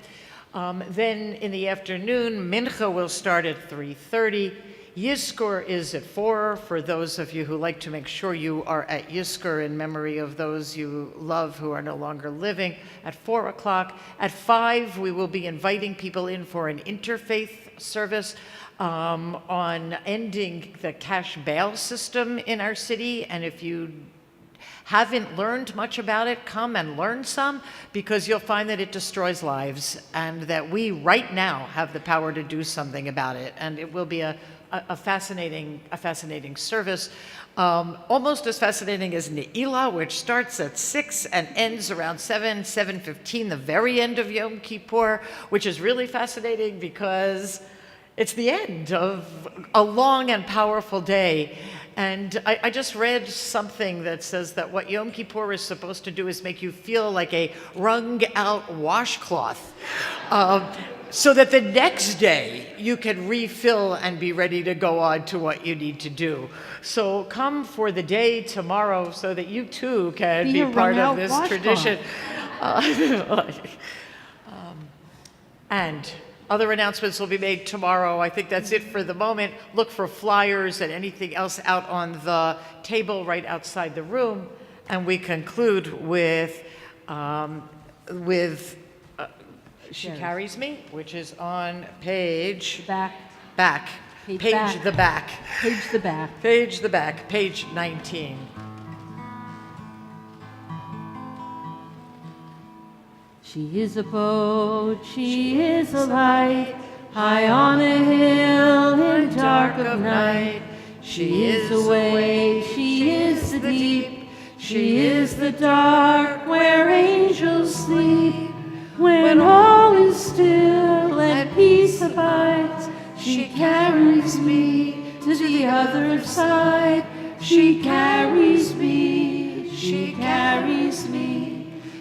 Then in the afternoon, Mincha will start at 3:30. Yizkor is at 4 for those of you who like to make sure you are at Yizkor in memory of those you love who are no longer living. At 4 o'clock. At 5, we will be inviting people in for an interfaith service on ending the cash bail system in our city. And if you haven't learned much about it, come and learn some, because you'll find that it destroys lives and that we right now have the power to do something about it. And it will be a fascinating service, almost as fascinating as Ne'ilah, which starts at 6 and ends around 7:15, the very end of Yom Kippur, which is really fascinating because it's the end of a long and powerful day. And I just read something that says that what Yom Kippur is supposed to do is make you feel like a wrung out washcloth, so that the next day you can refill and be ready to go on to what you need to do. So come for the day tomorrow so that you too can be part of this tradition. And other announcements will be made tomorrow. I think that's it for the moment. Look for flyers and anything else out on the table right outside the room. And we conclude with She Carries Me, which is on page... Back. Page the back. Page the back, page 19. She is a boat, she is a light, high on a hill in dark of night. She is the way, she is the deep, she is the dark where angels sleep. When all is still and peace abides, she carries me to the other side. She carries me, she carries me.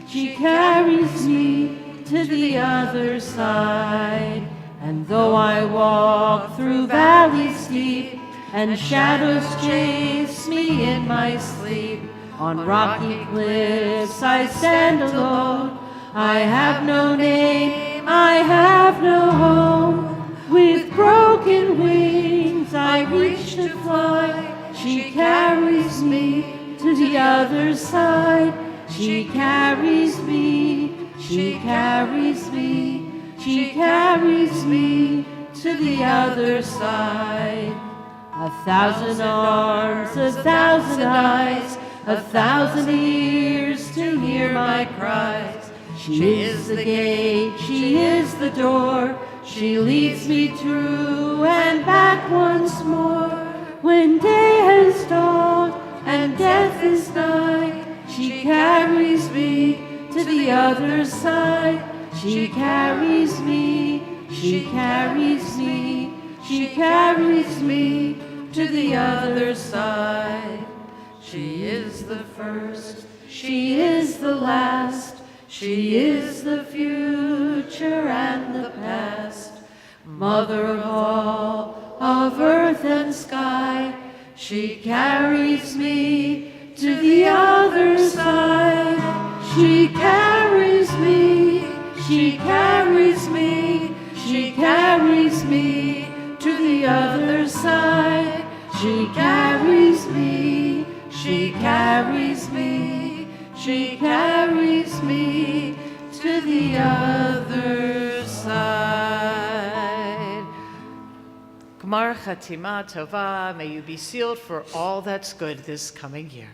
She carries me to the other side. And though I walk through valleys deep, and shadows chase me in my sleep, on rocky cliffs I stand alone. I have no name, I have no home. With broken wings I reach to fly. She carries me to the other side. She carries me, she carries me, she carries me to the other side. 1,000 arms, 1,000 eyes, 1,000 ears to hear my cries. She is the gate, she is the door, she leads me through and back once more. When day has dawned and death is nigh, she carries me to the other side. She carries me, she carries me, she carries me to the other side. She is the first, she is the last, she is the future and the past. Mother of all, of earth and sky, she carries me to the other side. She carries me, she carries me, she carries me to the other side. She carries me, she carries me, she carries me to the other side. Gmar Chatima Tova, may you be sealed for all that's good this coming year.